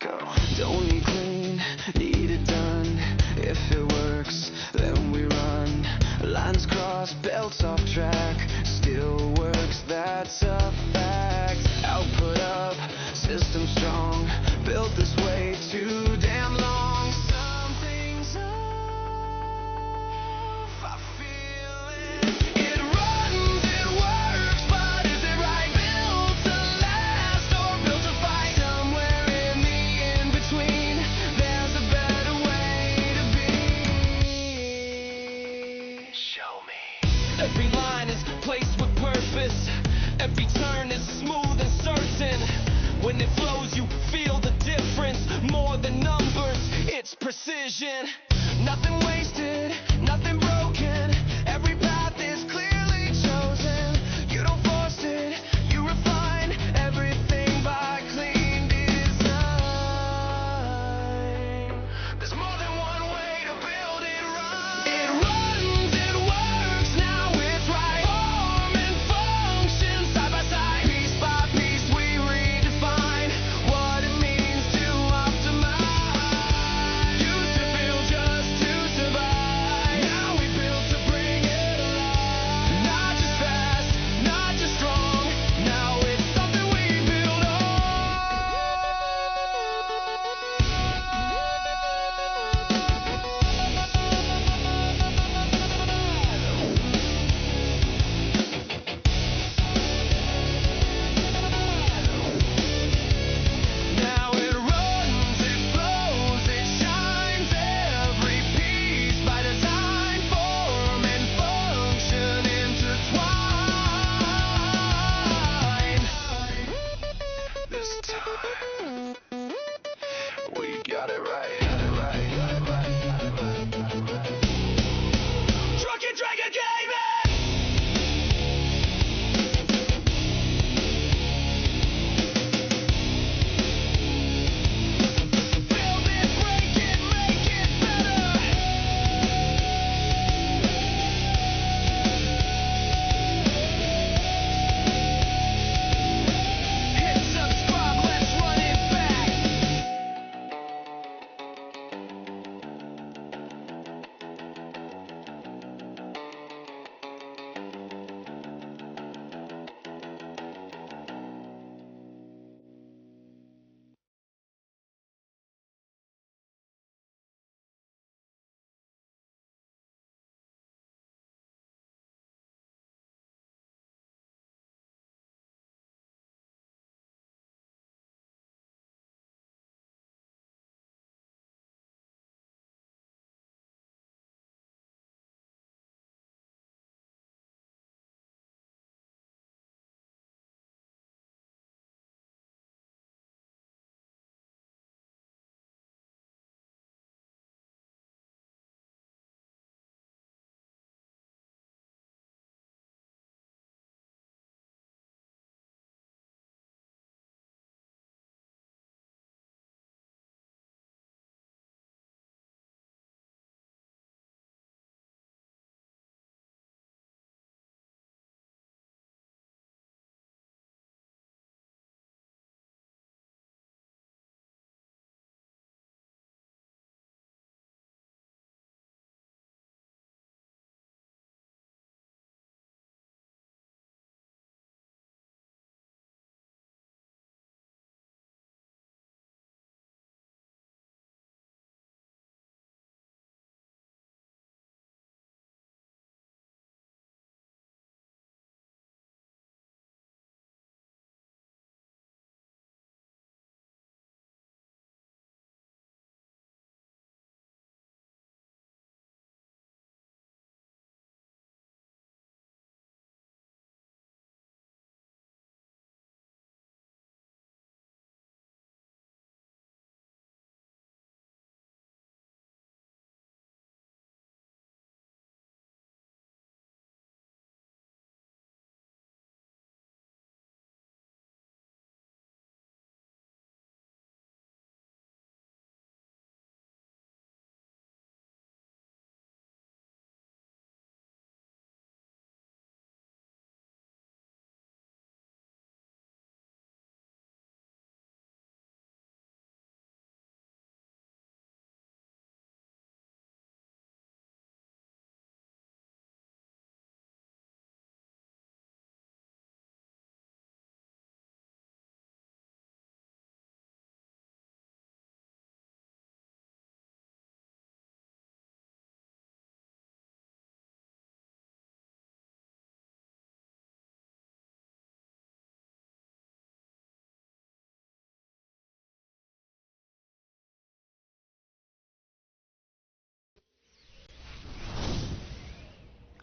go. Don't need clean, need it done. If it works, then we run. Lines crossed, belts off track. Still works, that's a fact. Output up, system strong. Built this way too damn long. Something's off, I feel it. It runs, it works, but is it right? Built to last or built to fight? Somewhere in the in-between, there's a better way to be. Show me. Every line is placed with purpose. Every turn is smooth and certain. When it flows, you feel the difference. More than numbers, it's precision. Nothing wasted, nothing broken. Every path is clearly chosen. You don't force it, you refine everything by clean design. There's more than one way to build it right. It runs, it works, now it's right. Form and function side by side. Piece by piece we redefine what it means to optimize. Used to feel just to survive.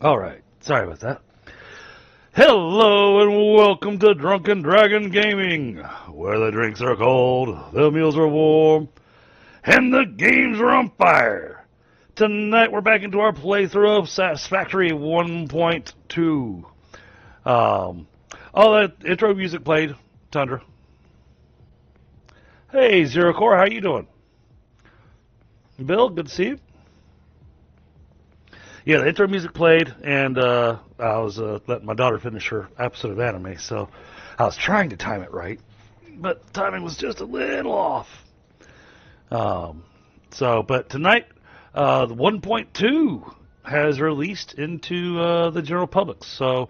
Alright, sorry about that. Hello and welcome to Drunken Dragon Gaming, where the drinks are cold, the meals are warm, and the games are on fire. Tonight we're back into our playthrough of Satisfactory 1.2. All that intro music played, Tundra. Hey, Zero Core, how you doing? Bill, good to see you. Yeah, the intro music played, and I was letting my daughter finish her episode of anime, so I was trying to time it right, but the timing was just a little off. But tonight, the 1.2 has released into the general public, so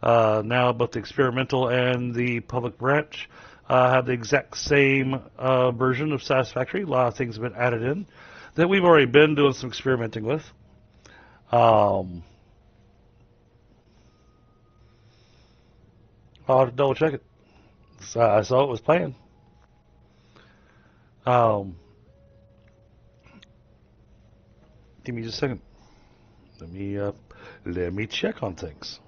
now both the experimental and the public branch have the exact same version of Satisfactory. A lot of things have been added in that we've already been doing some experimenting with. I'll have to double check it. So I saw it was playing. Give me just a second. Let me check on things.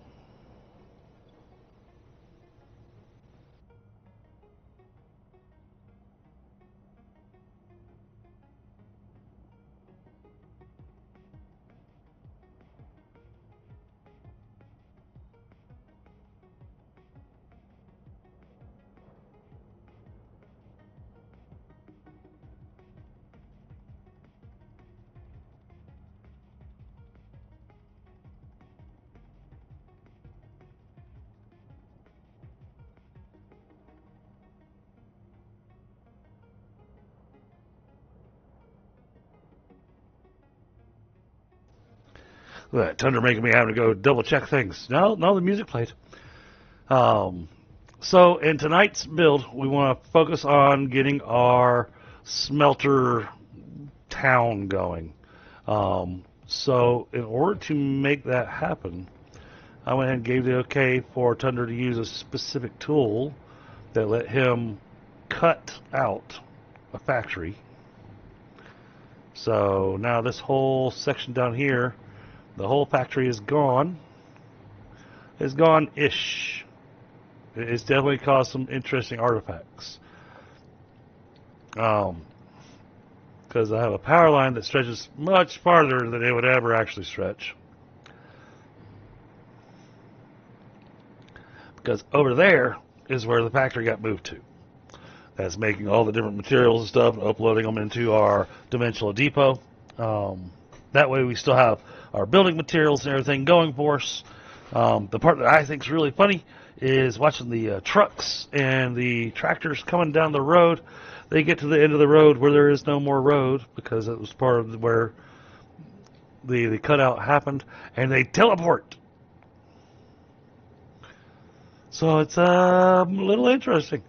Look at that Tundra making me have to go double check things. No, the music played. So in tonight's build, we want to focus on getting our smelter town going. So in order to make that happen, I went ahead and gave the okay for Tundra to use a specific tool that let him cut out a factory. So now this whole section down here, the whole factory is gone. It's gone-ish. It's definitely caused some interesting artifacts. Because I have a power line that stretches much farther than it would ever actually stretch. Because over there is where the factory got moved to. That's making all the different materials and stuff and uploading them into our dimensional depot. That way we still have our building materials and everything going for us. The part that I think is really funny is watching the trucks and the tractors coming down the road. They get to the end of the road where there is no more road because it was part of where the cutout happened, and they teleport. So it's a little interesting.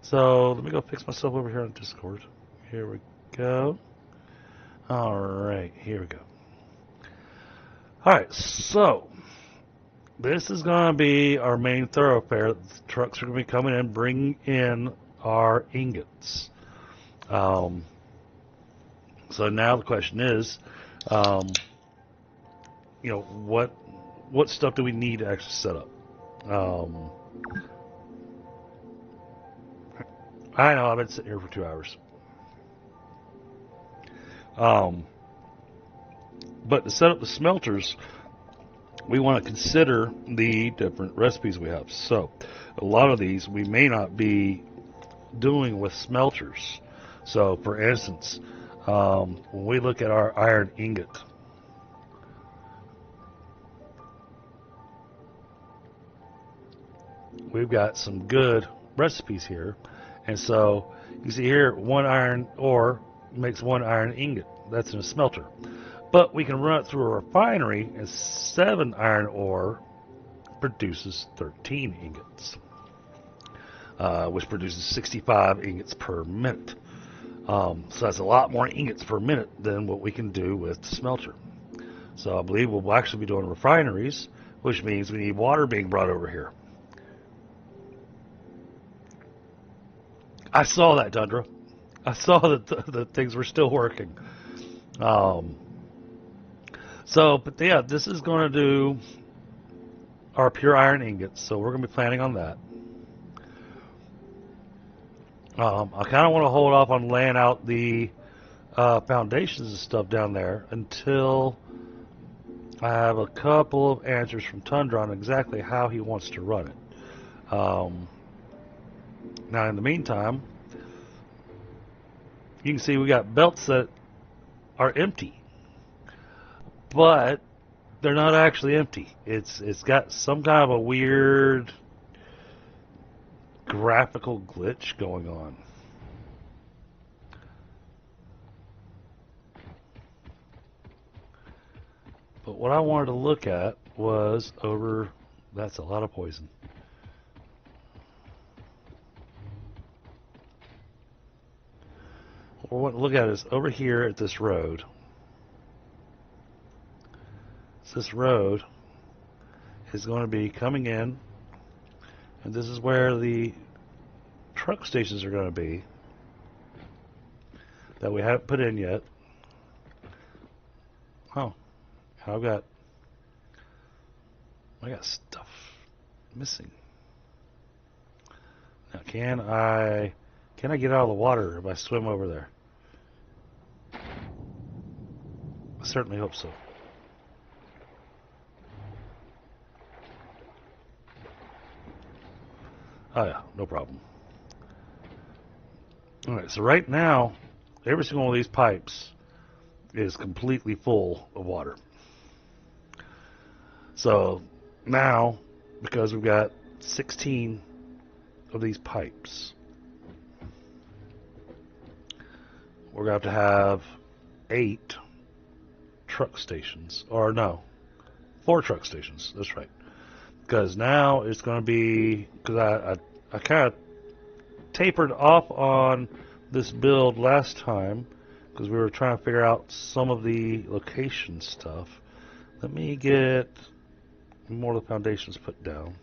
So let me go fix myself over here on Discord. Here we go. Alright, here we go. Alright, so this is going to be our main thoroughfare. The trucks are going to be coming in, bringing in our ingots. So now the question is, what stuff do we need to actually set up? I know, I've been sitting here for 2 hours. But to set up the smelters, we want to consider the different recipes we have. So, a lot of these we may not be doing with smelters. So, for instance, when we look at our iron ingot, we've got some good recipes here. And so, you see here, 1 iron ore makes 1 iron ingot. That's in a smelter. But we can run it through a refinery, and 7 iron ore produces 13 ingots, which produces 65 ingots per minute. So that's a lot more ingots per minute than what we can do with the smelter. So I believe we'll actually be doing refineries, which means we need water being brought over here. I saw that, Tundra. I saw that the things were still working. So, but yeah, this is going to do our pure iron ingots. So we're going to be planning on that. I kind of want to hold off on laying out the foundations and stuff down there until I have a couple of answers from Tundra on exactly how he wants to run it. Now, in the meantime, you can see we got belts that are empty, but they're not actually empty. It's got some kind of a weird graphical glitch going on. But what I wanted to look at was over, that's a lot of poison. What I want to look at is over here at this road. So this road is going to be coming in, and this is where the truck stations are going to be that we haven't put in yet. Oh, I got stuff missing. Now, can I get out of the water if I swim over there? I certainly hope so. Oh yeah, no problem. Alright, so right now, every single one of these pipes is completely full of water. So now, because we've got 16 of these pipes, we're going to have 8 truck stations. Or no, 4 truck stations. That's right. Because now it's going to be, because I kind of tapered off on this build last time because we were trying to figure out some of the location stuff. Let me get more of the foundations put down.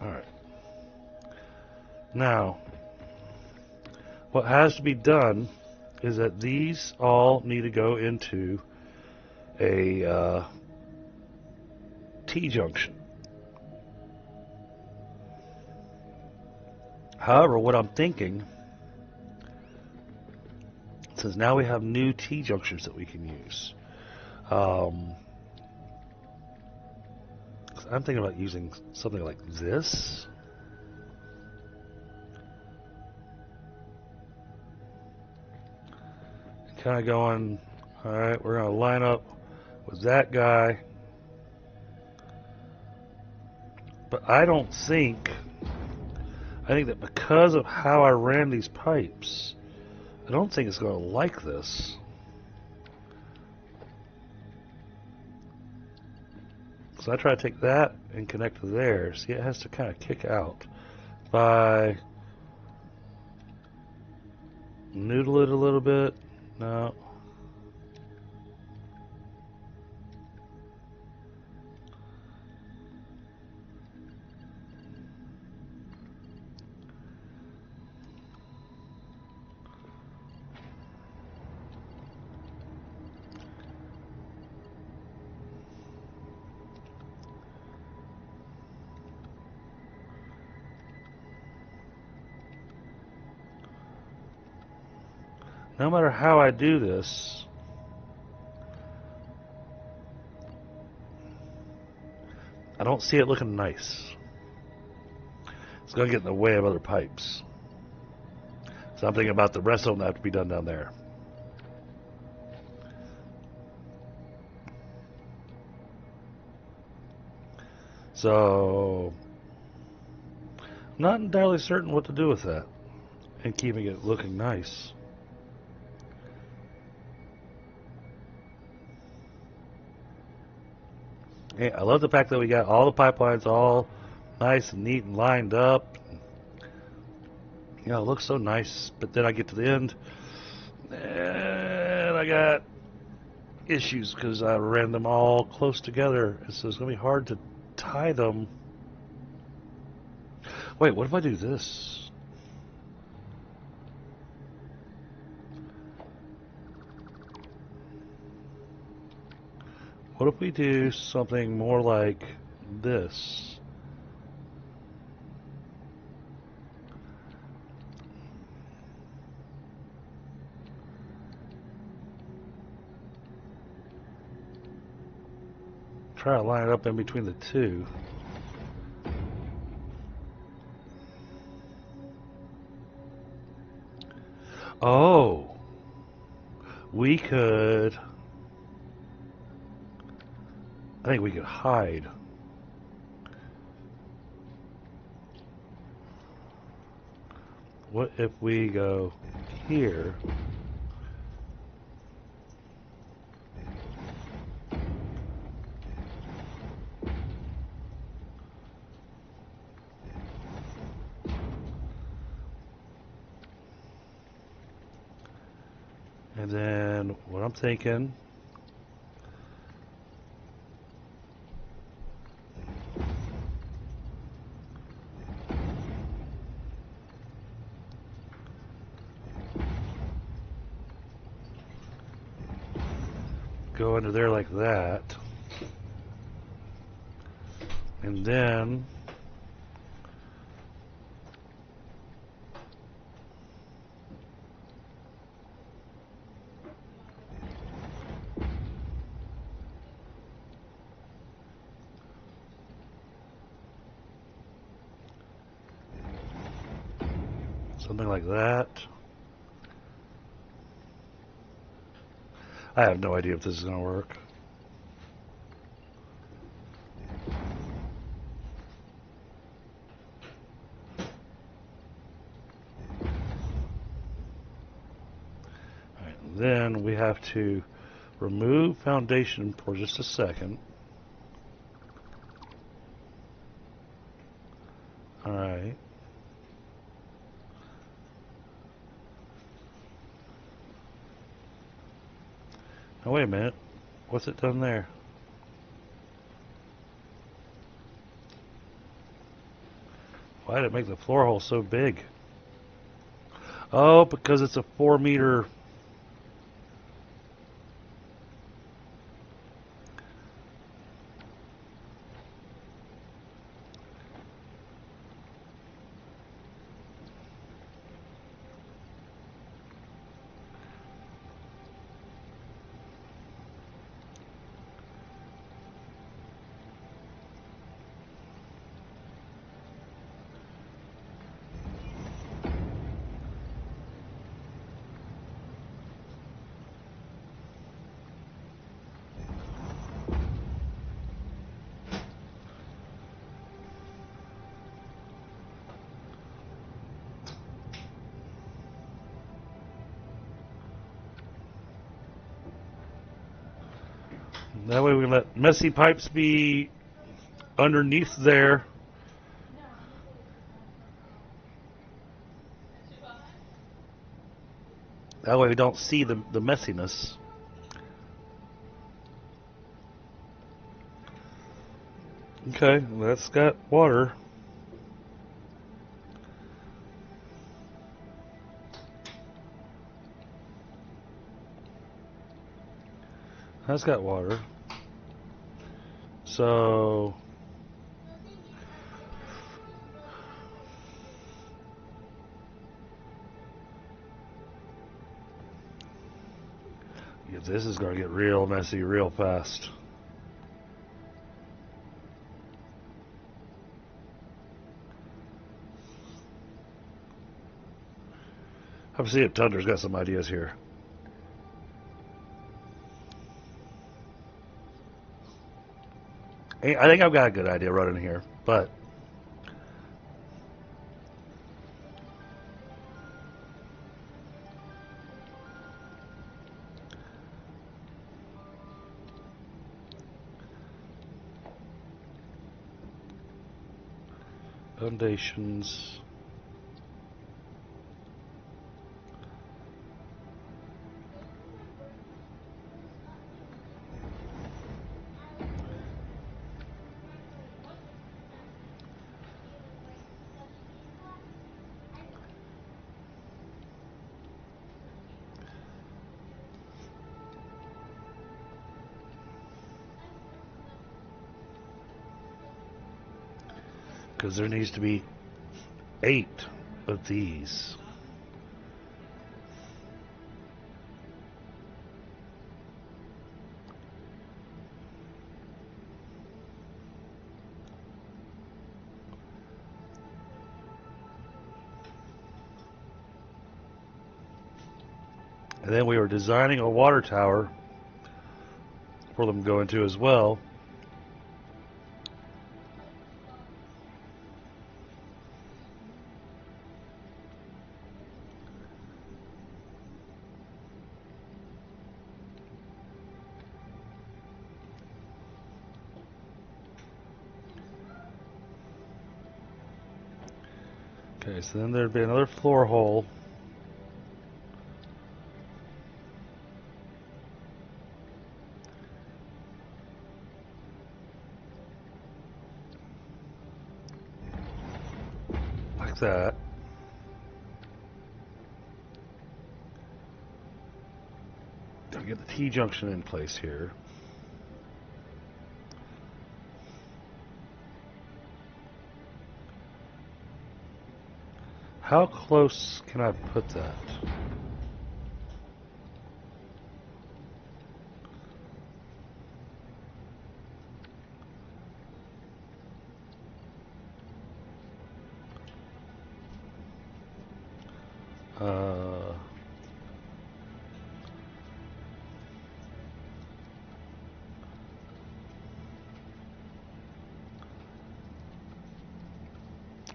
Alright. Now, what has to be done is that these all need to go into a T-junction. However, what I'm thinking, since now we have new T-junctions that we can use, I'm thinking about using something like this. Kind of going, alright, we're going to line up with that guy. But I think that because of how I ran these pipes, I don't think it's going to like this. So I try to take that and connect to there. See, it has to kind of kick out. If I noodle it a little bit, no. No matter how I do this, I don't see it looking nice. It's going to get in the way of other pipes. So I'm thinking about the rest of them that have to be done down there. So I'm not entirely certain what to do with that and keeping it looking nice. Hey, I love the fact that we got all the pipelines all nice and neat and lined up. You know, it looks so nice, but then I get to the end and I got issues because I ran them all close together. So it's going to be hard to tie them. Wait, what if I do this? What if we do something more like this? Try to line it up in between the two. Oh, we could. I think we could hide. What if we go here? And then what I'm thinking, go under there like that, and then something like that. I have no idea if this is going to work. Alright, then we have to remove foundation for just a second. Alright. Now wait a minute. What's it done there? Why did it make the floor hole so big? Oh, because it's a 4 meter. That way we can let messy pipes be underneath there. That way we don't see the messiness. Okay, that's got water. That's got water. So yeah, this is going to get real messy real fast. I'm seeing Tundra's got some ideas here. I think I've got a good idea running here, but foundations. because there needs to be 8 of these. And then we were designing a water tower for them to go into as well. Okay, so then there'd be another floor hole. Like that. Gotta get the T-junction in place here. How close can I put that?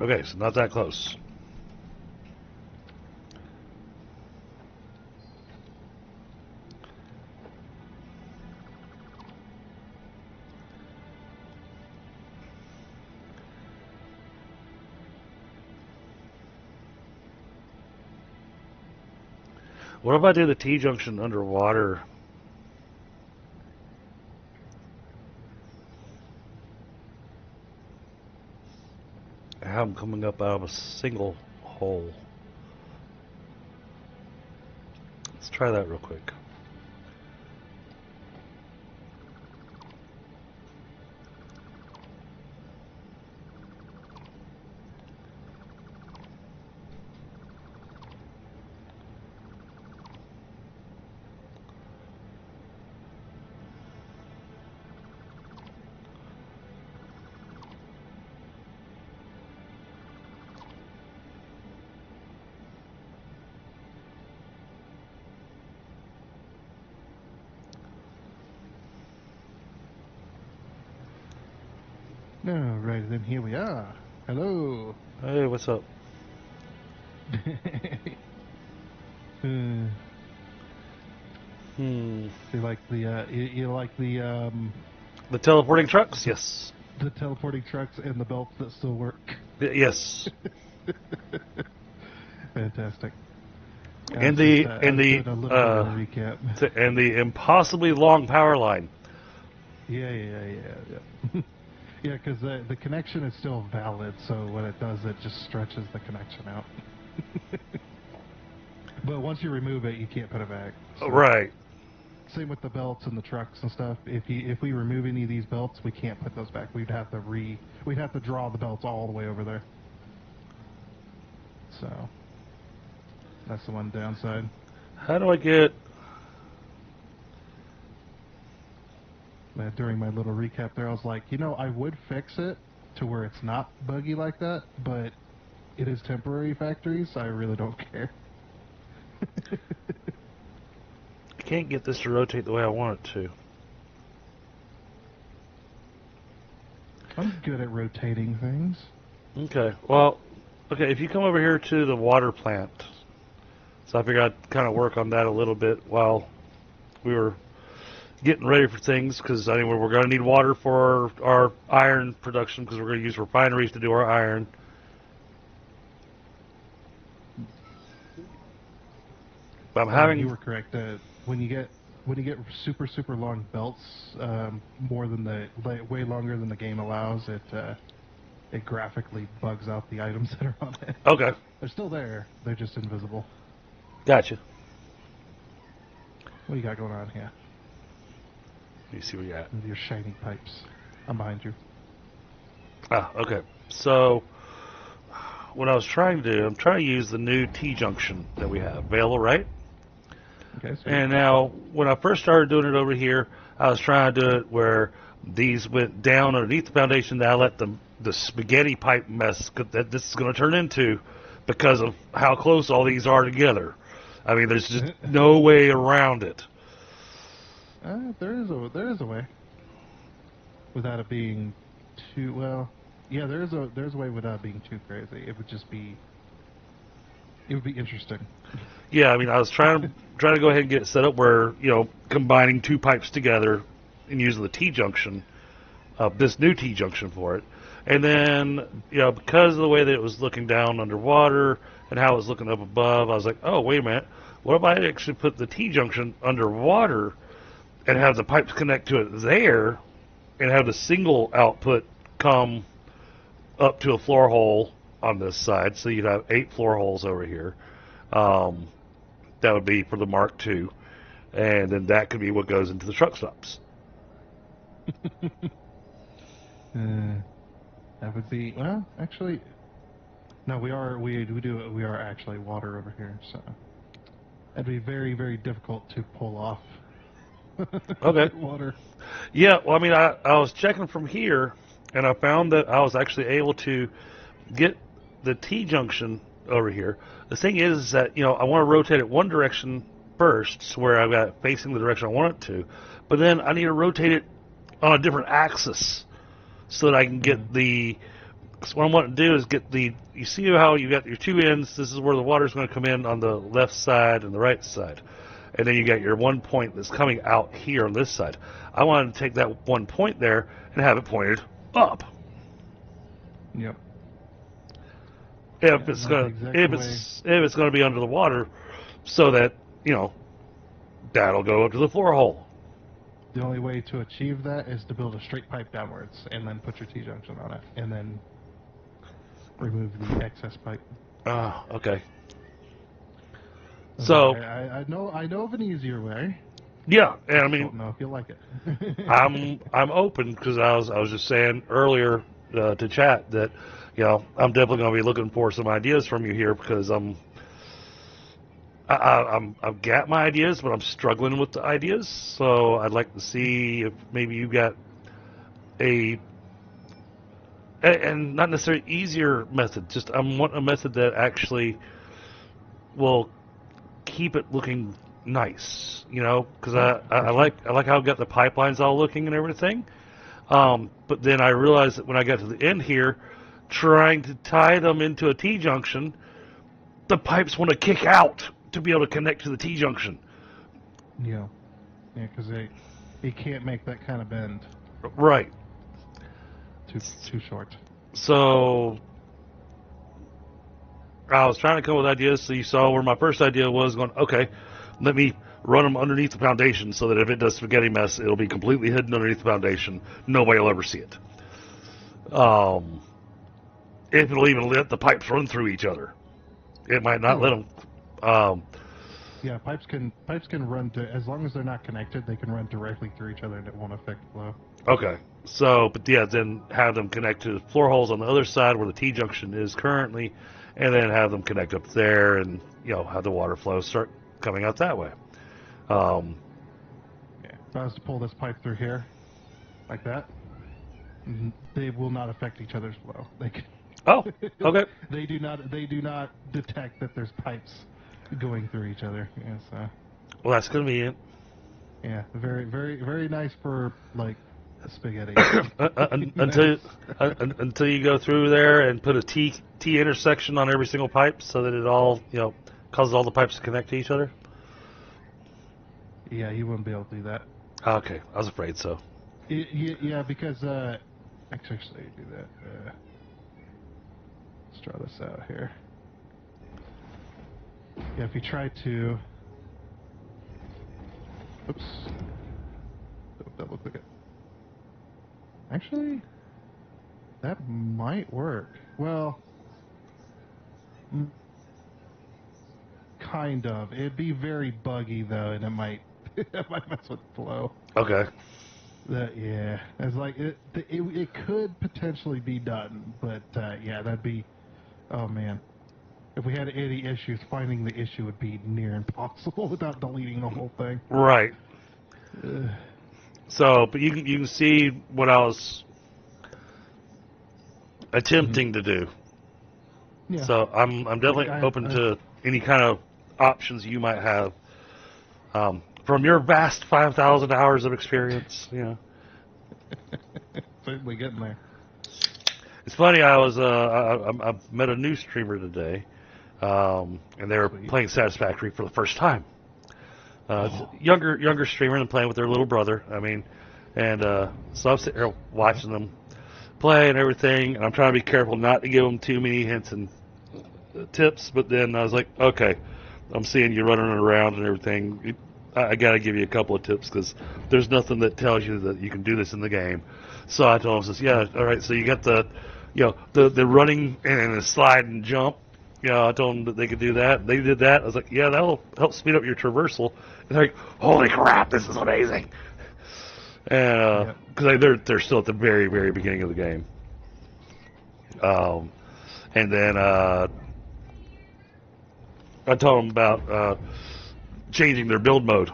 Okay, so not that close. What if I do the T-junction underwater? I have them coming up out of a single hole. Let's try that real quick. Alright, then here we are. Hello. Hey, what's up? You like the The teleporting trucks? Yes. the teleporting trucks and the belts that still work. Yes. Fantastic. And the recap. and the impossibly long power line. Yeah. Yeah, because the connection is still valid, so what it does, it just stretches the connection out. But once you remove it, you can't put it back. So. Right. Same with the belts and the trucks and stuff. If we remove any of these belts, we can't put those back. We'd have to draw the belts all the way over there. So that's the one downside. How do I get... During my little recap there, I was like, I would fix it to where it's not buggy like that, but it is temporary factory, so I really don't care. I can't get this to rotate the way I want it to. I'm good at rotating things. Okay, well, if you come over here to the water plant, so I figured I'd kind of work on that a little bit while we were getting ready for things, because anyway, we're going to need water for our iron production, because we're going to use refineries to do our iron. But You were correct. When you get super long belts, way longer than the game allows, it graphically bugs out the items that are on it. Okay. They're still there. They're just invisible. Gotcha. What do you got going on here? Let me see what you got. With your shiny pipes. I'm behind you. Okay. So what I was trying to do, I'm trying to use the new T-junction that we have available, right? Okay, sweet. And now, when I first started doing it over here, I was trying to do it where these went down underneath the foundation. That I let the spaghetti pipe mess that this is going to turn into because of how close all these are together. I mean, there's just no way around it. There is a way without it being too well. Yeah, there's a way without it being too crazy. It would be interesting. Yeah, I mean, I was trying to go ahead and get it set up where combining two pipes together and using the T junction, this new T junction for it, and then because of the way that it was looking down underwater and how it was looking up above, I was like, oh wait a minute, what if I actually put the T junction underwater and have the pipes connect to it there, and have the single output come up to a floor hole on this side, so you'd have 8 floor holes over here. That would be for the Mark II, and then that could be what goes into the truck stops. That would be actually. No, we are actually water over here, so that'd be very, very difficult to pull off. Okay. Water. Yeah, well, I mean, I was checking from here, and I found that I was actually able to get the T-junction over here. The thing is that, I want to rotate it one direction first, so where I've got it facing the direction I want it to, but then I need to rotate it on a different axis so that I can get the... So what I want to do is get you see how you got your two ends, this is where the water's going to come in on the left side and the right side. And then you got your one point that's coming out here on this side. I wanted to take that one point there and have it pointed up. Yep. If it's gonna be under the water, so that that'll go up to the floor hole. The only way to achieve that is to build a straight pipe downwards, and then put your T-junction on it, and then remove the excess pipe. Okay. So I know of an easier way. Yeah, and I don't mean, know if you like it. I'm open because I was just saying earlier to chat that I'm definitely going to be looking for some ideas from you here because I've got my ideas, but I'm struggling with the ideas. So I'd like to see if maybe you got and not necessarily easier method. Just I want a method that actually will keep it looking nice, because I like how I've got the pipelines all looking and everything. But then I realized that when I got to the end here, trying to tie them into a T-junction, the pipes want to kick out to be able to connect to the T-junction. Yeah, because they can't make that kind of bend. Right. Too short. So I was trying to come up with ideas. So you saw where my first idea was going, okay, let me run them underneath the foundation so that if it does spaghetti mess, it'll be completely hidden underneath the foundation. Nobody will ever see it. If it'll even let the pipes run through each other. It might not let them. Yeah, pipes can run as long as they're not connected, they can run directly through each other and it won't affect flow. Okay. So, but yeah, then have them connect to the floor holes on the other side where the T-junction is currently, and then have them connect up there and, have the water flow start coming out that way. Yeah. If I was to pull this pipe through here, like that, they will not affect each other's flow. Oh, okay. They do not detect that there's pipes going through each other. Yeah, so. Well, that's convenient. Yeah, very, very, very nice for spaghetti. Until you go through there and put a T intersection on every single pipe so that it all causes all the pipes to connect to each other. Yeah, you wouldn't be able to do that. Okay, I was afraid so. Yeah, because actually do that. Let's draw this out here. Yeah, if you try to, oops, double click it. Actually, that might work. Well, kind of. It'd be very buggy though, and it might mess with the flow. Okay. Yeah, it's like it could potentially be done, but yeah, that'd be. Oh man, if we had any issues, finding the issue would be near impossible without deleting the whole thing. Right. Ugh. So, but you can see what I was attempting to do. Yeah. So I'm definitely open to any kind of options you might have from your vast 5,000 hours of experience. You know, Certainly getting there. it's funny. I met a new streamer today, and they were Sweet. playing Satisfactory for the first time. Younger streamer and playing with their little brother. I mean, and so I'm sitting here watching them play and everything, and I'm trying to be careful not to give them too many hints and tips. But then I was like, okay, I'm seeing you running around and everything. I got to give you a couple of tips because there's nothing that tells you that you can do this in the game. So I told him, yeah, all right. So you got the running and the slide and jump. I told them that they could do that. They did that. I was like, yeah, that'll help speed up your traversal. And they're like, holy crap, this is amazing. And because they're still at the very, very beginning of the game. And then I told them about changing their build mode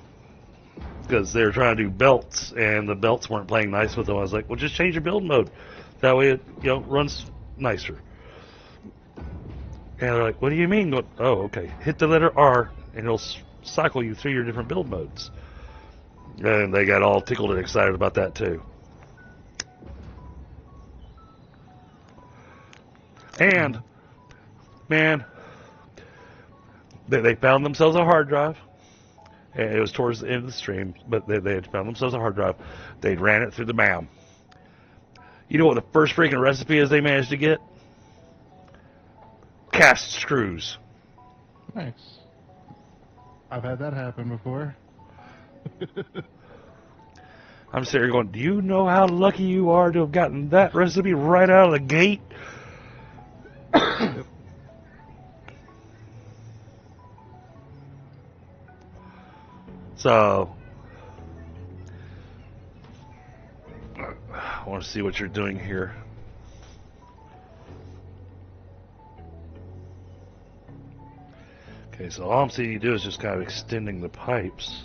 because they were trying to do belts and the belts weren't playing nice with them. I was like, well, just change your build mode. That way it runs nicer. And they're like, what do you mean? Oh, okay. Hit the letter R and it'll cycle you through your different build modes. And they got all tickled and excited about that too. And, man, they found themselves a hard drive. And it was towards the end of the stream, but they had found themselves a hard drive. They'd ran it through the MAM. You know what the first freaking recipe is they managed to get? Cast screws. Nice. I've had that happen before. I'm sitting here going, do you know how lucky you are to have gotten that recipe right out of the gate? So, I want to see what you're doing here. Okay, so all I'm seeing you do is just kind of extending the pipes.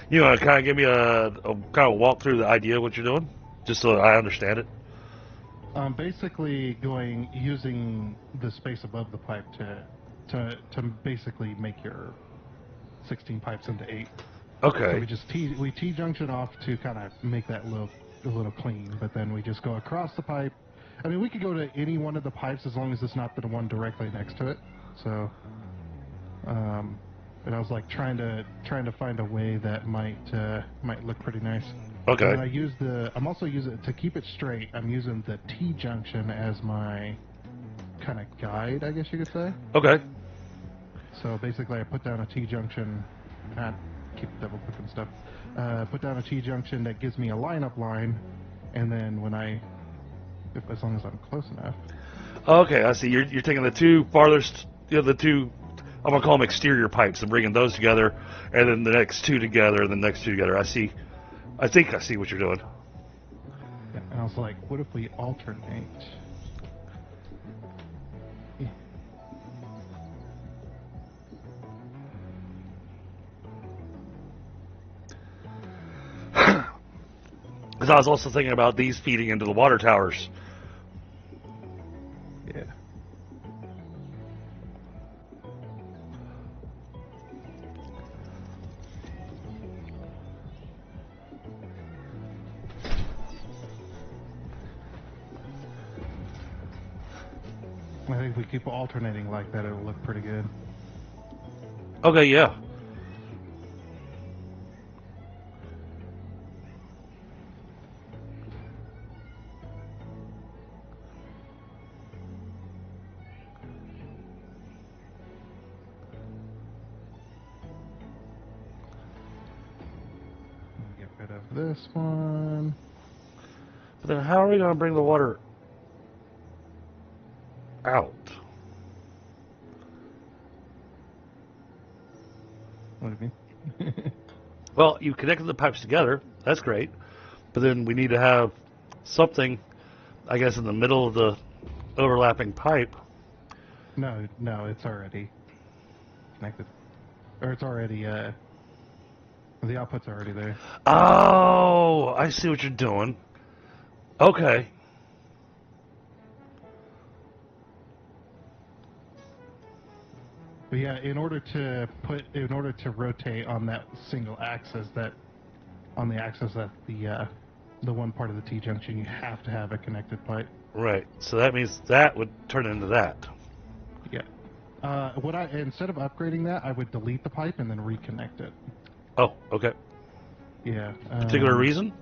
You want to kind of give me a kind of walk through the idea of what you're doing, just so I understand it? Basically using the space above the pipe to basically make your 16 pipes into 8. Okay. So we T-junction off to kind of make that look a little clean, but then we just go across the pipe. I mean, we could go to any one of the pipes as long as it's not the one directly next to it. So, and I was like trying to find a way that might look pretty nice. Okay. And I'm also using to keep it straight. I'm using the T-junction as my kind of guide, I guess you could say. Okay. So basically, I put down a T-junction. Keep double clicking stuff. Put down a T-junction that gives me a lineup line, and then as long as I'm close enough. Okay, I see. You're taking the two farthest, the two, I'm gonna call them exterior pipes, and bringing those together, and then the next two together, and the next two together. I see. I think I see what you're doing. Yeah, and I was like, what if we alternate? Because I was also thinking about these feeding into the water towers. Yeah. I think if we keep alternating like that, it'll look pretty good. Okay, yeah. Get rid of this one. But then how are we going to bring the water out? What do you mean? Well, you connected the pipes together. That's great. But then we need to have something, I guess, in the middle of the overlapping pipe. No, it's already connected. Or it's already, the output's already there. Oh, I see what you're doing. Okay. But yeah, in order to rotate on that single axis, on the axis that the one part of the T-junction, you have to have a connected pipe. Right. So that means that would turn into that. Yeah. Instead of upgrading that, I would delete the pipe and then reconnect it. Oh, okay. Yeah. Particular reason?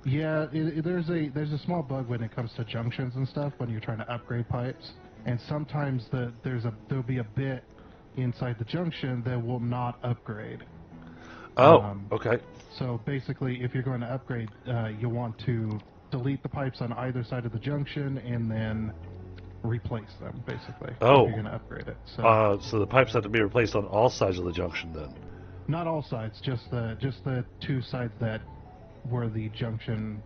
Yeah, there's a small bug when it comes to junctions and stuff when you're trying to upgrade pipes, and sometimes there'll be a bit inside the junction that will not upgrade. Oh, okay. So basically, if you're going to upgrade, you'll want to delete the pipes on either side of the junction and then replace them, basically. Oh. If you're going to upgrade it. So the pipes have to be replaced on all sides of the junction then. not all sides, just the two sides that were the junction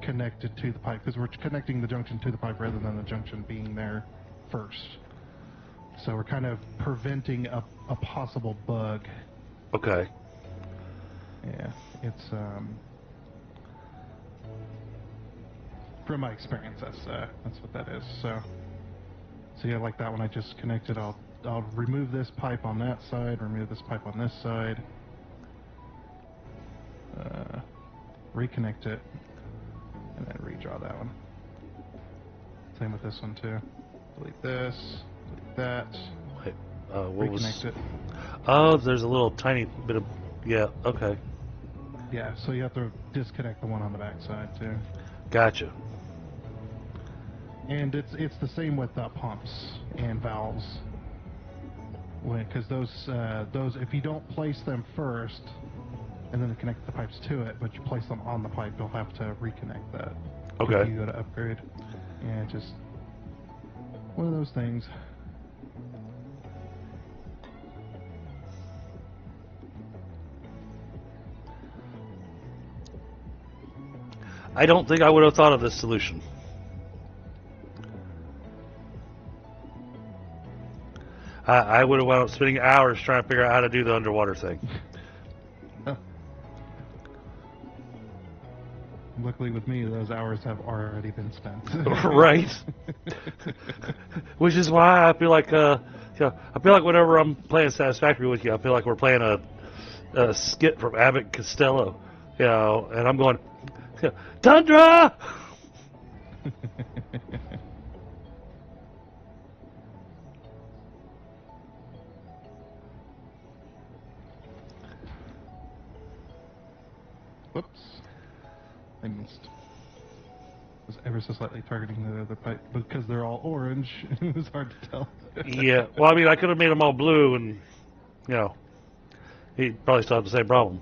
connected to the pipe, because we're connecting the junction to the pipe rather than the junction being there first. So we're kind of preventing a possible bug. Okay. Yeah, it's from my experience, that's what that is. So yeah, like that one I just connected. I'll remove this pipe on that side, remove this pipe on this side, reconnect it, and then redraw that one. Same with this one too. Delete this, delete that. Wait, what reconnect it. Oh, there's a little tiny bit of... Yeah, okay. Yeah, so you have to disconnect the one on the back side too. Gotcha. And it's the same with pumps and valves. Because those if you don't place them first and then connect the pipes to it, but you place them on the pipe, you'll have to reconnect that. Okay. If you go to upgrade. Yeah, just one of those things. I don't think I would have thought of this solution. I would have wound up spending hours trying to figure out how to do the underwater thing. Luckily with me, those hours have already been spent. Right. Which is why I feel like, I feel like whenever I'm playing Satisfactory with you, I feel like we're playing a skit from Abbott and Costello, and I'm going, Tundra! Whoops. I missed. Was ever so slightly targeting the other pipe, because they're all orange, it was hard to tell. Yeah, well, I mean, I could have made them all blue, and, he'd probably still have the same problem.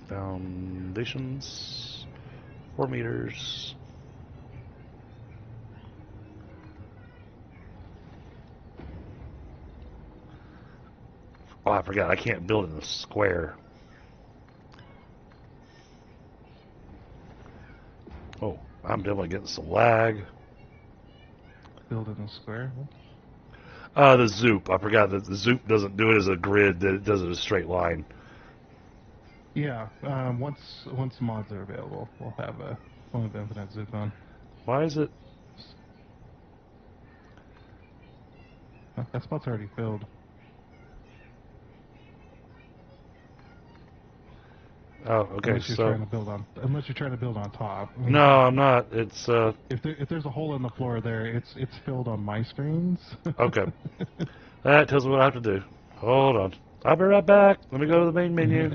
Foundations, 4 meters. Oh, I forgot, I can't build in a square. Oh, I'm definitely getting some lag. Build in a square? The zoop. I forgot that the zoop doesn't do it as a grid, that it does it as a straight line. Yeah, once mods are available, we'll have infinite zoop on. Why is it? Oh, that spot's already filled. Oh, okay. Unless you're trying to build on top. No, I'm not. It's If there's a hole in the floor there, it's filled on my screens. okay. That tells me what I have to do. Hold on. I'll be right back. Let me go to the main menu.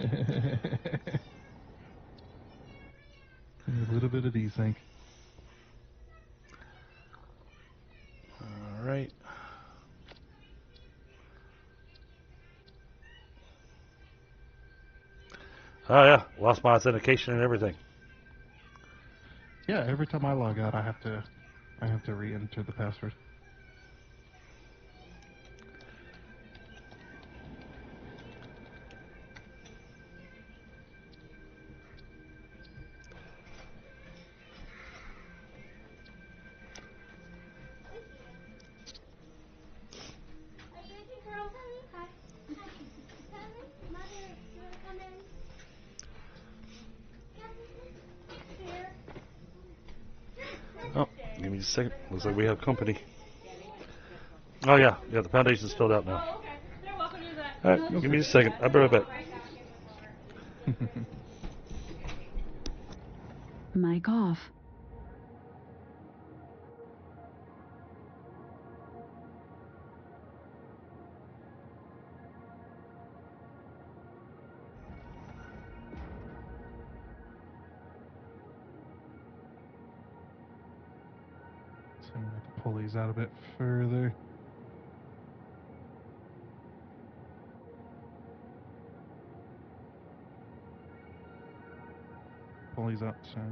A little bit of desync. All right. Oh yeah, lost my authentication and everything. Yeah, every time I log out, I have to re-enter the password. a second. Looks like we have company. Oh yeah, the foundation's filled out now. Oh, okay. You're welcome to use that. All right, give me a second. I'll be right back. Mic off. So I'm going to have to pull these out a bit further. Pull these outside.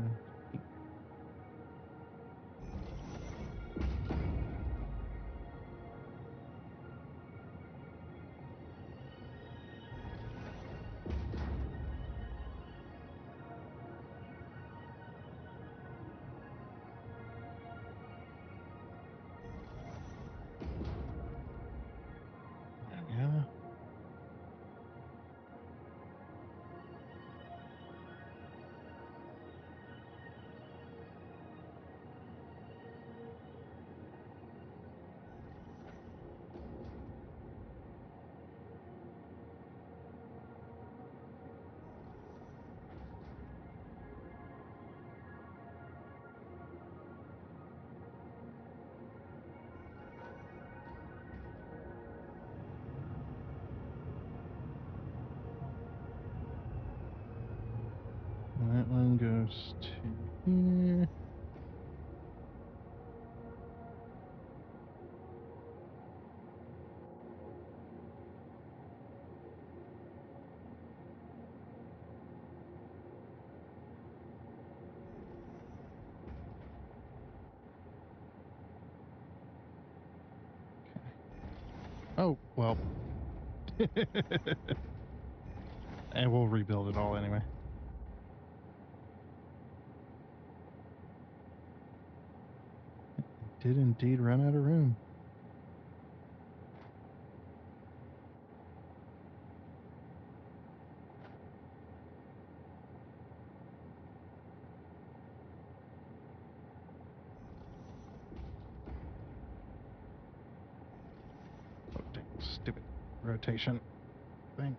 Yeah. That one goes to here. Oh, well. And we'll rebuild it all anyway. Did indeed run out of room. Oh, dang, stupid rotation thing.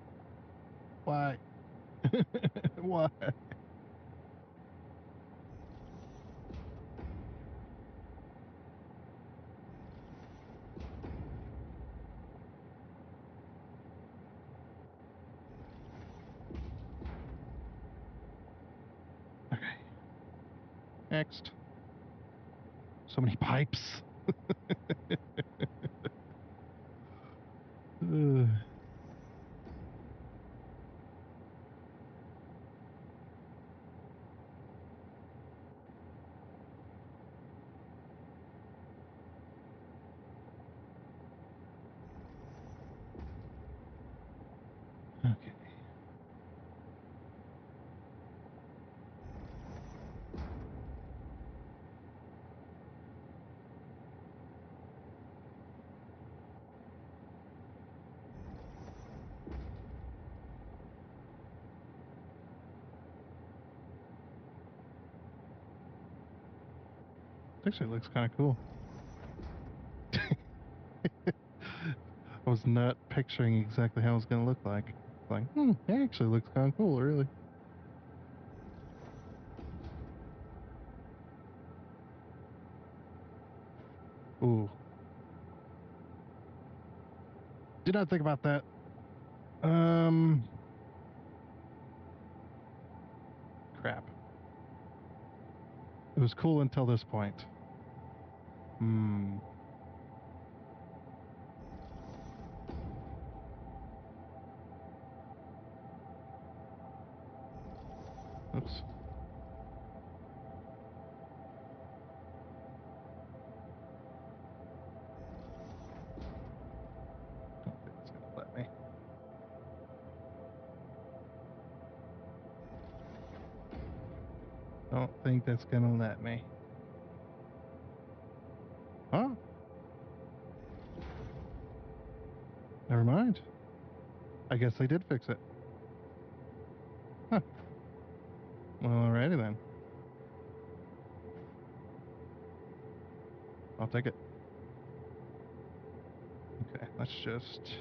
Why? Why? Okay. Next. So many pipes. Ugh. Okay. Actually, it looks kind of cool. I was not picturing exactly how it was going to look like. Like, it actually looks kind of cool, really. Ooh. Did not think about that. Crap. It was cool until this point. Oops. Don't think it's gonna let me. Don't think that's gonna let me. Huh? Never mind. I guess they did fix it. Huh. Well, alrighty then. I'll take it. Okay, let's just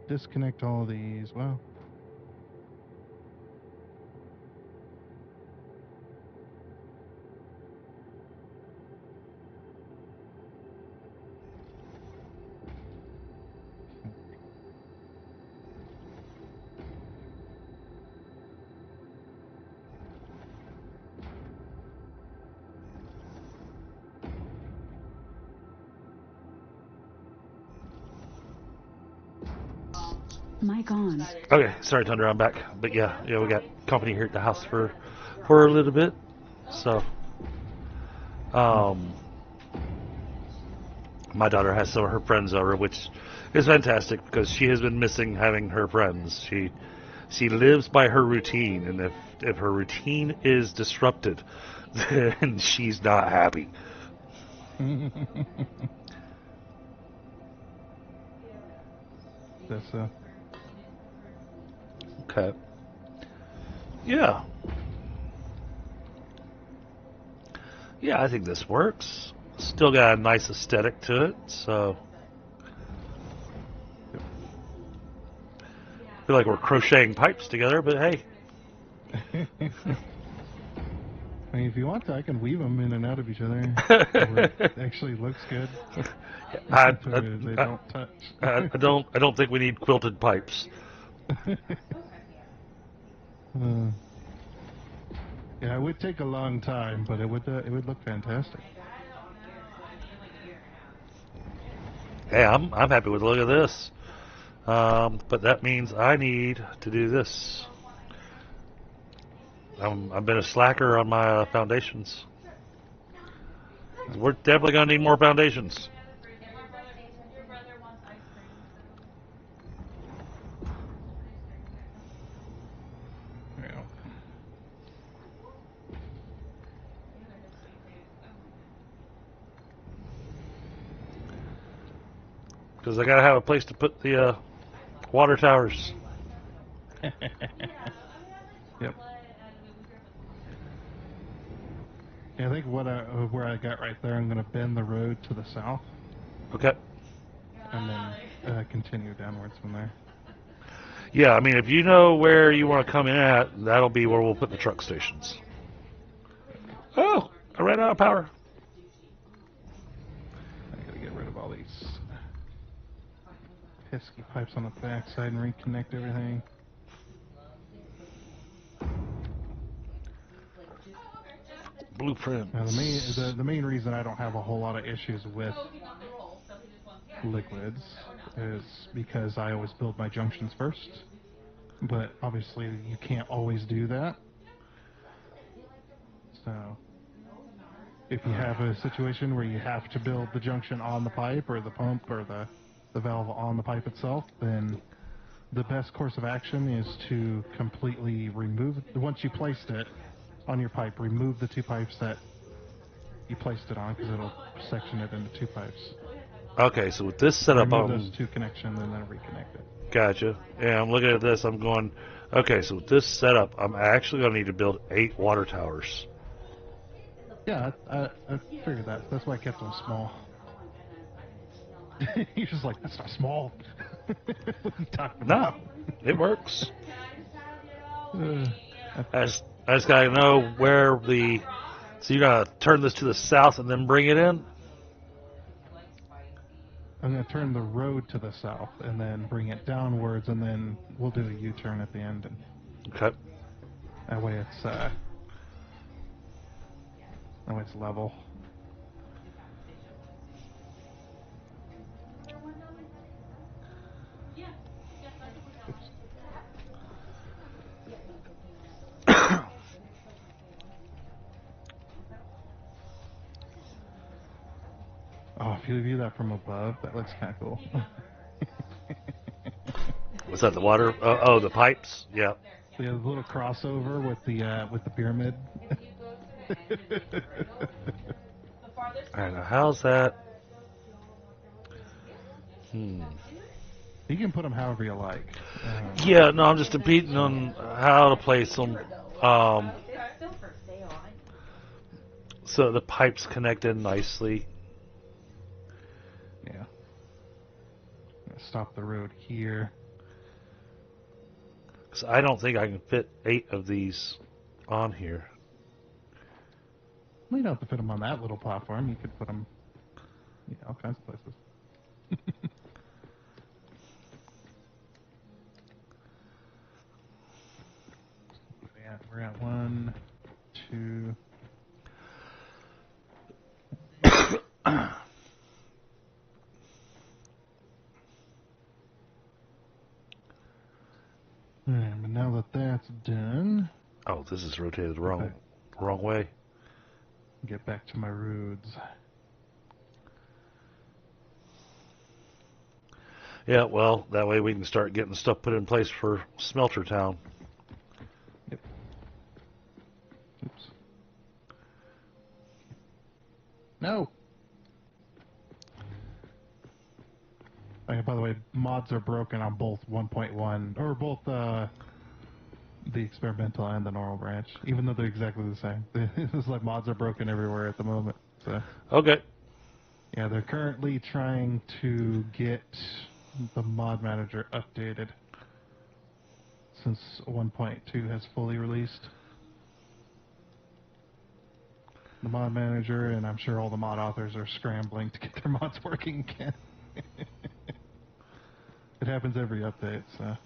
disconnect all of these. Well, Mic on. Okay, sorry, Tundra, I'm back. But yeah, we got company here at the house for a little bit. So, my daughter has some of her friends over, which is fantastic because she has been missing having her friends. She lives by her routine, and if her routine is disrupted, then she's not happy. that's Okay. Yeah. Yeah, I think this works. Still got a nice aesthetic to it, so I feel like we're crocheting pipes together, but hey. I mean, if you want to, I can weave them in and out of each other. It actually looks good. They don't touch. I don't think we need quilted pipes. Yeah, it would take a long time, but it would look fantastic. Hey, I'm happy with the look of this. But that means I need to do this. I've been a slacker on my foundations. We're definitely gonna need more foundations. Yeah. Because I gotta have a place to put the water towers. Yep. Yeah, I think where I got right there, I'm going to bend the road to the south. Okay. And then continue downwards from there. Yeah, I mean, if you know where you want to come in at, that'll be where we'll put the truck stations. Oh, I ran out of power. I got to get rid of all these pesky pipes on the back side and reconnect everything. Blueprint. Now the main reason I don't have a whole lot of issues with liquids is because I always build my junctions first. But obviously you can't always do that. So if you have a situation where you have to build the junction on the pipe or the pump or the valve on the pipe itself, then the best course of action is to completely remove, once you placed it on your pipe, remove the two pipes that you placed it on, because it'll section it into two pipes. Okay, so with this setup, remove those two connections and then reconnect it. Gotcha. Yeah, I'm looking at this. I'm going, okay, so with this setup, I'm actually going to need to build 8 water towers. Yeah, I figured that. That's why I kept them small. He's just like, that's not small. What are you talking about? No, it works. I just got to know where so you got to turn this to the south and then bring it in? I'm going to turn the road to the south and then bring it downwards, and then we'll do a U-turn at the end. And Okay. that way it's level. Oops. Oh, if you view that from above, that looks kind of cool. What's that, the water? Oh, the pipes? Yeah. The little crossover with the pyramid. I don't know, how's that? You can put them however you like. Yeah, no, I'm just debating on how to place them. So the pipes connected nicely. Yeah. Stop the road here. So I don't think I can fit 8 of these on here. Well, you don't have to fit them on that little platform. You could put them, all kinds of places. We're at 1, 2. But now that that's done, Oh, this is rotated the wrong way. get back to my roads. Yeah, well, that way we can start getting stuff put in place for Smelter Town. Yep. Oops. No. Oh, yeah, by the way, mods are broken on both 1.1 or both the experimental and the normal branch, even though they're exactly the same. It's like mods are broken everywhere at the moment. So Okay. yeah, they're currently trying to get the mod manager updated since 1.2 has fully released. The mod manager, and I'm sure all the mod authors are scrambling to get their mods working again. It happens every update, so.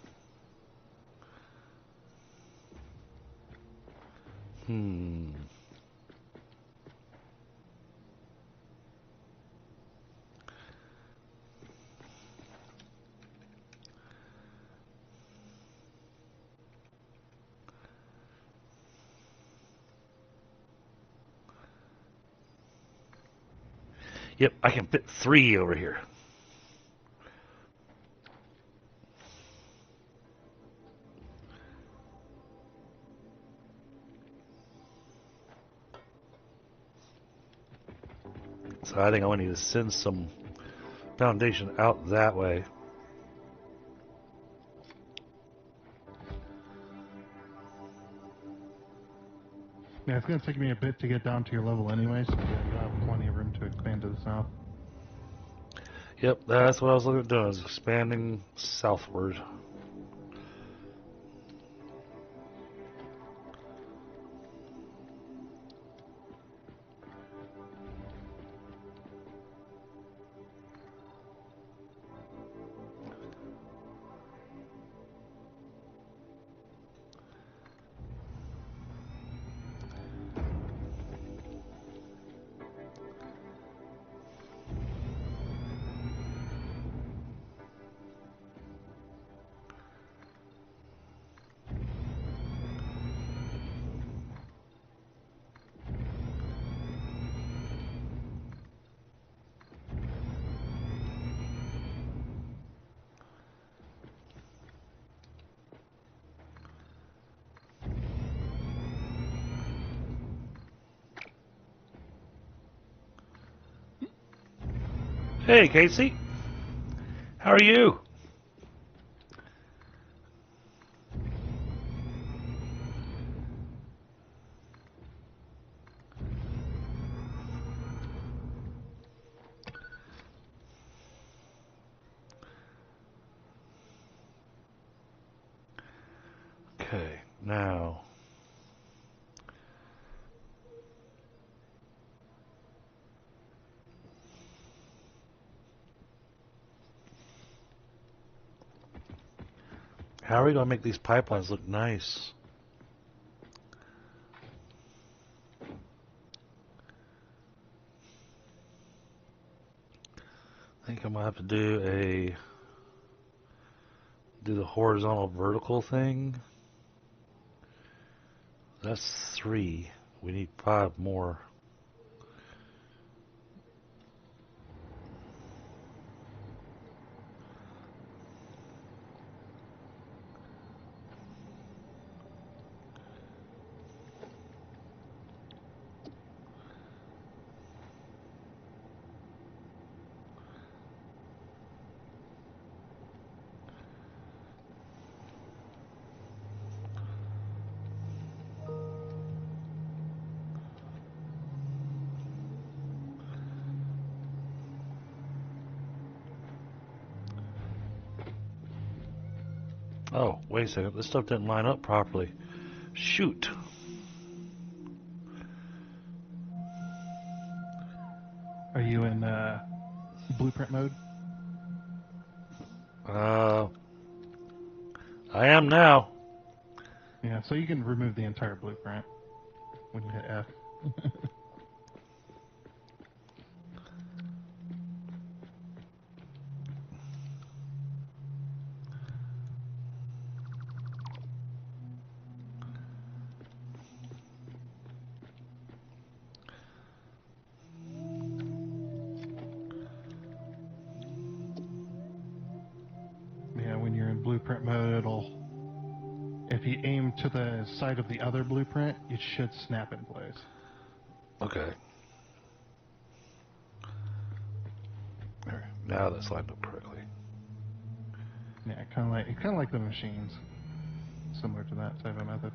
Yep, I can fit 3 over here. So I think I want to send some foundation out that way. Yeah, it's going to take me a bit to get down to your level anyway, so you'll have plenty of room to expand to the south. Yep, that's what I was looking at doing, is expanding southward. Hey, Casey. How are you? Okay, now. How are we going to make these pipelines look nice? I think I'm going to have to do the horizontal vertical thing. That's 3. We need 5 more. Oh, wait a second. This stuff didn't line up properly. Shoot. Are you in blueprint mode? I am now. Yeah, so you can remove the entire blueprint when you hit F. Yeah, when you're in blueprint mode, if you aim to the side of the other blueprint, it should snap in place. Okay. There. Now that's lined up correctly. Yeah, kind of like the machines, similar to that type of method.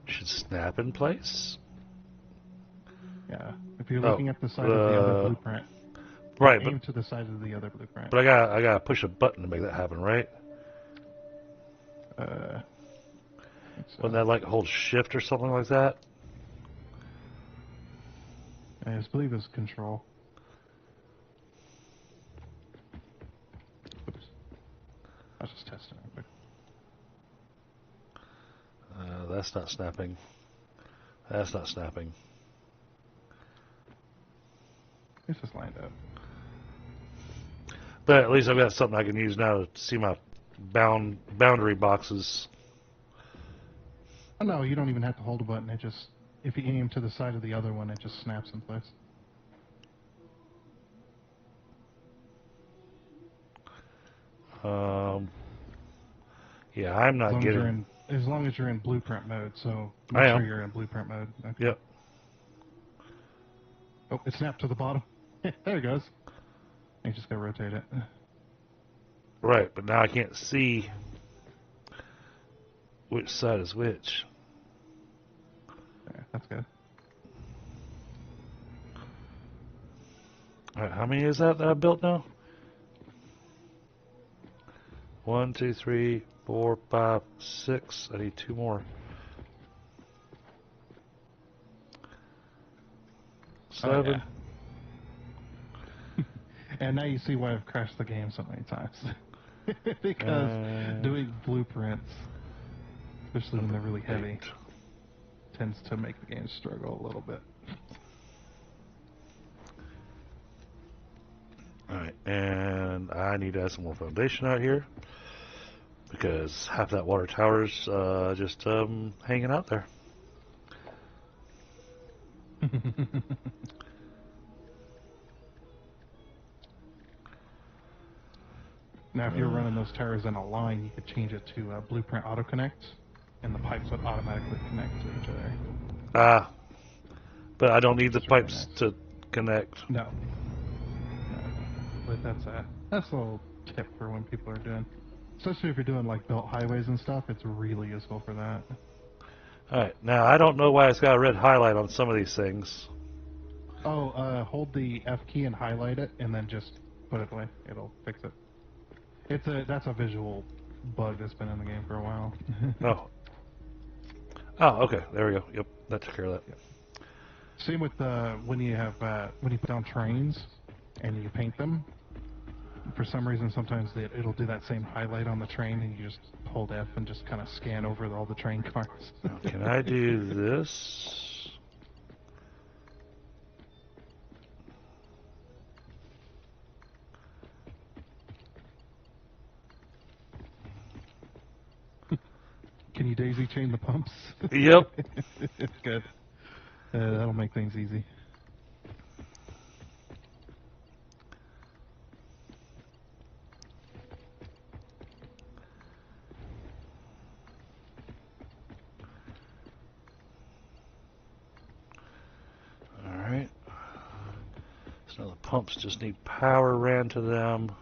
Should snap in place. Yeah, if you're looking at the side of the other blueprint, right, aim to the side of the other blueprint. But I gotta push a button to make that happen, right? So. Wouldn't that like hold shift or something like that? I just believe it's control. Oops. I was just testing it quick. That's not snapping. That's not snapping. It's just lined up. But at least I've got something I can use now to see my boundary boxes. Oh no, you don't even have to hold a button. It just, if you aim to the side of the other one, it just snaps in place. Yeah, I'm not getting. As long as you're in blueprint mode, so I make am. sure you're in blueprint mode. Okay. Yep. Oh, it snapped to the bottom. There it goes. You just gotta rotate it. Right, but now I can't see which side is which. There, that's good. All right, how many is that I built now? 1, 2, 3, 4, 5, 6. I need 2 more. 7. Oh, yeah. And now you see why I've crashed the game so many times. Because doing blueprints, especially when they're really heavy, tends to make the game struggle a little bit. Alright, and I need to add some more foundation out here because half that water tower's just hanging out there. Now, if you're running those towers in a line, you could change it to Blueprint Auto Connect, and the pipes would automatically connect to each other. But I don't need the That's pipes really nice. to connect. No. But that's a little tip for when people are doing, especially if you're doing like built highways and stuff. It's really useful for that. Alright, now I don't know why it's got a red highlight on some of these things. Oh, hold the F key and highlight it, and then just put it away. It'll fix it. That's a visual bug that's been in the game for a while. Oh, okay. There we go. Yep, that took care of that. Yep. Same with when you put down trains and you paint them. For some reason, sometimes it'll do that same highlight on the train, and you just hold F and just kind of scan over all the train cars. Now, can I do this? Can you daisy chain the pumps? Yep. Good. That'll make things easy. Alright. So now the pumps just need power ran to them.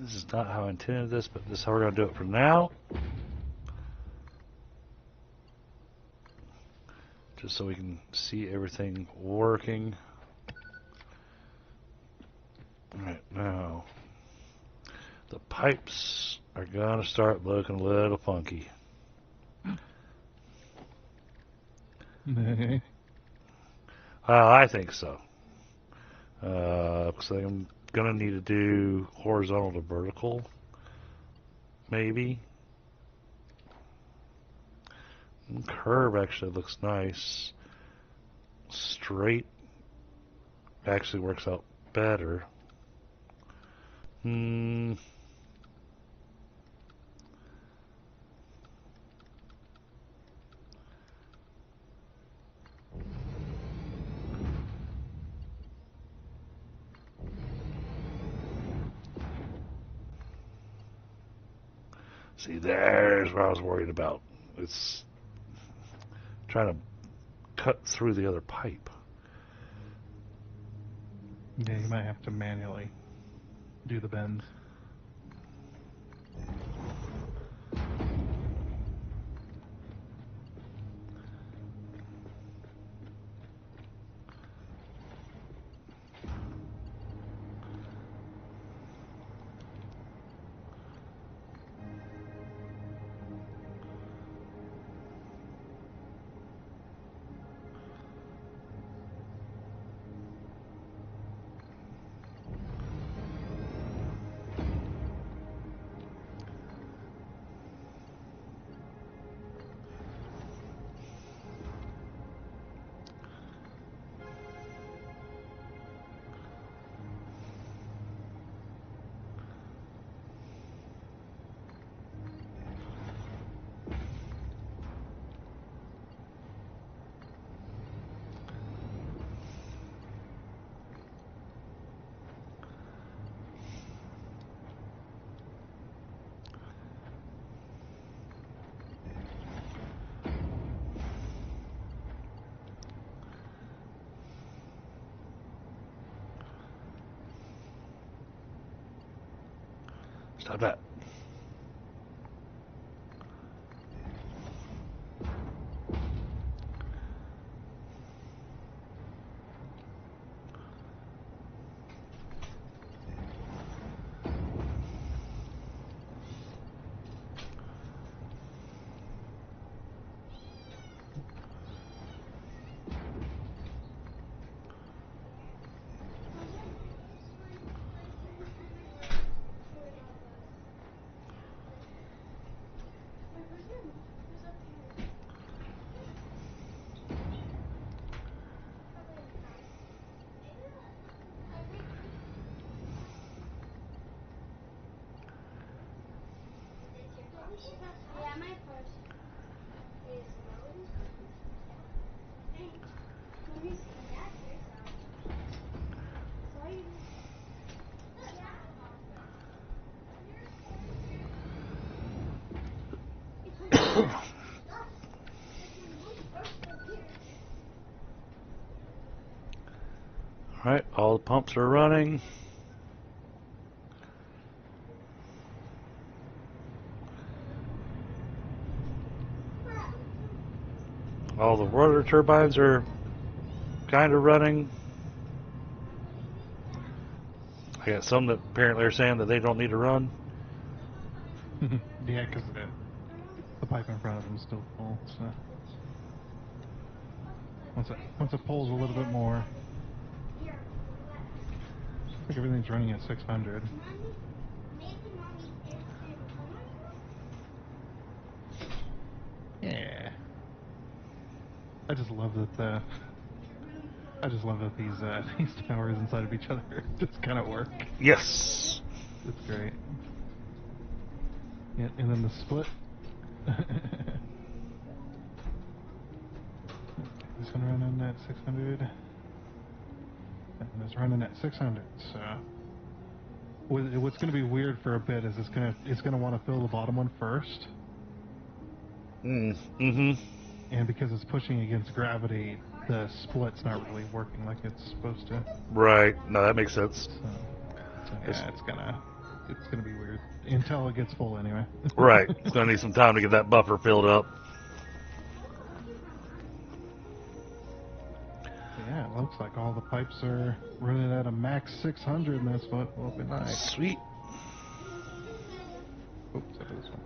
This is not how I intended this, but this is how we're going to do it for now. just so we can see everything working. Alright, now the pipes are gonna start looking a little funky. I think so. Looks like I'm gonna need to do horizontal to vertical, maybe. Curve actually looks nice. Straight actually works out better. See, there's what I was worried about. It's trying to cut through the other pipe. Yeah, you might have to manually do the bends. Stop that. Yeah, my purse is loaded. Thanks. Let me see. That's your sound. So you... Alright, all the pumps are running. All the rotor turbines are kind of running. I got some that apparently are saying that they don't need to run. Yeah, because the pipe in front of them is still full. So once it pulls a little bit more, I think everything's running at 600. Yeah. I just love that. I just love that these towers inside of each other just kind of work. Yes. It's great. Yeah, and then the split. This one running at 600. And this running at 600. So what's going to be weird for a bit is it's going to want to fill the bottom one first. Mm-hmm. And because it's pushing against gravity, the split's not really working like it's supposed to. Right. No, that makes sense. So yeah, it's gonna be weird until it gets full anyway. Right. It's gonna need some time to get that buffer filled up. Yeah, it looks like all the pipes are running at a max 600, and that's what will be nice. Sweet. Oops, that is this one.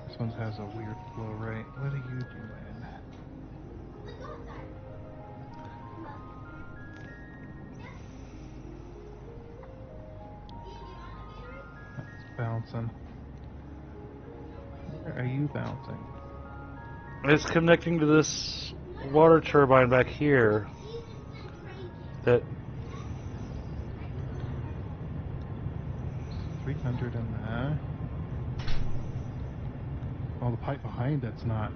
This one has a weird flow rate. What are you doing? It's bouncing. Where are you bouncing? It's connecting to this water turbine back here. That 300 in there. Well, the pipe behind it's not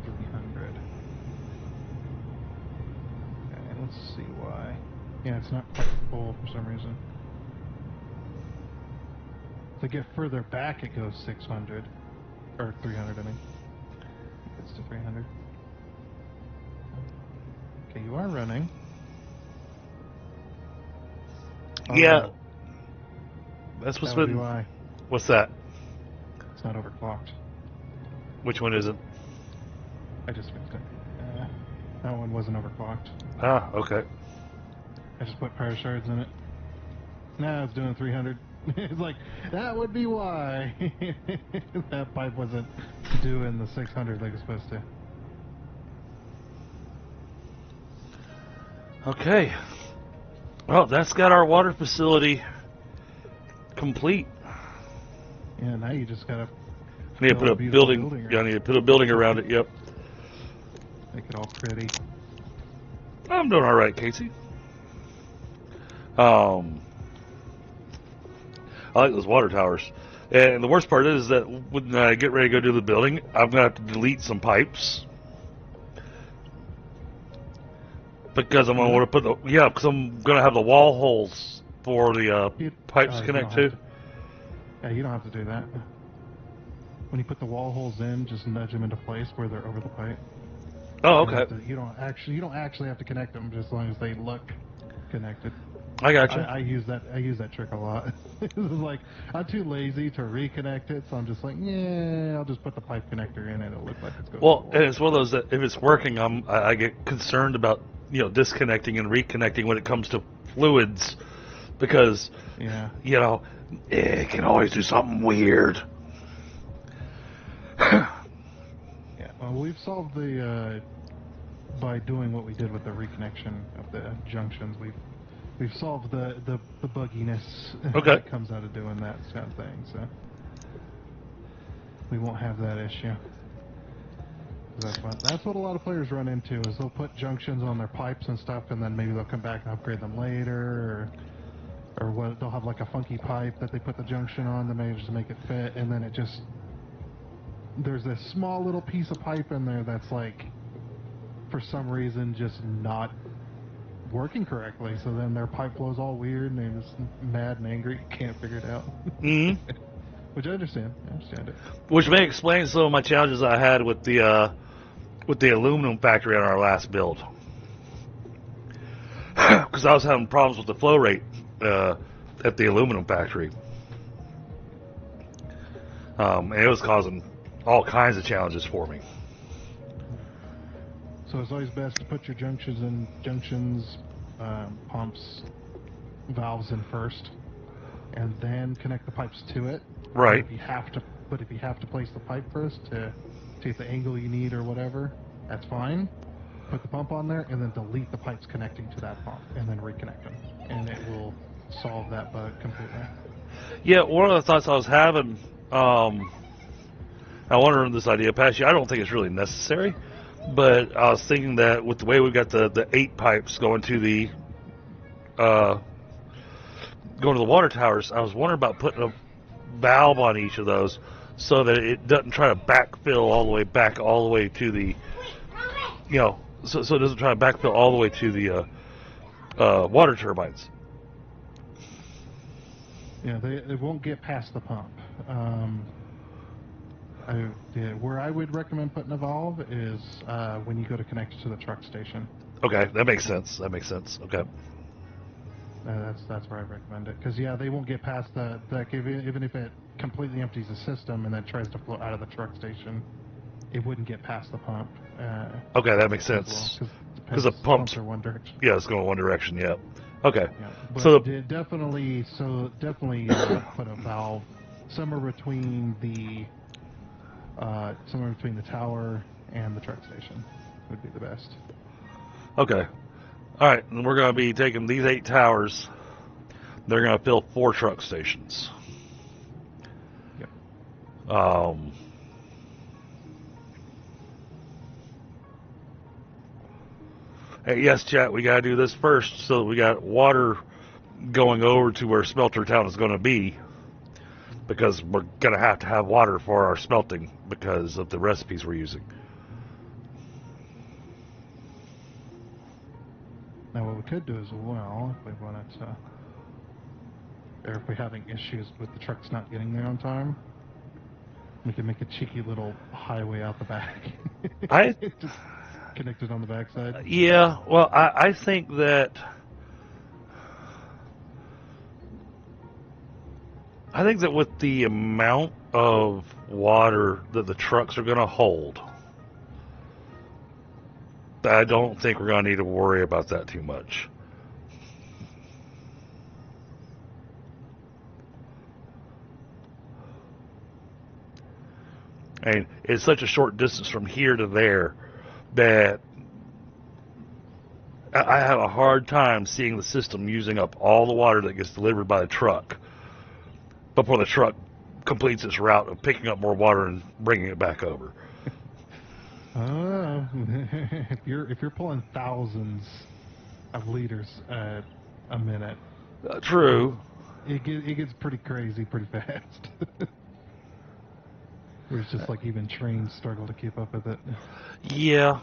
300. Okay, let's see why. Yeah, it's not quite full for some reason. To get further back, it goes 600. Or 300, I mean. It gets to 300. Okay, you are running. Oh, yeah. no, That's what's that would be been. why. What's that? It's not overclocked. Which one is it? I just fixed it. That one wasn't overclocked. Ah, okay. I just put power shards in it. Now it's doing 300. It's like, that would be why that pipe wasn't doing the 600 like it's supposed to. Okay. Well, that's got our water facility complete. Yeah, now you just gotta I need to build put a beautiful building. Yeah, I need to put a building around it. Yep. make it all pretty. I'm doing all right, Casey. I like those water towers. And the worst part is that when I get ready to go do the building, I'm going to have to delete some pipes. Because I'm going to want to put the... Yeah, because I'm going to have the wall holes for the pipes to connect to. Yeah, you don't have to do that. When you put the wall holes in, just nudge them into place where they're over the pipe. Oh, okay. You don't actually have to connect them, just as long as they look connected. I got you. I use that trick a lot. It's like, I'm too lazy to reconnect it, so I'm just like, yeah, I'll just put the pipe connector in and it'll look like it's going. Well, and it's one of those that if it's working, I get concerned about disconnecting and reconnecting when it comes to fluids, because it can always do something weird. Yeah, well, we've solved the by doing what we did with the reconnection of the junctions. We've solved the bugginess that comes out of doing that kind of thing, so we won't have that issue. That's what a lot of players run into, is they'll put junctions on their pipes and stuff, and then maybe they'll come back and upgrade them later, or what, they'll have like a funky pipe that they put the junction on to maybe just make it fit, and then there's this small little piece of pipe in there that's like, for some reason, just not working correctly, so then their pipe flow's all weird and they're just mad and angry, can't figure it out. Which I understand it. Which may explain some of my challenges I had with the aluminum factory on our last build, because I was having problems with the flow rate at the aluminum factory, and it was causing all kinds of challenges for me. So it's always best to put your junctions, pumps, valves in first, and then connect the pipes to it. Right. If you have to place the pipe first to get the angle you need or whatever, that's fine. Put the pump on there, and then delete the pipes connecting to that pump, and then reconnect them, and it will solve that bug completely. Yeah, one of the thoughts I was having, I want to run this idea past you. I don't think it's really necessary. But I was thinking that with the way we've got the 8 pipes going to the water towers, I was wondering about putting a valve on each of those so that it doesn't try to backfill all the way to the, so it doesn't try to backfill all the way to the water turbines. Yeah, it won't get past the pump. Where I would recommend putting a valve is when you go to connect to the truck station. Okay, that makes sense. Okay. That's where I recommend it, because they won't get past that. Even if it completely empties the system and then tries to flow out of the truck station, it wouldn't get past the pump. Okay, that makes as sense. well, Because the pumps are one direction. Yeah, it's going one direction. Yeah. Okay. Yeah, but So definitely put a valve somewhere between the tower and the truck station would be the best. okay. All right, and we're going to be taking these 8 towers. They're going to fill 4 truck stations. Yep. Hey, yes, chat. We got to do this first, so that we got water going over to where Smelter Town is going to be, because we're going to have water for our smelting because of the recipes we're using. Now, what we could do as well, if we wanted to, or if we're having issues with the trucks not getting there on time, we can make a cheeky little highway out the back. Just connected on the backside. Yeah, well, I think that with the amount of water that the trucks are going to hold, I don't think we're going to need to worry about that too much. And it's such a short distance from here to there that I have a hard time seeing the system using up all the water that gets delivered by the truck before the truck completes its route of picking up more water and bringing it back over. If you're pulling thousands of liters a minute, True. It gets pretty crazy pretty fast. Where it's just like even trains struggle to keep up with it. Yeah,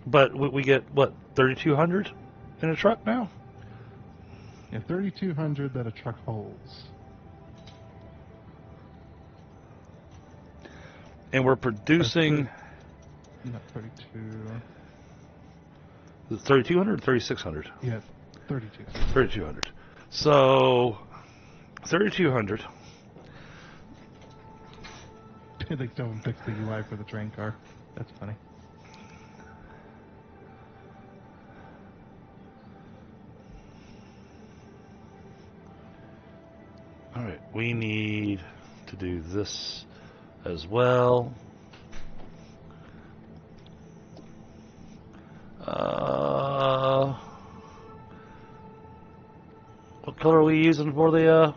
but we get what, 3,200 in a truck now? Yeah, 3,200 that a truck holds. And we're producing. Not 32. 3,200 or 3,600? Yeah, 32. 3,200. So, 3,200. They still haven't fixed the UI for the train car. That's funny. All right, we need to do this as well. What color are we using for the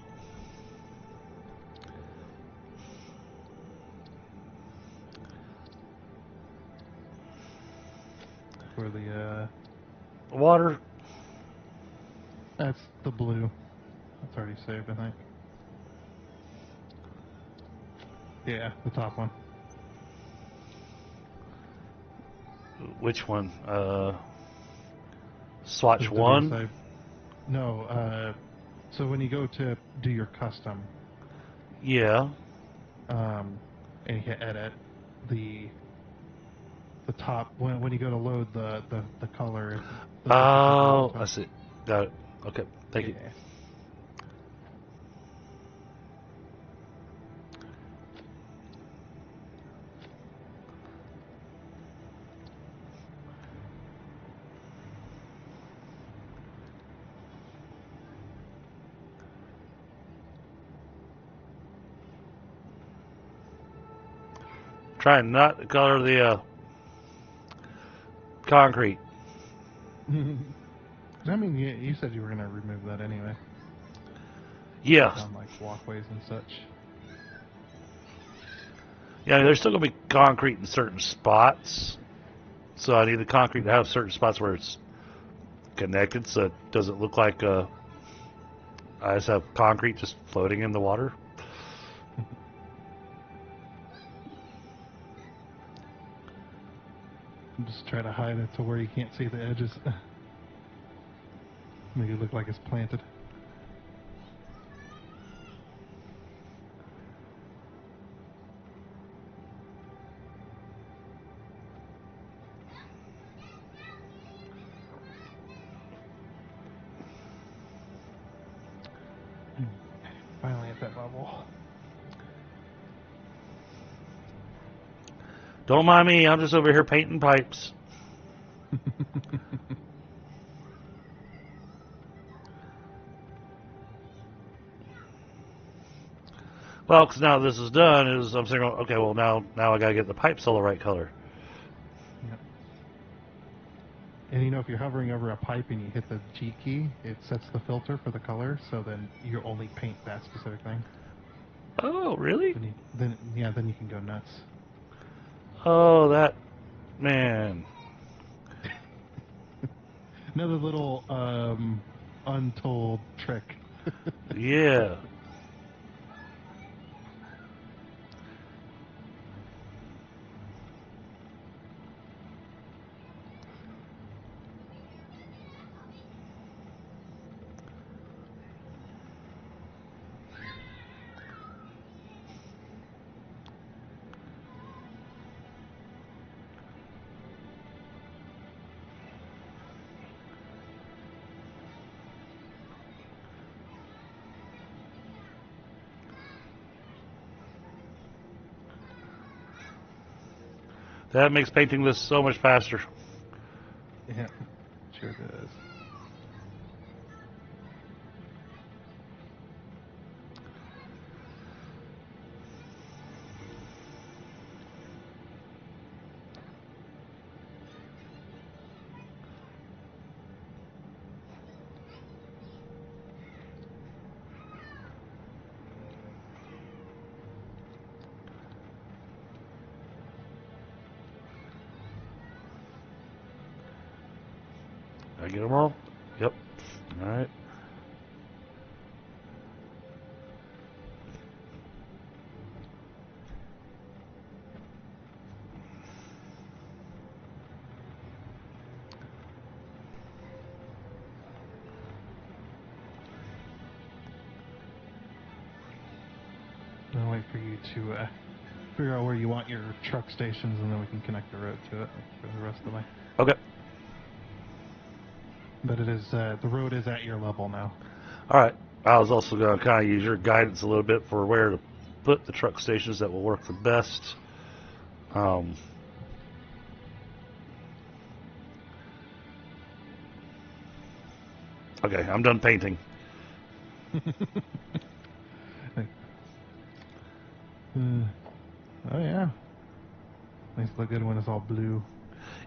For the water? that's the blue. That's already saved, I think. Yeah, the top one. Which one? Swatch The V 1? side. No, so when you go to do your custom, Yeah. and you hit edit, the top when you go to load the color. Oh, I see. Got it. Okay, thank you. Trying not to color the concrete. I mean, you said you were going to remove that anyway. Yeah. On like walkways and such. Yeah, I mean, there's still going to be concrete in certain spots. So I need the concrete to have certain spots where it's connected so it doesn't look like I just have concrete just floating in the water. Just try to hide it to where you can't see the edges. Make it look like it's planted. Finally hit that bubble. Don't mind me. I'm just over here painting pipes. Well, because now this is done, I'm saying, okay, well now I gotta get the pipes all the right color. Yep. And if you're hovering over a pipe and you hit the G key, it sets the filter for the color, so then you only paint that specific thing. Oh, really? Then you can go nuts. Oh, that man. Another little untold trick. Yeah. That makes painting this so much faster. Yeah, sure does. Did I get them all? Yep. All right. I'll wait for you to figure out where you want your truck stations, and then we can connect the road to it for the rest of the way. Okay. But it is the road is at your level now. All right. I was also going to kind of use your guidance a little bit for where to put the truck stations that will work the best. Okay, I'm done painting. Oh yeah, makes it look good when it's all blue.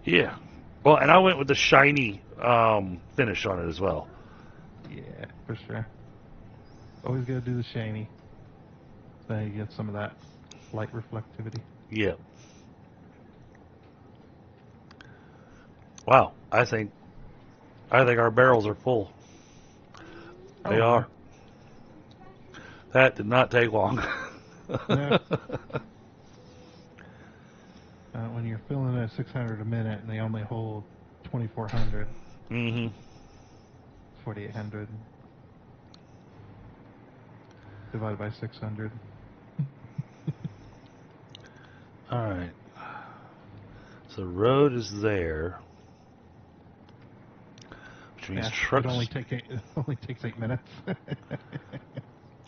Yeah. Well, and I went with the shiny finish on it as well. Yeah, for sure. Always gotta do the shiny. So you get some of that light reflectivity. Yeah. Wow. I think our barrels are full. They Oh, are. That did not take long. Yeah. When you're filling at 600 a minute and they only hold 2,400, Mm-hmm. 4,800 divided by 600. All right. So road is there, which means Yeah, trucks. it only takes 8 minutes.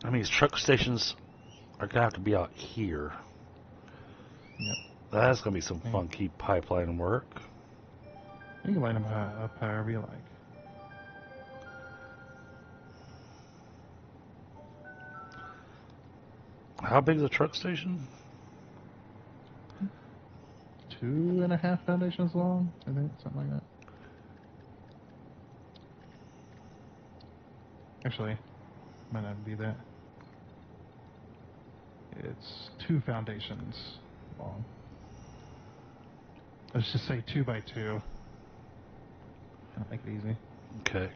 I mean, truck stations are gonna have to be out here. Yep. That's gonna be some funky pipeline work. You can line them up however you like. How big is a truck station? 2.5 foundations long, I think, something like that. Actually, might not be that. It's 2 foundations long. Let's just say 2 by 2. I'll make it easy. Okay.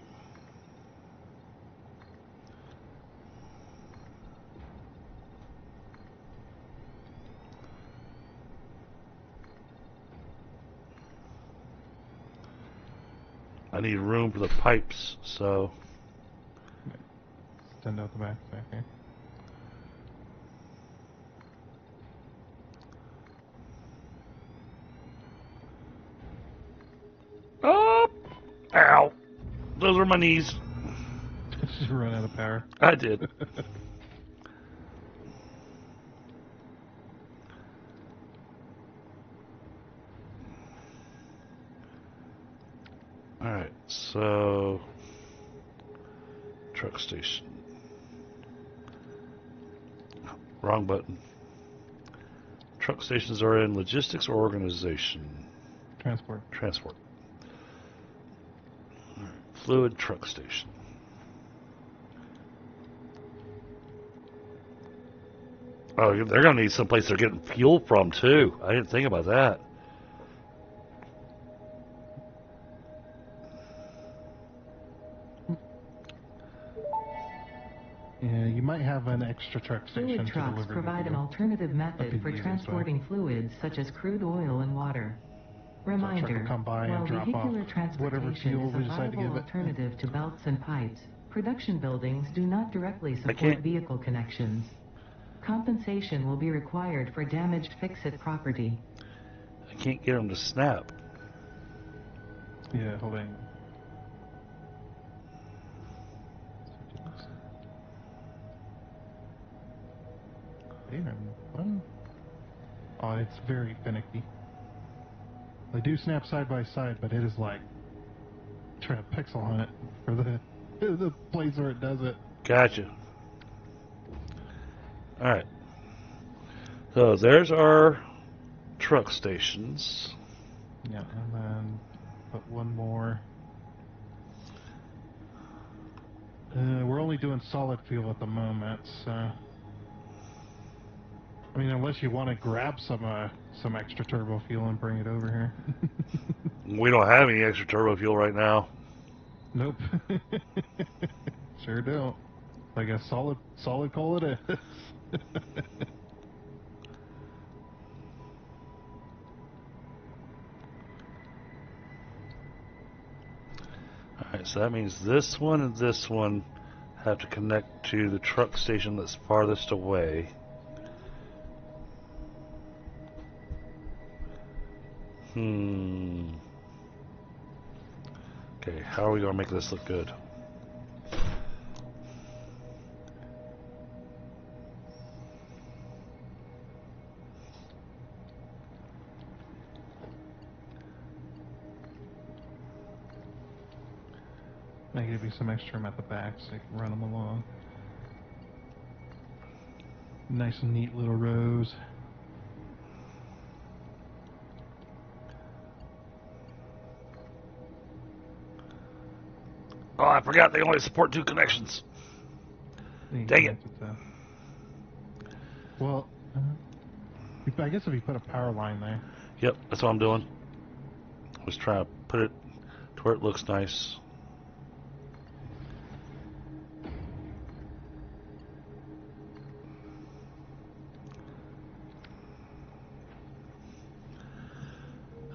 I need room for the pipes, so. Send out the back here. Oh! Ow! Those are my knees. Just run out of power. I did. Alright, so truck station. Wrong button. Truck stations are in logistics or organization? Transport. Transport. Alright, fluid truck station. Oh, they're going to need someplace they're getting fuel from, too. I didn't think about that. Yeah, you might have an extra truck station Fluid to trucks deliver provide the an fuel. alternative That'd be method for the easiest way. transporting fluids such as crude oil and water. So a truck will Reminder, come by and while drop off vehicular whatever transportation fuel is we a decide to give viable it. alternative to belts and pipes, production buildings do not directly support can't- vehicle connections. Compensation will be required for damaged fix-it property. I can't get them to snap. Yeah, hold on. Oh, it's very finicky. They do snap side by side, but it is like trying to pixel hunt for the place where it does it. Gotcha. Alright. So there's our truck stations. Yeah, and then put one more. We're only doing solid fuel at the moment, so. I mean, unless you want to grab some extra turbo fuel and bring it over here. We don't have any extra turbo fuel right now. Nope. Sure don't. I guess solid coal it is. Alright, so that means this one and this one have to connect to the truck station that's farthest away. Okay, how are we going to make this look good? May give you some extra room at the back so you can run them along. Nice and neat little rows. Oh, I forgot they only support 2 connections. Dang it. Well, I guess if you put a power line there. Yep, that's what I'm doing. I was trying to put it to where it looks nice.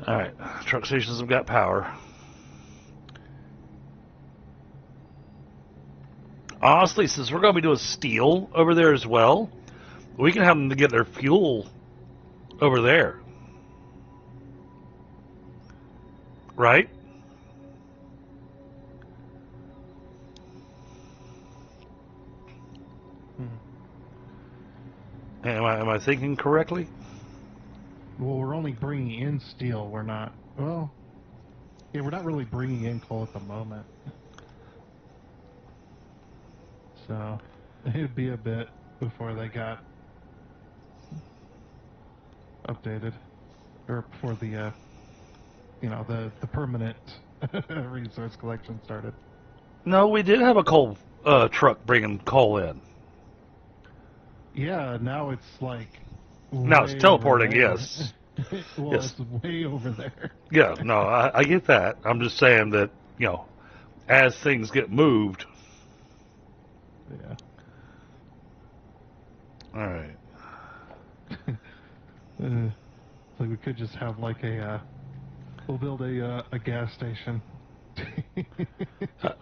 Alright, truck stations have got power. Honestly, since we're going to be doing steel over there as well, we can have them to get their fuel over there. Right? Am I thinking correctly? Well, we're only bringing in steel. We're not. Well, yeah, we're not really bringing in coal at the moment. So it'd be a bit before they got updated, or before the the permanent resource collection started. No, we did have a coal truck bringing coal in. Yeah, now it's like. Now it's way teleporting, over there. yes. Well, Yes. it's way over there. Yeah, no, I get that. I'm just saying that, as things get moved. Yeah. All right. So we could just have like we'll build a gas station.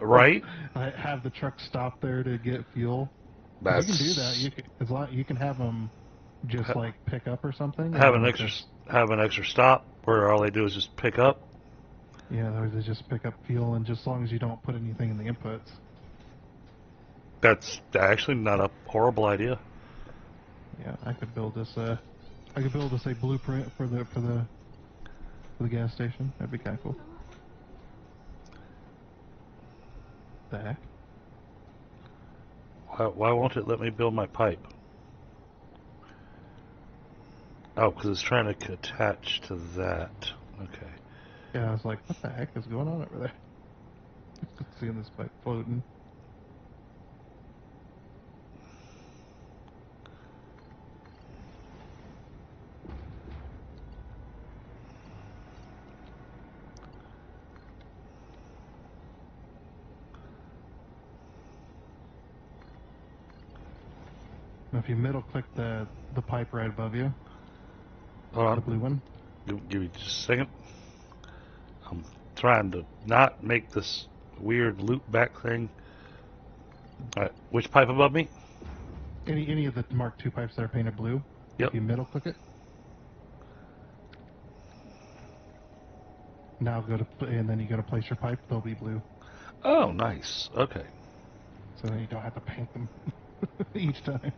Right? Have the truck stop there to get fuel. That's You can do that. You can have them just like pick up or something. have or an extra just- have an extra stop where all they do is just pick up. Yeah, or they just pick up fuel, and just as long as you don't put anything in the inputs. That's actually not a horrible idea. Yeah, I could build this. I could build this a blueprint for the gas station. That'd be kind of cool. The heck? Why won't it let me build my pipe? Oh, because it's trying to attach to that. Okay. Yeah, I was like, what the heck is going on over there? Just seeing this pipe floating. Now, if you middle click the pipe right above you, Hold on. the blue one. Give me just a second. I'm trying to not make this weird loop back thing. Alright, which pipe above me? Any of the Mark II pipes that are painted blue. Yep. If you middle click it. Now and then you go to place your pipe, they'll be blue. Oh, nice. Okay. So then you don't have to paint them each time.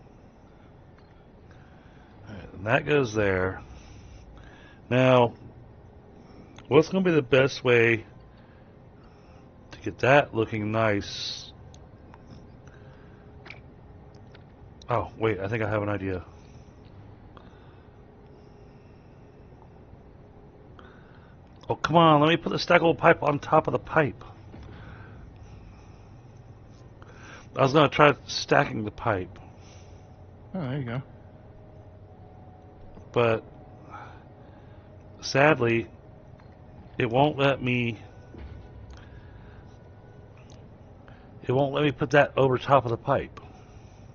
Alright, and that goes there. Now, what's going to be the best way to get that looking nice? Oh, wait, I think I have an idea. Oh, come on, let me put the stackable pipe on top of the pipe. I was going to try stacking the pipe, Oh, there you go. but sadly, it won't let me put that over top of the pipe.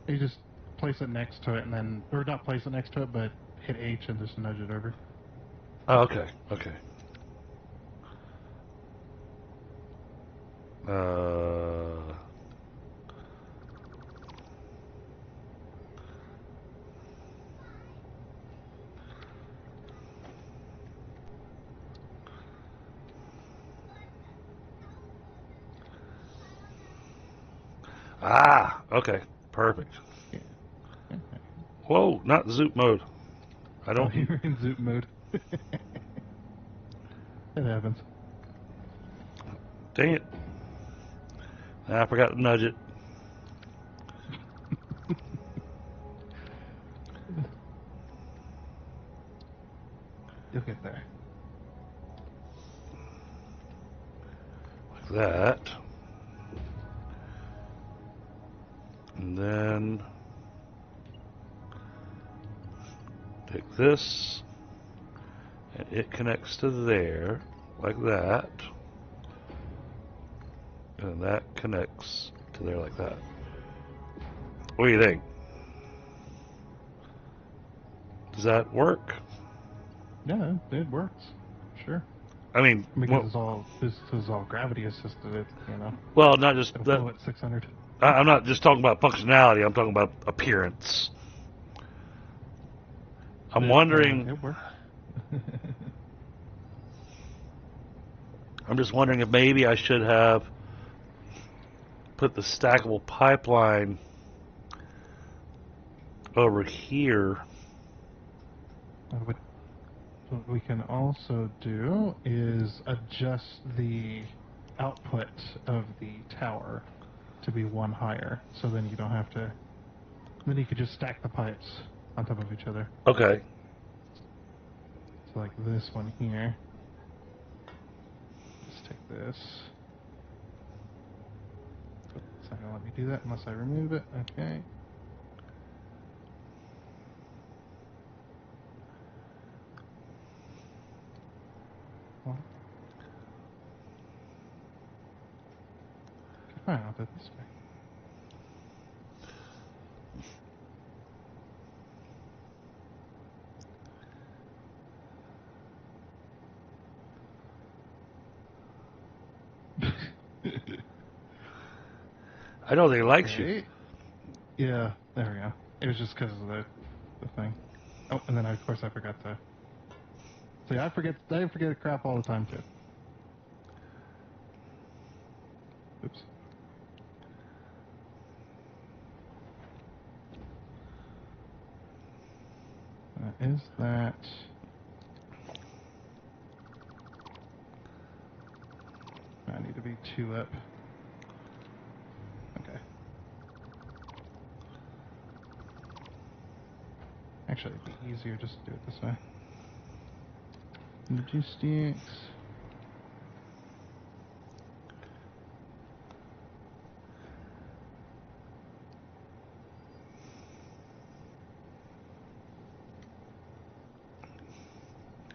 You just place it next to it and then, or not place it next to it, but hit H and just nudge it over. Oh, okay, okay. Okay, perfect. Yeah. Whoa, not zoop mode. I Oh, don't. you're in zoom mode. It happens. Dang it. I forgot to nudge it. You'll get there. Like that. And then take this, and it connects to there, like that. And that connects to there like that. What do you think? Does that work? Yeah, it works. Sure. I mean, Because this is all gravity assisted, well, not just It'll that. flow at 600. I'm not just talking about functionality. I'm talking about appearance. I'm wondering. It works. I'm just wondering if maybe I should have put the stackable pipeline over here. What we can also do is adjust the output of the tower to be one higher, so then you don't have to. Then you could just stack the pipes on top of each other. Okay. So like this one here. Let's take this. It's not gonna let me do that unless I remove it. Okay. Well, fine, I'll do it this way. I don't think it likes you. Okay. Yeah, there we go. It was just because of the thing. Oh, and then of course I forgot to. See, I forget crap all the time too. Oops. Is that? I need to be 2 up. Actually, it'd be easier just to do it this way. Logistics.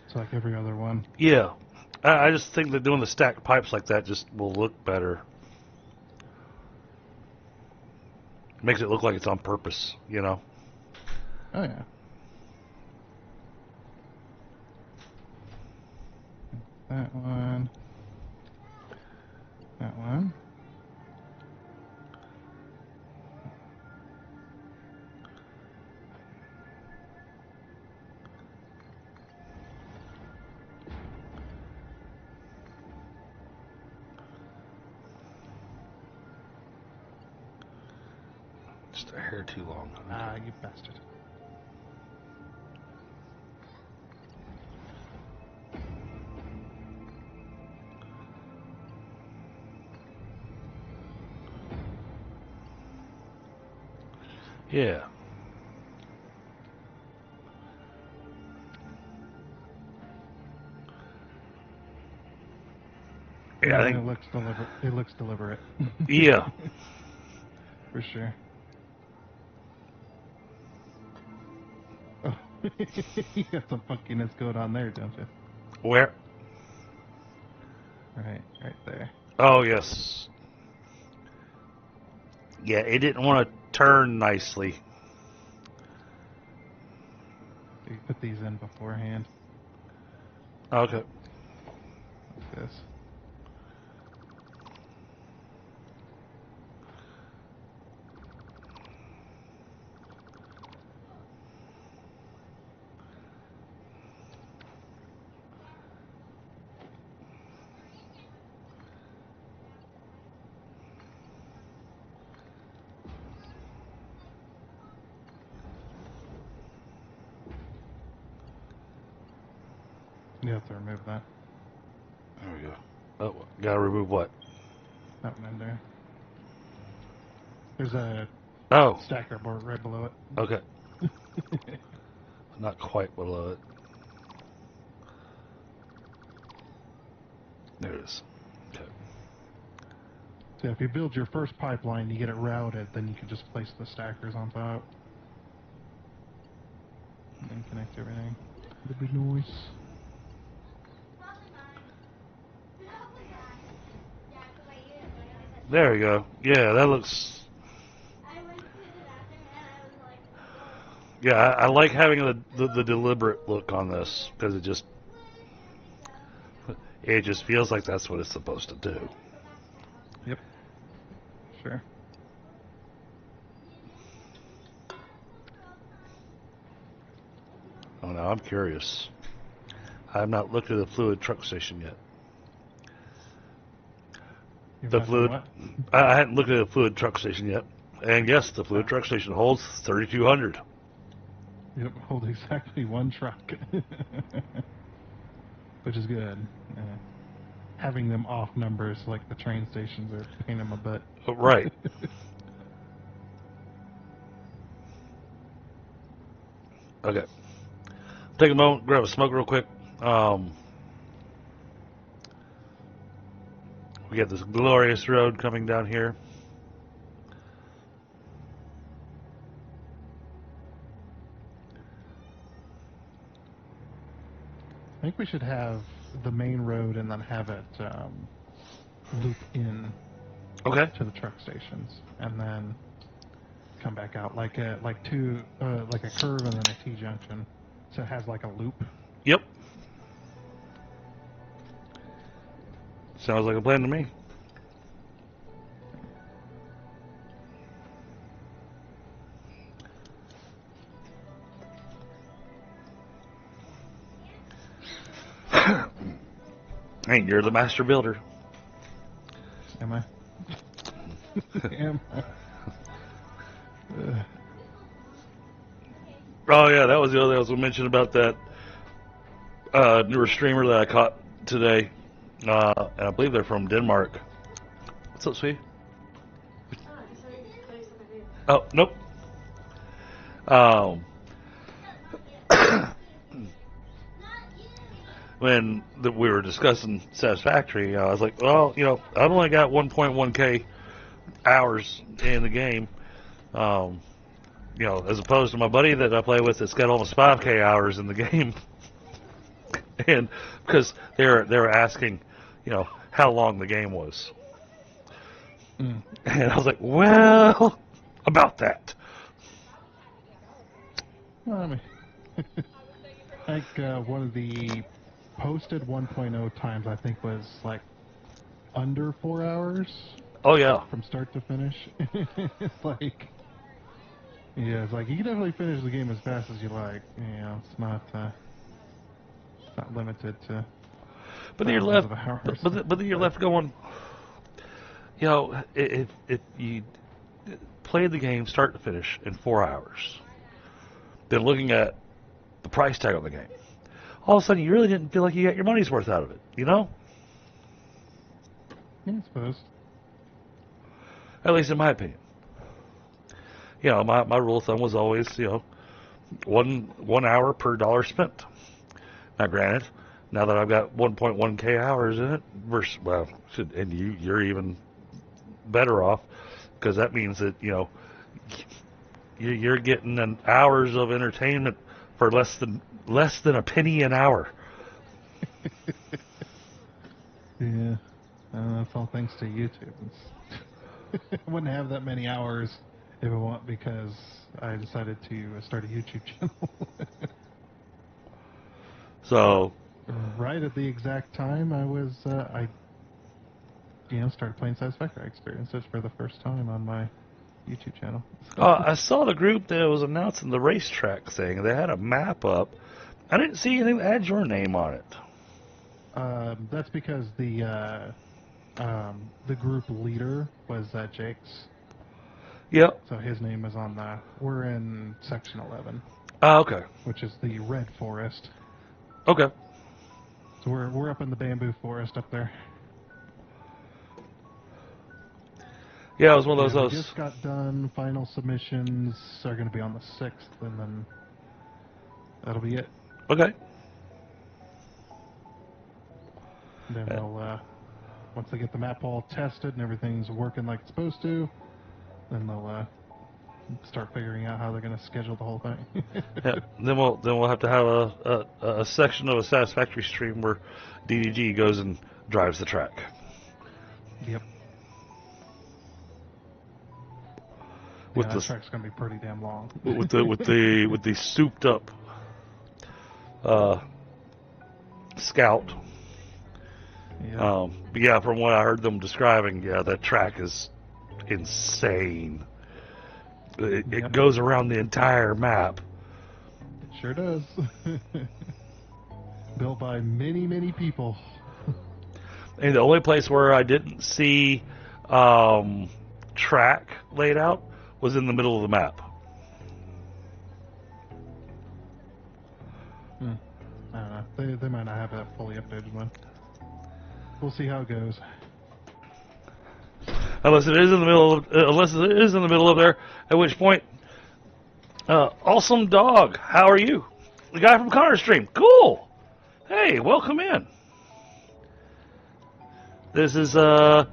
It's like every other one. Yeah. I just think that doing the stacked pipes like that just will look better. Makes it look like it's on purpose, you know? Oh, yeah. That one. That one. Just a hair too long. Ah, you bastard. Yeah. Yeah, I think. It looks deliberate. It looks deliberate. Yeah. For sure. Oh, you got some funkiness going on there, don't you? Where? Right there. Oh, yes. Yeah, it didn't want to turn nicely. You put these in beforehand, Okay. like this. You have to remove that. There we go. Oh, gotta remove what? That one in there. There's a Oh, stacker board right below it. okay. Not quite below it. There it is. Okay. So if you build your first pipeline, you get it routed, then you can just place the stackers on top. And then connect everything. It'd be nice. Probably mine. Probably mine. Yeah, because I ate it, but I always had There we go. Yeah, that looks. I went to the bathroom and I was like, oh. Yeah, I like having the deliberate look on this because it just feels like that's what it's supposed to do. Yep. Sure. Oh, now I'm curious. I have not looked at the fluid truck station yet. You've The not done fluid. what? I hadn't looked at the fluid truck station yet. And yes, the fluid truck station holds 3,200. Yep, hold exactly one truck. Which is good. Having them off numbers like the train stations are a pain in my butt. Oh, right. Okay. Take a moment, grab a smoke real quick. We got this glorious road coming down here. I think we should have the main road and then have it loop in Okay. to the truck stations, and then come back out like a curve and then a T junction, so it has like a loop. Yep. Sounds like a plan to me. Hey, you're the master builder. Am I? Am I? Oh yeah, that was the other thing I was going to mention about that newer streamer that I caught today. And I believe they're from Denmark. What's up, sweetie? Oh, nope. we were discussing Satisfactory, I was like, well, I've only got 1.1k hours in the game, as opposed to my buddy that I play with that's got almost 5k hours in the game, and because they were asking, how long the game was, and I was like, well, about that. Well, I mean, I think one of the posted 1.0 times I think was like under 4 hours Oh yeah. from start to finish. It's like, yeah, it's like you can definitely finish the game as fast as you like. It's not limited to. But then you're left. Of hours. But then you're left going. If you play the game start to finish in 4 hours, then looking at the price tag on the game, all of a sudden you really didn't feel like you got your money's worth out of it. Yeah, I suppose. At least in my opinion. My rule of thumb was always, 1 hour per dollar spent. Now, granted, now that I've got 1.1k hours in it, and you're even better off, because that means that you're getting an hours of entertainment for less than a penny an hour. Yeah, that's all thanks to YouTube. I wouldn't have that many hours if I want because I decided to start a YouTube channel. So, right at the exact time I was, started playing Satisfactory. I experienced it for the first time on my YouTube channel. I saw the group that was announcing the racetrack thing. They had a map up. I didn't see anything that had your name on it. That's because the group leader was Jake's. Yep. So his name is on the. We're in section 11. Oh, okay. Which is the red forest. Okay. So we're up in the bamboo forest up there. Yeah, it was one of those. We just got done. Final submissions are going to be on the 6th, and then that'll be it. Okay. Then they'll, once they get the map all tested and everything's working like it's supposed to, then they'll start figuring out how they're going to schedule the whole thing. Yeah. Then we'll have to have a section of a Satisfactory stream where DDG goes and drives the track. Yep. With that track's going to be pretty damn long. with the souped up Scout. Yeah. But yeah, from what I heard them describing, that track is insane. It goes around the entire map. It sure does. Built by many, many people. And the only place where I didn't see track laid out was in the middle of the map. I don't know. They might not have that fully updated one. We'll see how it goes. Unless it is in the middle of there, at which point, awesome dog, how are you? The guy from Connor Stream, cool. Hey, welcome in. This is one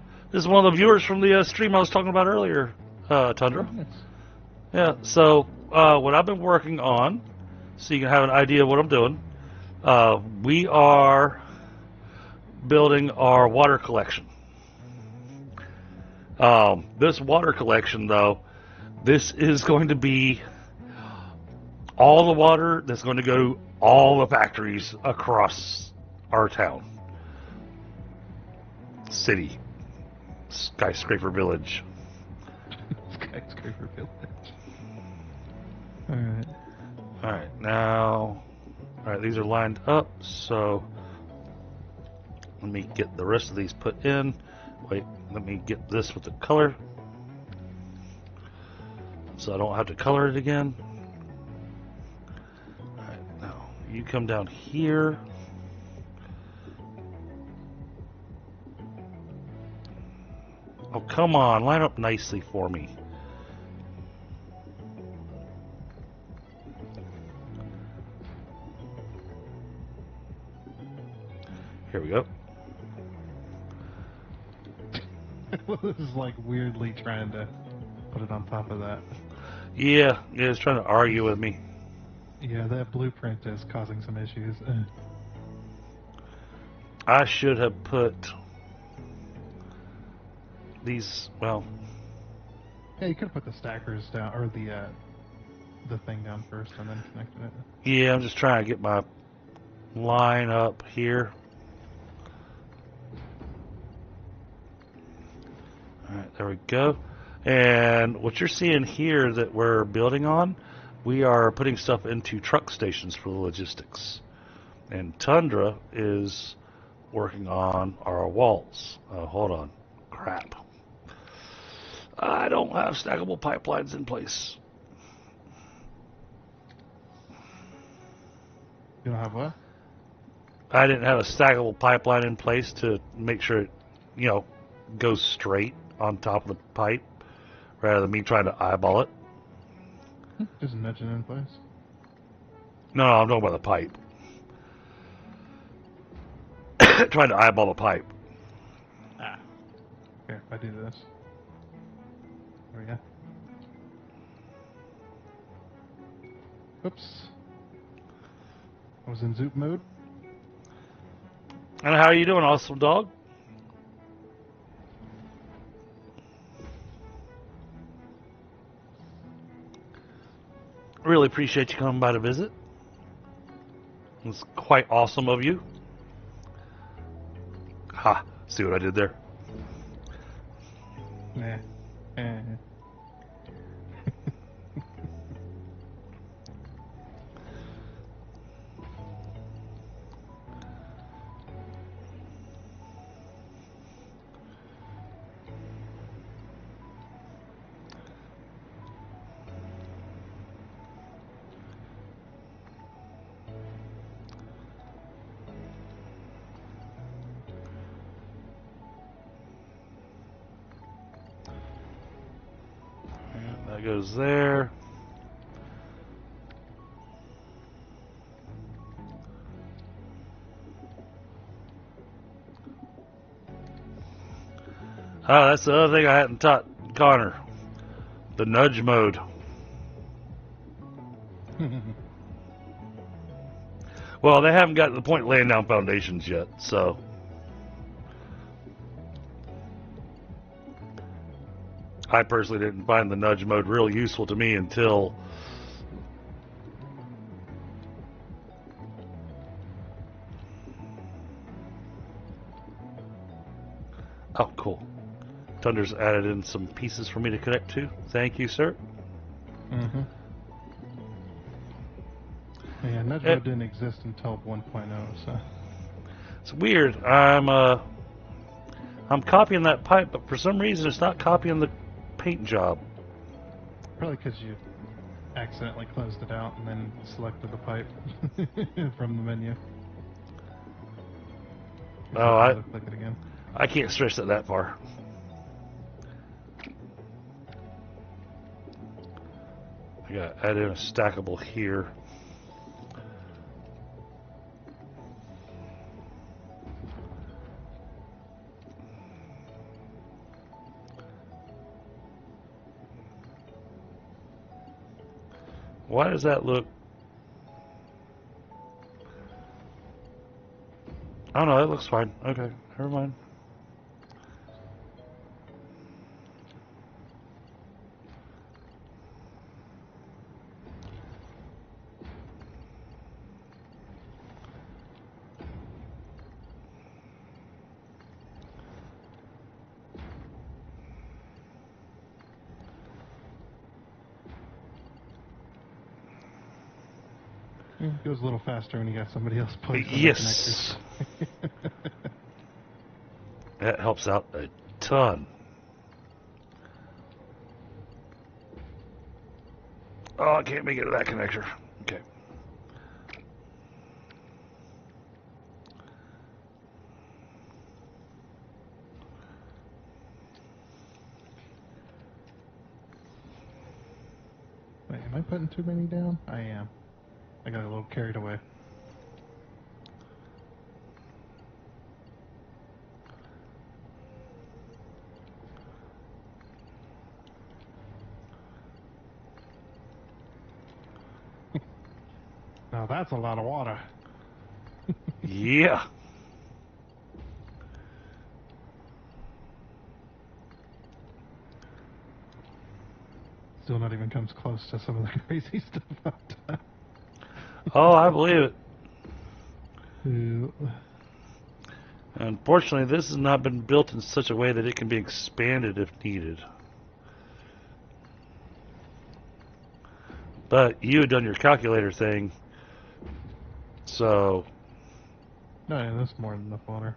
of the viewers from the stream I was talking about earlier, Tundra. Yeah. So what I've been working on, so you can have an idea of what I'm doing. We are building our water collection. This water collection, though, this is going to be all the water that's going to go to all the factories across our town. City. Skyscraper Village. Skyscraper Village. Alright, now... Alright, these are lined up, so... Let me get the rest of these put in. Wait, let me get this with the color. So I don't have to color it again. Alright, now you come down here. Oh, come on, line up nicely for me. Here we go. This is like weirdly trying to put it on top of that. Yeah, it's trying to argue with me. Yeah, that blueprint is causing some issues. I should have put these, well, Yeah, you could have put the stackers down, or the thing down first and then connected it. yeah, I'm just trying to get my line up here. Alright, there we go. And what you're seeing here that we're building on, we are putting stuff into truck stations for the logistics. And Tundra is working on our walls. Hold on. Crap. I don't have stackable pipelines in place. You don't have what? I didn't have a stackable pipeline in place to make sure it, goes straight on top of the pipe rather than me trying to eyeball it. Just nudge it in place. No, I'm talking about the pipe. Trying to eyeball the pipe. Ah. Here, if I do this. There we go. Oops. I was in zoop mode. And how are you doing, awesome dog? Really appreciate you coming by to visit. It's quite awesome of you. Ha! See what I did there? Nah. That goes there. Oh, that's the other thing I hadn't taught Connor. The nudge mode. Well, they haven't gotten to the point of laying down foundations yet, so. I personally didn't find the nudge mode real useful to me until oh, cool. Tundra's added in some pieces for me to connect to. Thank you, sir. Mm-hmm. Yeah, nudge mode didn't exist until 1.0, so. It's weird. I'm copying that pipe, but for some reason it's not copying the paint job. Probably because you accidentally closed it out and then selected the pipe from the menu. Oh, Click it again. I can't stretch that far. I gotta add in a stackable here. Why does that look? Oh no, that looks fine. Okay, never mind. It goes a little faster when you got somebody else placing Yes. the connectors. That helps out a ton. Oh, I can't make it to that connector. Okay. Wait, am I putting too many down? I am. I got a little carried away. Now that's a lot of water. Yeah. Still not even comes close to some of the crazy stuff I've done. Oh, I believe it. Ooh. Unfortunately, this has not been built in such a way that it can be expanded if needed. But you had done your calculator thing, so... No, yeah, that's more than enough water.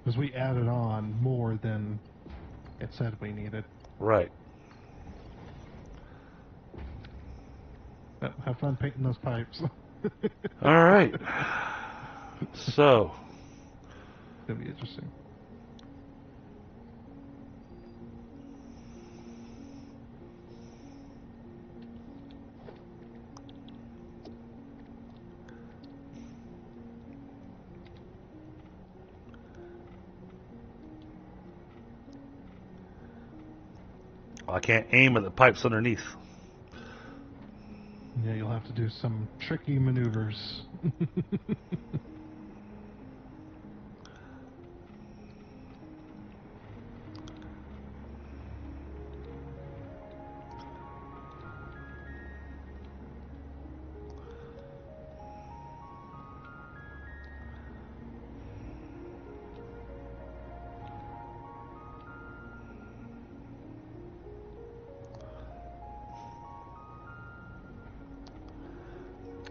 Because we added on more than it said we needed. Right. But have fun painting those pipes. Alright. So... It'll be interesting. I can't aim at the pipes underneath. Yeah, you'll have to do some tricky maneuvers.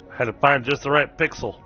I had to find just the right pixel.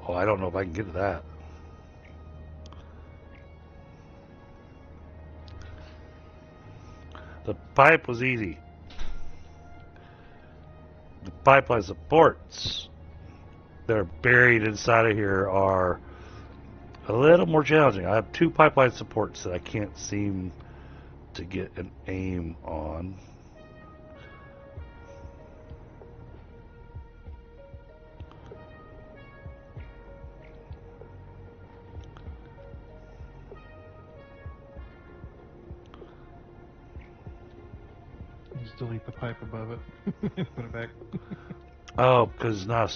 Oh, I don't know if I can get to that. The pipe was easy. The pipeline supports that are buried inside of here are a little more challenging. I have two pipeline supports that I can't seem to get an aim on. Just delete the pipe above it. Put it back. Oh, because now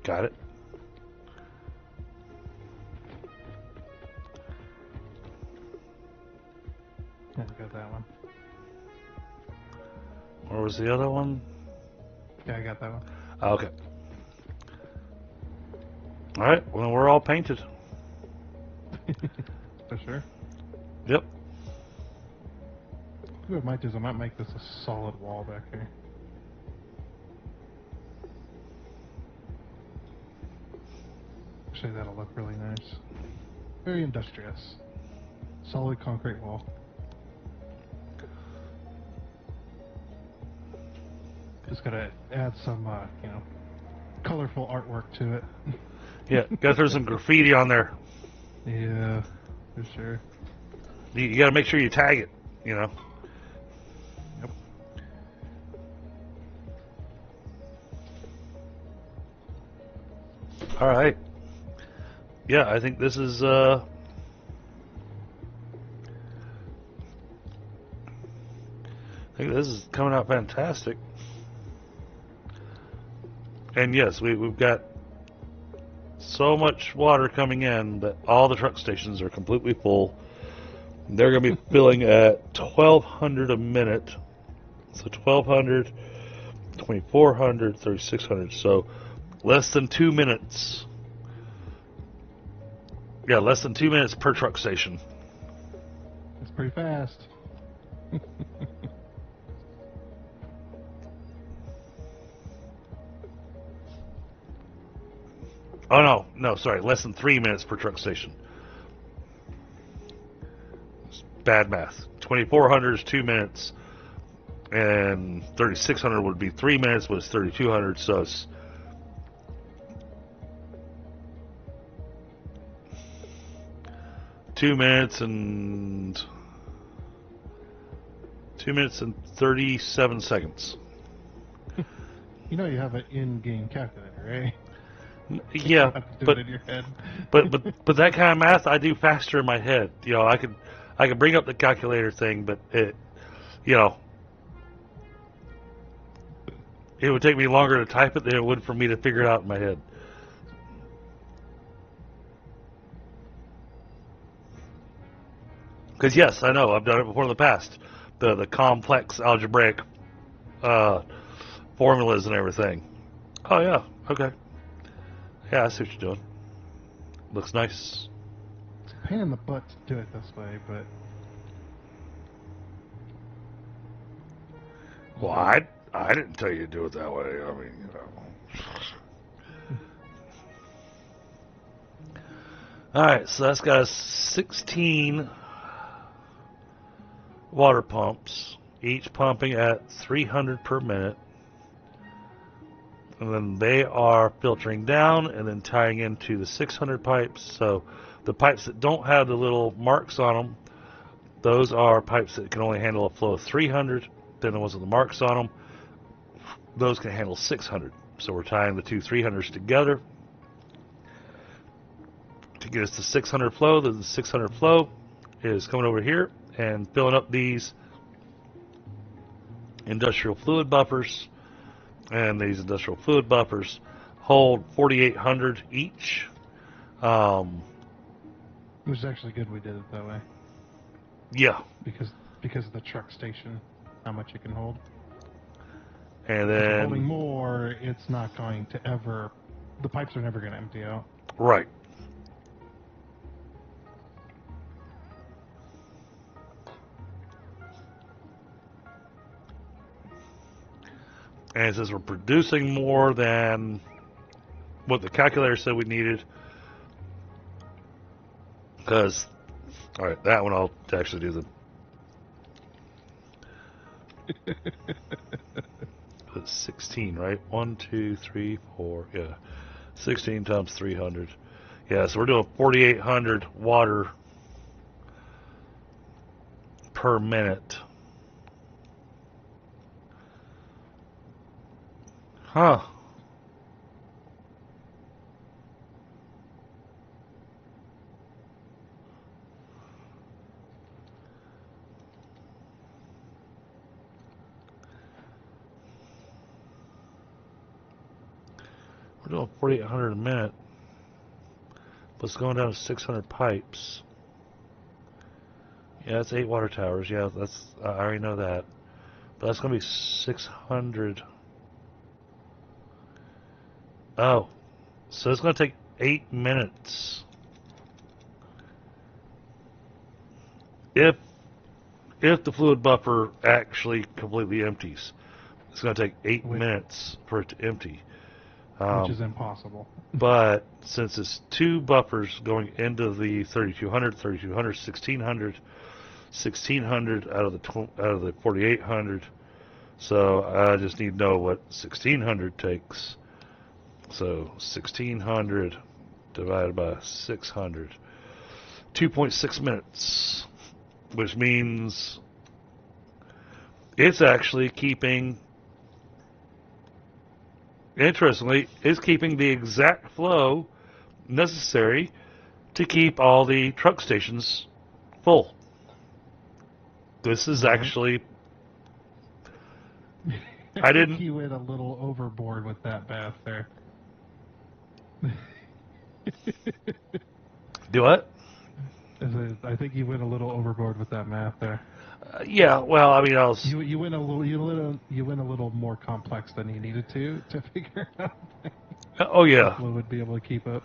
got it. Yeah, I got that one. Where was the other one? Yeah, I got that one. Okay. All right. Well, we're all painted. For sure. Yep. What I might do is I might make this a solid wall back here. Actually, that'll look really nice. Very industrious. Solid concrete wall. Just gotta add some, colorful artwork to it. Yeah. Got to throw some graffiti on there. Yeah, for sure. You got to make sure you tag it. You know. Yep. All right. Yeah, I think this is I think this is coming out fantastic. And yes, we've got so much water coming in that all the truck stations are completely full. They're going to be filling at 1,200 a minute. So 1,200, 2,400, 3,600. So less than 2 minutes. Yeah, less than 2 minutes per truck station. It's pretty fast. Oh, no, sorry. Less than 3 minutes per truck station. It's bad math. 2,400 is 2 minutes. And 3,600 would be 3 minutes, but it's 3,200, so it's... Two minutes and 37 seconds. You know you have an in-game calculator, right? Yeah, You have to do it in your head. but that kind of math I do faster in my head. You know, I could bring up the calculator thing, but it would take me longer to type it than it would for me to figure it out in my head. Because yes, I know I've done it before in the past. The complex algebraic formulas and everything. Oh yeah, okay. Yeah, I see what you're doing. Looks nice. It's a pain in the butt to do it this way, but Well, I didn't tell you to do it that way. I mean, you know. All right, so that's got 16 water pumps, each pumping at 300 per minute. And then they are filtering down and then tying into the 600 pipes. So the pipes that don't have the little marks on them, those are pipes that can only handle a flow of 300. Then the ones with the marks on them, those can handle 600. So we're tying the two 300s together to get us to 600 flow. The 600 flow is coming over here and filling up these industrial fluid buffers. And these industrial fluid buffers hold 4,800 each. it was actually good we did it that way. Yeah. Because of the truck station, how much it can hold. And If you're holding then, more, it's not going to ever. The pipes are never going to empty out. right. And it says we're producing more than what the calculator said we needed. Because, all right, that one I'll actually do it's 16, right? 1, 2, 3, 4, yeah. 16 times 300. Yeah, so we're doing 4,800 water per minute. Huh. We're doing 4,800 a minute. But it's going down to 600 pipes. Yeah, that's 8 water towers. Yeah, that's I already know that. But that's going to be 600. Oh. So it's going to take 8 minutes. If the fluid buffer actually completely empties, it's going to take 8 minutes for it to empty. Which is impossible. But since it's 2 buffers going into the 3,200, 1,600, 1,600 out of the 4,800, so I just need to know what 1,600 takes. So 1,600 divided by 600, 2.6 minutes, which means it's actually keeping. Interestingly, is keeping the exact flow necessary to keep all the truck stations full. This is actually... I didn't... You went a little overboard with that math there. Do what? I think you went a little overboard with that math there. Yeah. Well, I mean, I was. You went a little more complex than you needed to figure out. Oh yeah. Flo would be able to keep up.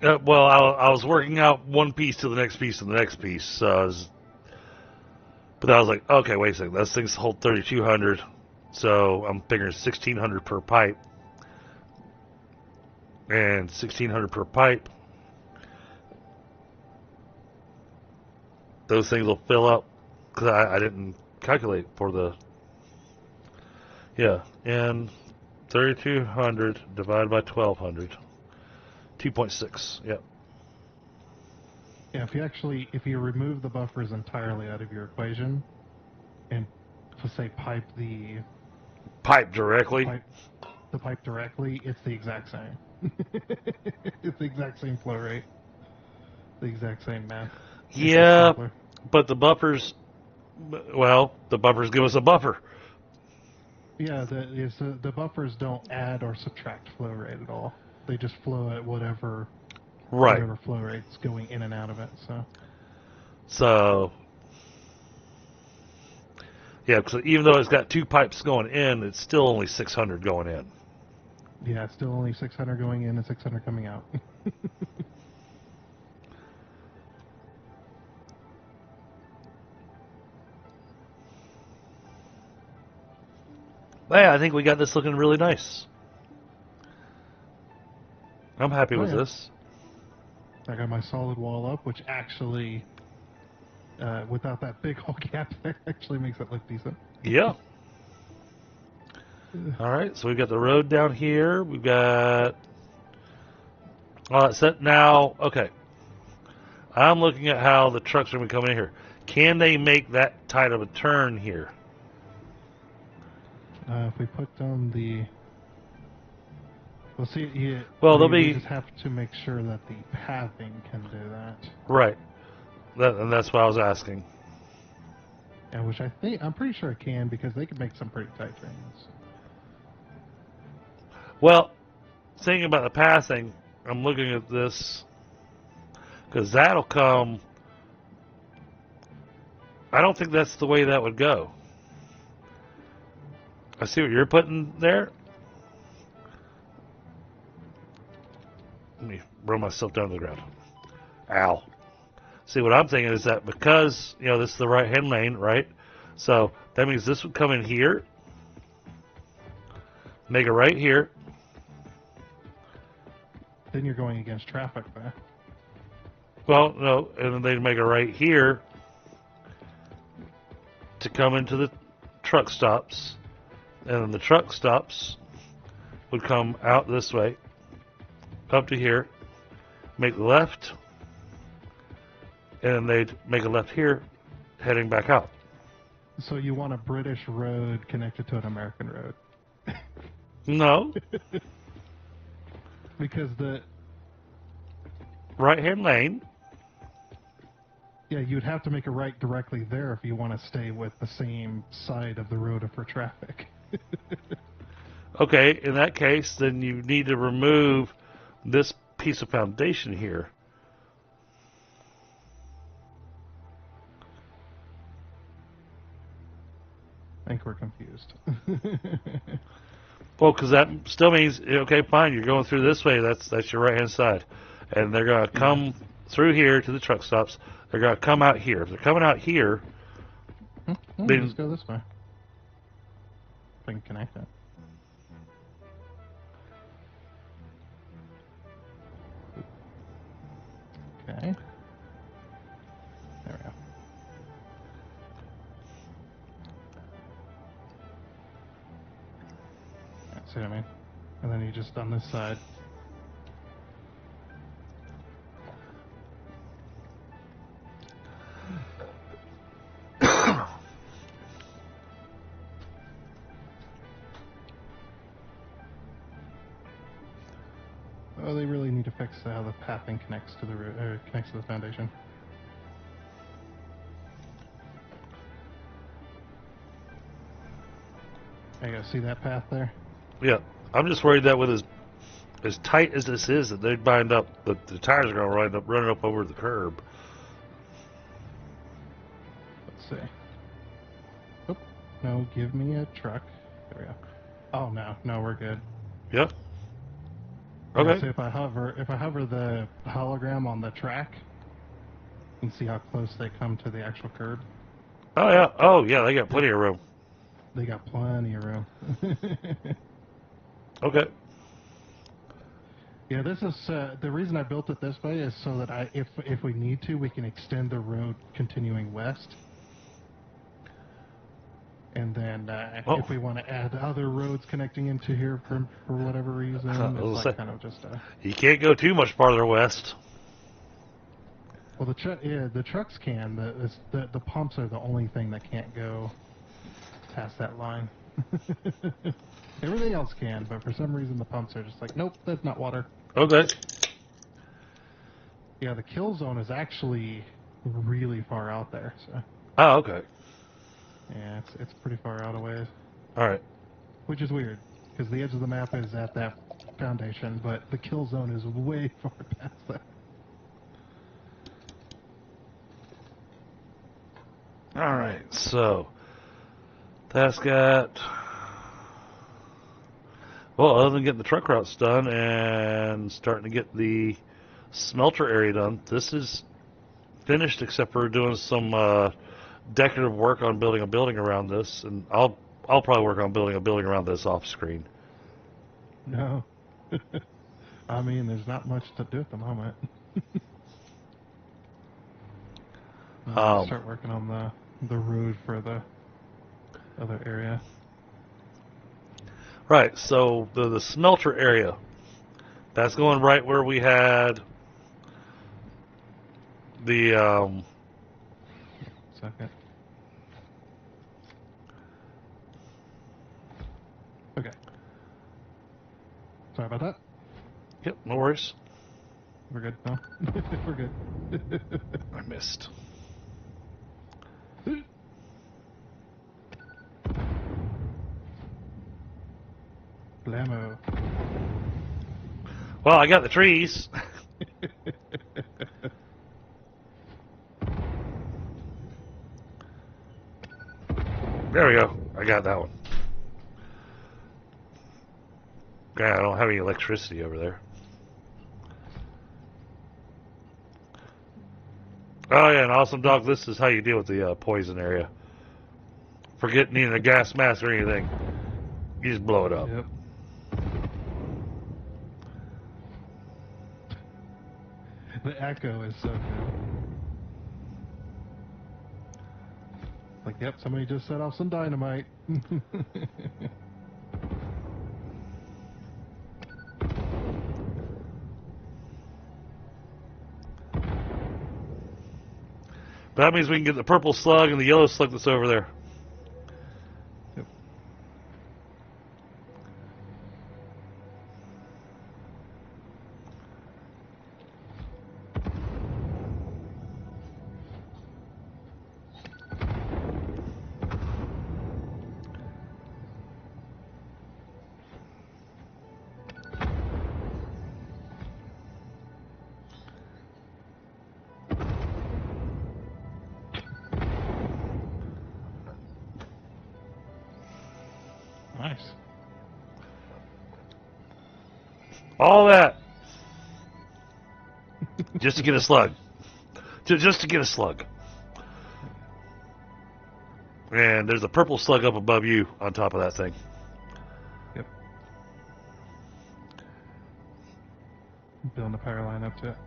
Well, I was working out one piece to the next piece to the next piece. So but I was like, okay, wait a second. This thing's hold 3,200, so I'm figuring 1,600 per pipe, and 1,600 per pipe. Those things will fill up because I didn't calculate for the. Yeah, and 3,200 divided by 1,200, 2.6. Yep. Yeah, if you remove the buffers entirely out of your equation, and to say pipe Directly. the pipe directly, it's the exact same. It's the exact same flow rate, the exact same math. Yeah, but the buffers. Well, the buffers give us a buffer. Yeah, the buffers don't add or subtract flow rate at all. They just flow at whatever flow rate's going in and out of it. So yeah, because even though it's got two pipes going in, it's still only 600 going in. Yeah, it's still only 600 going in and 600 coming out. Yeah, I think we got this looking really nice. I'm happy with yeah. this. I got my solid wall up, which actually, without that big hole gap there, actually makes it look decent. Yeah. All right, so we've got the road down here. We've got all that set now. Okay. I'm looking at how the trucks are going to be coming in here. Can they make that tight of a turn here? If we put down the... We'll see. We just have to make sure that the pathing can do that. Right. And that's what I was asking. Yeah, which I'm pretty sure it can, because they can make some pretty tight turns. Well, thinking about the pathing, I'm looking at this because that'll come. I don't think that's the way that would go. I see what you're putting there. Let me roll myself down to the ground. Ow. See, what I'm thinking is that because, this is the right-hand lane, right? So that means this would come in here, make a right here. Then you're going against traffic there. Well, no, and then they'd make a right here to come into the truck stops, and then the truck stops would come out this way, up to here, make the left, and then they'd make a left here, heading back out. So you want a British road connected to an American road? No. Because the right-hand lane. Yeah, you'd have to make a right directly there if you want to stay with the same side of the road for traffic. Okay, in that case, then you need to remove this piece of foundation here. I think we're confused. Well, because that still means, okay, fine, you're going through this way, that's your right-hand side. And they're going to come through here to the truck stops. They're going to come out here. If they're coming out here, then just go this way. If I can connect it. Okay. There we go. See what I mean? And then you just on this side. Oh, they really need to fix how the pathing connects to the foundation. There you go. See that path there? Yeah. I'm just worried that with as tight as this is, that they'd bind up, the tires are going to wind up running up over the curb. Let's see. Oh, no, give me a truck. There we go. Oh, no, we're good. Yep. Yeah, Okay. so if I hover the hologram on the track, you can see how close they come to the actual curb. Oh yeah, they got plenty of room. They got plenty of room. Okay. Yeah, this is the reason I built it this way is so that if we need to, we can extend the road continuing west. And then if we want to add other roads connecting into here for whatever reason, it's like kind of just you can't go too much farther west. well, the trucks can. The pumps are the only thing that can't go past that line. Everything else can, but for some reason the pumps are just like, nope, that's not water. Okay. Yeah, the kill zone is actually really far out there. So Oh, okay. yeah, it's pretty far out a ways, All right. which is weird because the edge of the map is at that foundation, but the kill zone is way far past that. All right. So that's got. Well, other than getting the truck routes done and starting to get the smelter area done, this is finished except for doing some decorative work on building a building around this, and I'll probably work on building a building around this off screen. No, I mean there's not much to do at the moment. Start working on the road for the other area. Right, so the smelter area, that's going right where we had the Second. Okay. Sorry about that. Yep, no worries. We're good now. We're good. I missed. Blammo. Well, I got the trees. There we go. I got that one. Yeah, I don't have any electricity over there. Oh yeah, and awesome dog. This is how you deal with the poison area. Forget needing a gas mask or anything. You just blow it up. Yep. The echo is so good. Like, yep, somebody just set off some dynamite. But that means we can get the purple slug and the yellow slug that's over there. Yep. Nice. All that. Just to get a slug. Just to get a slug. And there's a purple slug up above you on top of that thing. Yep. Building the power line up to it.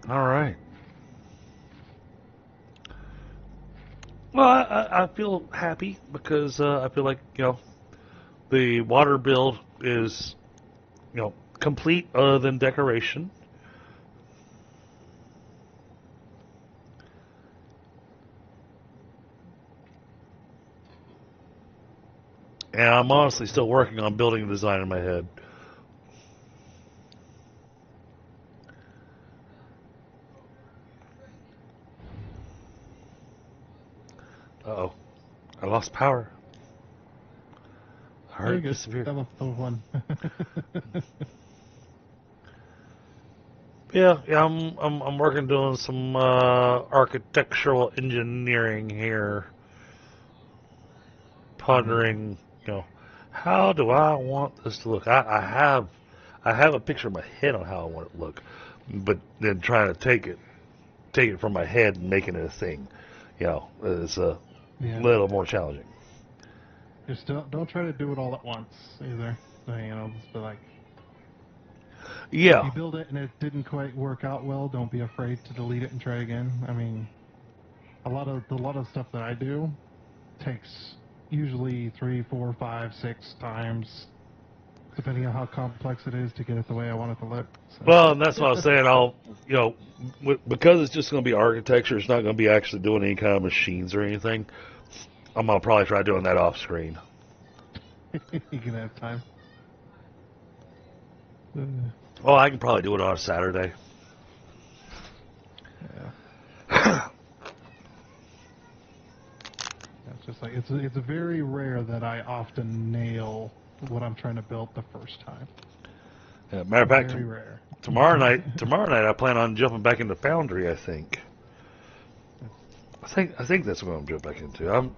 All right. Well, I feel happy because I feel like, the water build is, complete other than decoration. And I'm honestly still working on building a design in my head. Uh-oh. I lost power. I There heard you it go. disappear. That was one. Yeah, I'm working doing some architectural engineering here. Pondering, how do I want this to look? I have a picture in my head on how I want it to look, but then trying to take it from my head and making it a thing, is a little more challenging. Just don't try to do it all at once either. So, just be like, if Yeah, you build it and it didn't quite work out well, don't be afraid to delete it and try again. I mean, a lot of stuff that I do takes usually 3, 4, 5, 6 times, depending on how complex it is, to get it the way I want it to look. So. well, and that's what I was saying. Because it's just going to be architecture, it's not going to be actually doing any kind of machines or anything. I'm going to probably try doing that off screen. You can have time. Well, I can probably do it on a Saturday. Yeah. It's just like it's very rare that I often nail what I'm trying to build the first time. Yeah, matter of fact, Very rare. tomorrow night I plan on jumping back into Foundry. I think that's what I'm jumping back into. I'm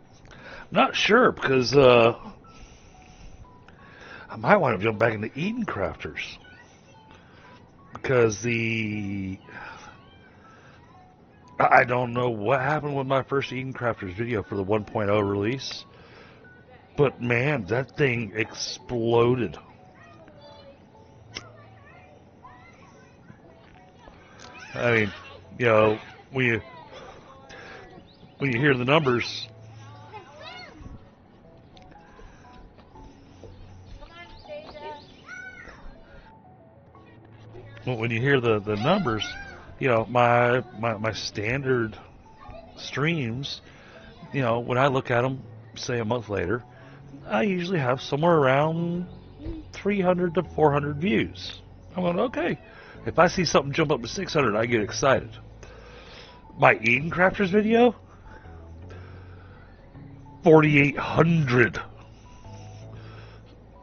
not sure because I might want to jump back into Eden Crafters because I don't know what happened with my first Eden Crafters video for the 1.0 release, but man, that thing exploded. I mean, when you hear the numbers, when you hear the numbers, my standard streams, when I look at them, say a month later, I usually have somewhere around 300 to 400 views. I'm going, okay. If I see something jump up to 600, I get excited. My Eden Crafters video, 4,800.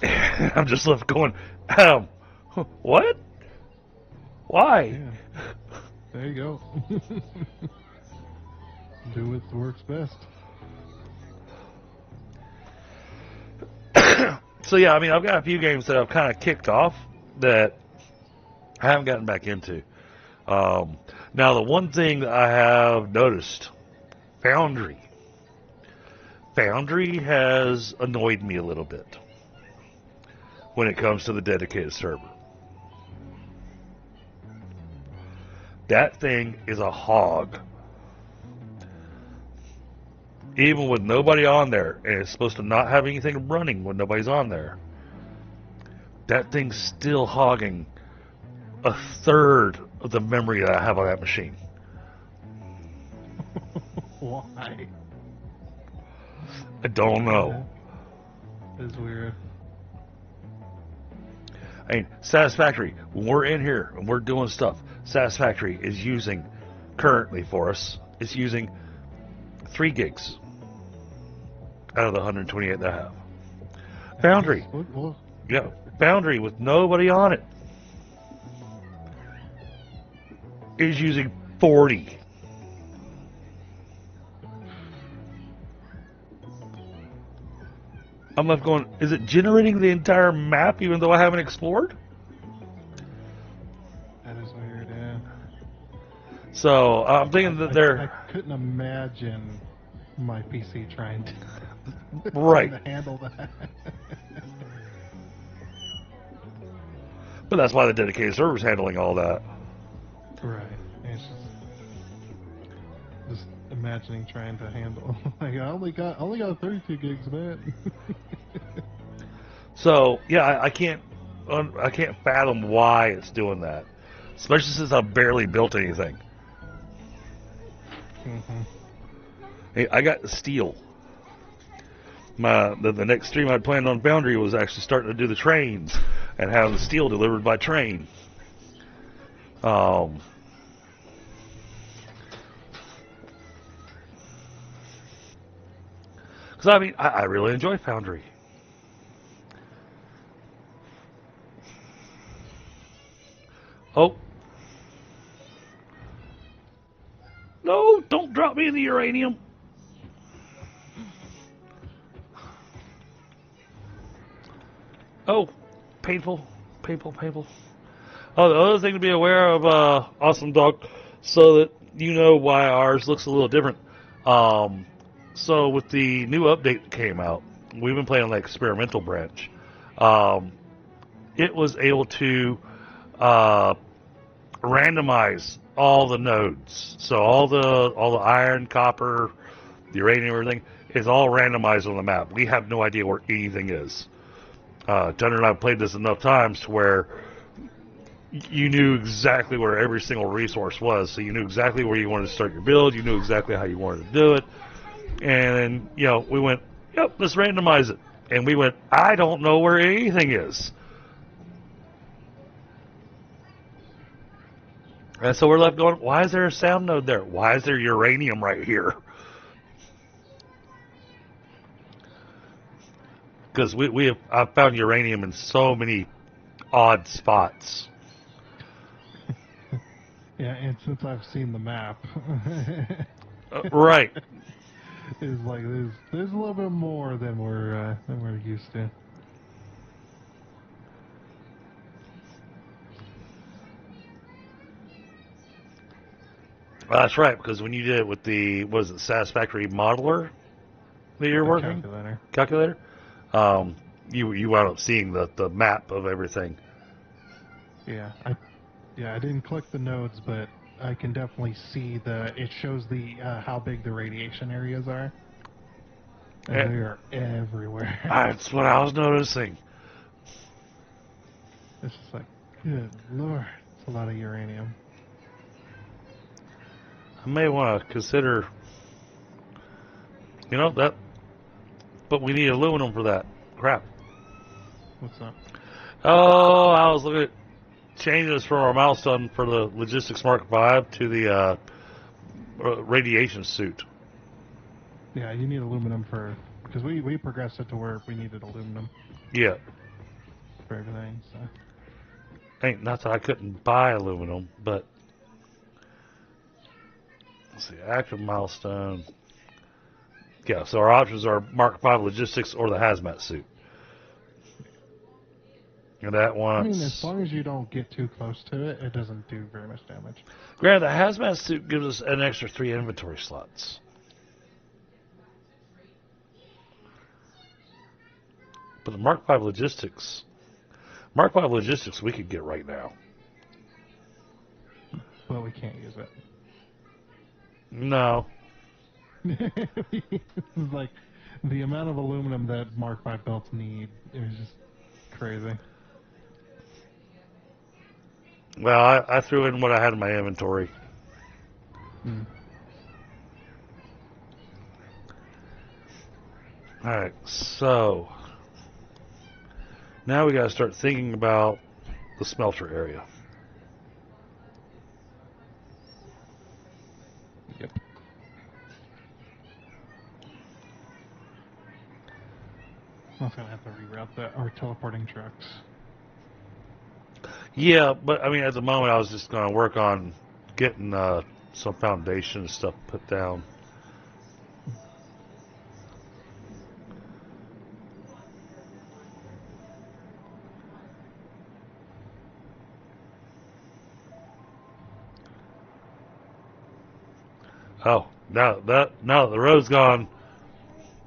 I'm just left going, what? Why? Yeah. There you go. Do what works best. So yeah, I mean, I've got a few games that I've kind of kicked off that I haven't gotten back into. Now, the one thing that I have noticed, Foundry has annoyed me a little bit when it comes to the dedicated server. That thing is a hog. Even with nobody on there, and it's supposed to not have anything running when nobody's on there, that thing's still hogging a third of the memory that I have on that machine. Why? I don't know. It's weird. I mean, Satisfactory, when we're in here and we're doing stuff, Satisfactory is using, currently for us, it's using 3 gigs out of the 128 that I have. Foundry, Foundry with nobody on it is using 40. I'm left going, is it generating the entire map even though I haven't explored? That is weird, yeah. So I'm thinking that they're... I couldn't imagine my PC trying to, right. trying to handle that. But that's why the dedicated server's handling all that. Right. It's just imagining trying to handle. Like, I only got 32 gigs, man. So yeah, I can't fathom why it's doing that, especially since I've barely built anything. Mm-hmm. Hey, I got the steel. The next stream I'd planned on Foundry was actually starting to do the trains and have the steel delivered by train. Because, I mean, I really enjoy Foundry. Oh. No, don't drop me in the uranium. Oh, painful, painful, painful. Oh, the other thing to be aware of, Awesome Dog, so that you know why ours looks a little different. So with the new update that came out, we've been playing on the experimental branch. It was able to randomize all the nodes. So all the iron, copper, the uranium, everything is all randomized on the map. We have no idea where anything is. Tundra and I played this enough times to where you knew exactly where every single resource was. So you knew exactly where you wanted to start your build. You knew exactly how you wanted to do it. And, you know, we went, yep, let's randomize it. And we went, I don't know where anything is. And so we're left going, why is there a sound node there? Why is there uranium right here? Because I've found uranium in so many odd spots. Yeah, and since I've seen the map, Right. it's like there's a little bit more than we're used to. That's right, because when you did it with the, was it Satisfactory modeler that you're working? Calculator. You wound up seeing the map of everything. Yeah, I didn't click the nodes, but I can definitely see it shows the how big the radiation areas are. And they are everywhere. That's what I was noticing. It's just like, good lord, it's a lot of uranium. I may want to consider, you know, that, but we need aluminum for that. Crap. What's up? Oh, I was looking at changes from our milestone for the Logistics Mark V to the radiation suit. Yeah, you need aluminum because we progressed it to where we needed aluminum. Yeah. For everything, so. Ain't not that I couldn't buy aluminum, but let's see, active milestone. Yeah, so our options are Mark V Logistics or the hazmat suit. And that wants... I mean, as long as you don't get too close to it, it doesn't do very much damage. Granted, the hazmat suit gives us an extra 3 inventory slots. But the Mark V Logistics we could get right now. But we can't use it. No. It's like the amount of aluminum that Mark V belts need is just crazy. Well, I threw in what I had in my inventory. Alright, so now we got to start thinking about the smelter area. Yep. I'm also going to have to reroute our teleporting trucks. Yeah, but I mean, at the moment, I was just going to work on getting some foundation stuff put down. Oh, now that the road's gone.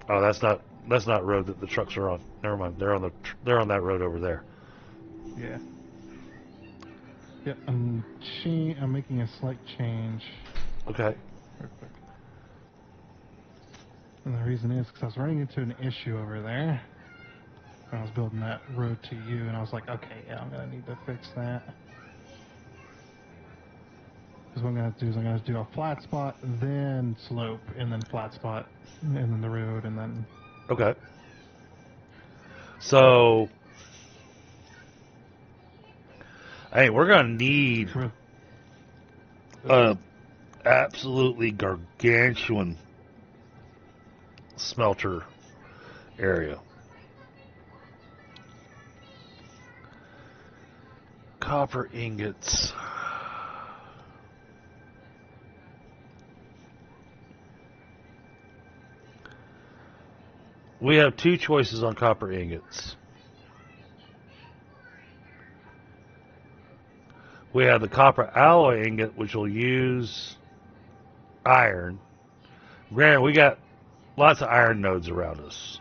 Oh, that's not road that the trucks are on. Never mind. They're on that road over there. Yeah. Yep. I'm making a slight change. Okay. Real quick. And the reason is because I was running into an issue over there when I was building that road to you, and I was like, okay, yeah, I'm gonna need to fix that. Because what I'm going to do is I'm going to do a flat spot, then slope, and then flat spot, and then the road, and then... Okay. So... Hey, we're going to need a absolutely gargantuan smelter area. Copper ingots. We have two choices on copper ingots. We have the copper alloy ingot, which will use iron. Granted, we got lots of iron nodes around us.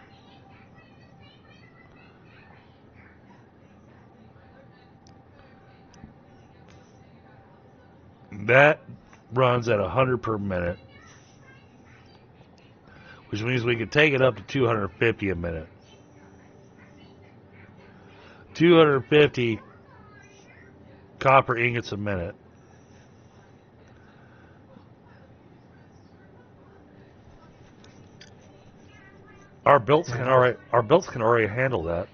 That runs at 100 per minute, which means we could take it up to 250 a minute. 250 copper ingots a minute. Our belts can already handle that.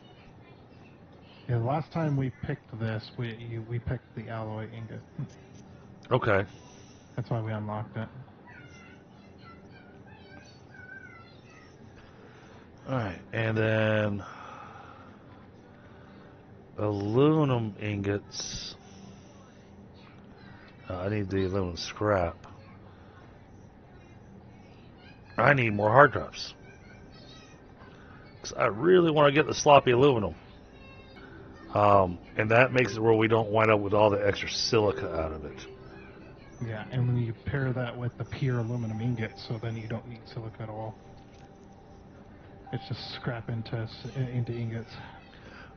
Yeah, the last time we picked this, we picked the alloy ingot. Okay. That's why we unlocked it. Alright, and then aluminum ingots. I need the aluminum scrap. I need more hard drives. 'Cause I really want to get the sloppy aluminum. And that makes it where we don't wind up with all the extra silica out of it. Yeah, and when you pair that with the pure aluminum ingot, so then you don't need silica at all. It's just scrap into ingots.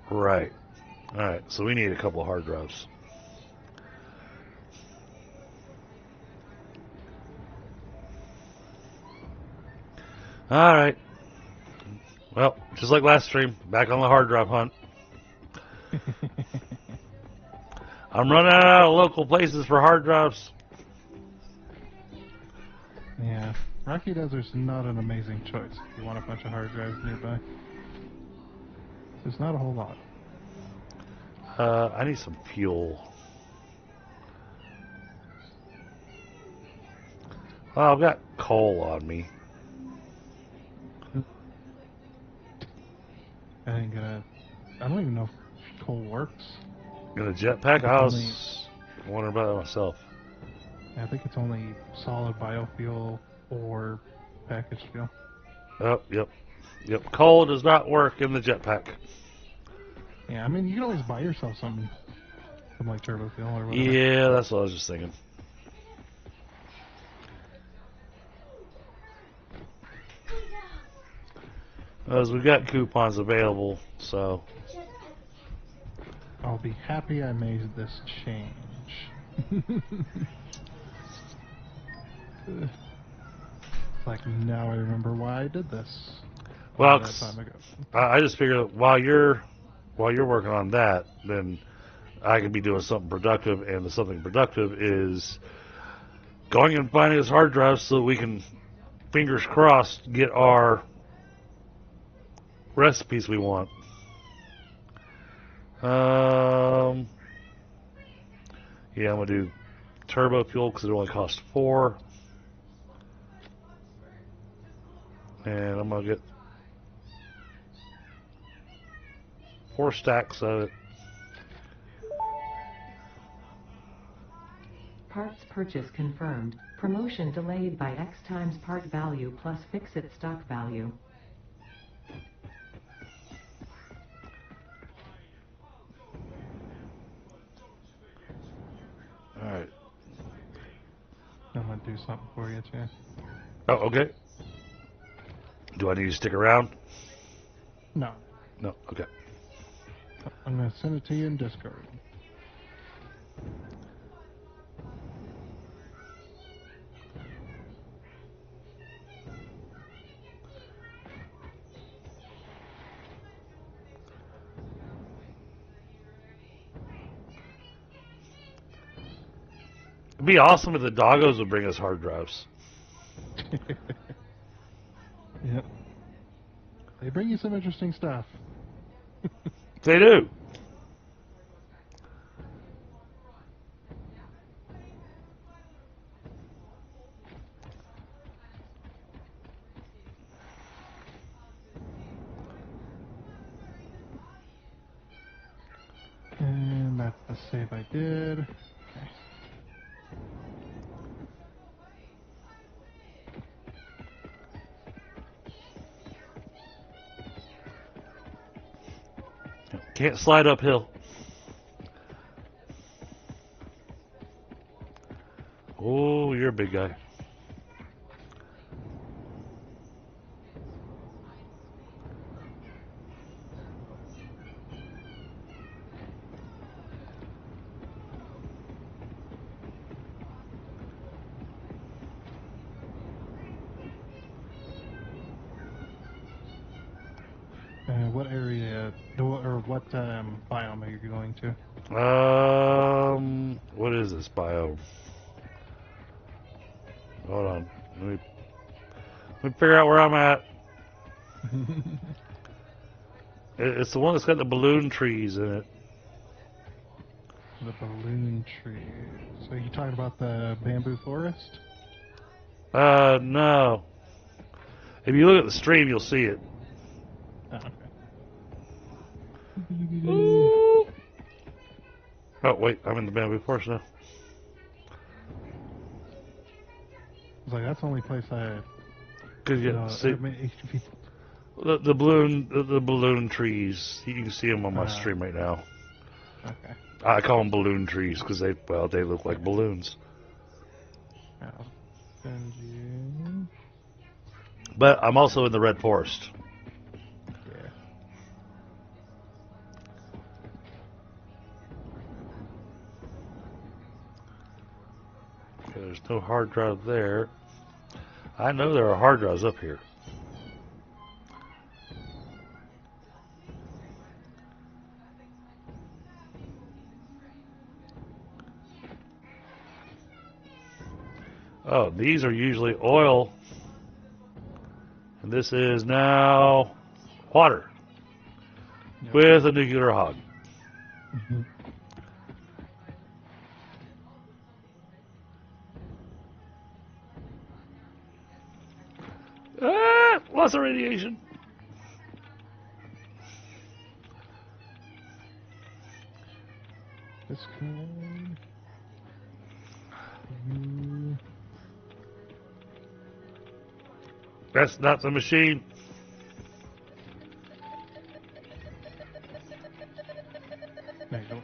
Right. Alright, so we need a couple of hard drives. Alright. Well, just like last stream, back on the hard drive hunt. I'm running out of local places for hard drives. Yeah, Rocky Desert's not an amazing choice if you want a bunch of hard drives nearby. There's not a whole lot. I need some fuel. Well, I've got coal on me. I don't even know if coal works. In a jetpack? I was wondering about that myself. I think it's only solid biofuel or packaged fuel. Oh, yep. Coal does not work in the jetpack. Yeah, I mean, you can always buy yourself some like turbo fuel or whatever. Yeah, that's what I was just thinking. As we've got coupons available, so. I'll be happy I made this change. Like, now I remember why I did this. Well, that time ago. I just figured while you're working on that, then I could be doing something productive, and the something productive is going and finding this hard drive so we can, fingers crossed, get our recipes we want. Yeah, I'm gonna do turbo fuel because it only costs 4, and I'm gonna get 4 stacks of it. Parts purchase confirmed. Promotion delayed by X times part value plus fix-it stock value. Alright. I'm gonna do something for you, too. Oh, okay. Do I need to stick around? No. No, okay. I'm gonna send it to you in Discord. It'd be awesome if the doggos would bring us hard drives. Yep. They bring you some interesting stuff. They do. save I did. Okay. Can't slide uphill. Oh, you're a big guy. What area, or what biome are you going to? What is this biome? Hold on. Let me figure out where I'm at. It's the one that's got the balloon trees in it. The balloon tree. So you talking about the bamboo forest? No. If you look at the stream, you'll see it. Oh, okay. Ooh. Oh, wait, I'm in the bamboo forest now. I was like, that's the only place I. Cause you see the balloon trees. You can see them on my stream right now. Okay. I call them balloon trees because they look like balloons. I'll send you. But I'm also in the red forest. Yeah. Okay, there's no hard drive there. I know there are hard drives up here. Oh, these are usually oil. And this is now water. Yep. With a nuclear hog. Lots of radiation. This can. You. That's not the machine. There you go.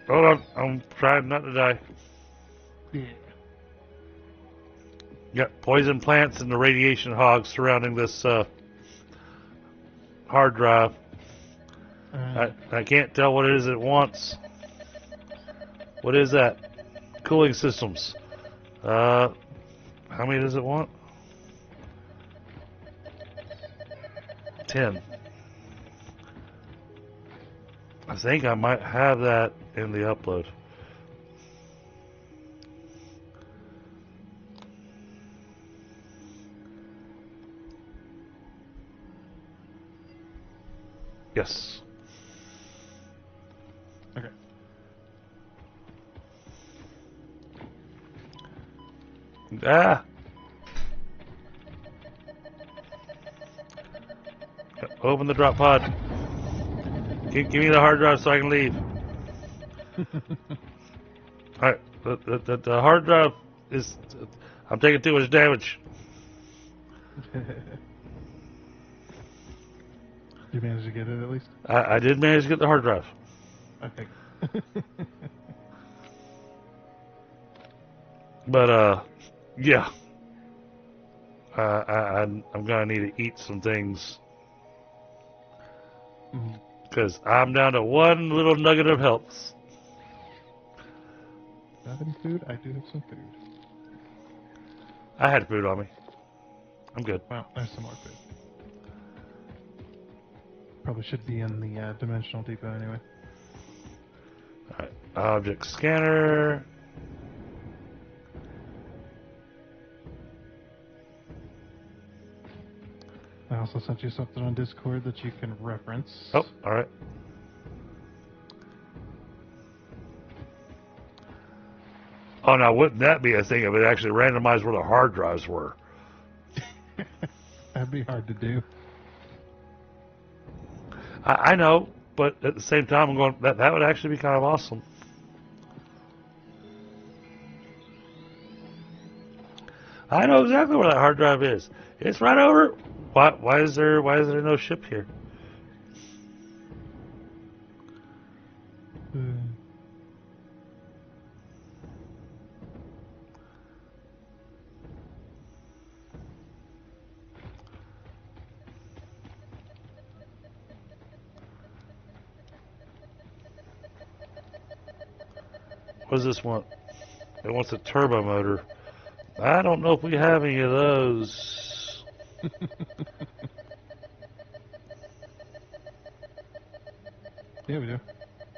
Hold on, I'm trying not to die. Yeah. Got poison plants and the radiation hogs surrounding this hard drive. I can't tell what it is it wants. What is that? Cooling systems. How many does it want? 10. I think I might have that in the upload. Yes. Okay. Ah! Open the drop pod. Give me the hard drive so I can leave. Alright, the hard drive is... I'm taking too much damage. You managed to get it at least? I did manage to get the hard drive. Okay. But, yeah. I'm gonna need to eat some things. Because I'm down to one little nugget of health. Not any food? I do have some food. I had food on me. I'm good. Well, there's some more food. Probably should be in the dimensional depot anyway. Alright, object scanner. I also sent you something on Discord that you can reference. Oh, alright. Oh, now wouldn't that be a thing if it actually randomized where the hard drives were? That'd be hard to do. I know, But at the same time, I'm going, that would actually be kind of awesome. I know exactly where that hard drive is. It's right over. Why is there no ship here? What does this want? It wants a turbo motor. I don't know if we have any of those. Yeah, we do.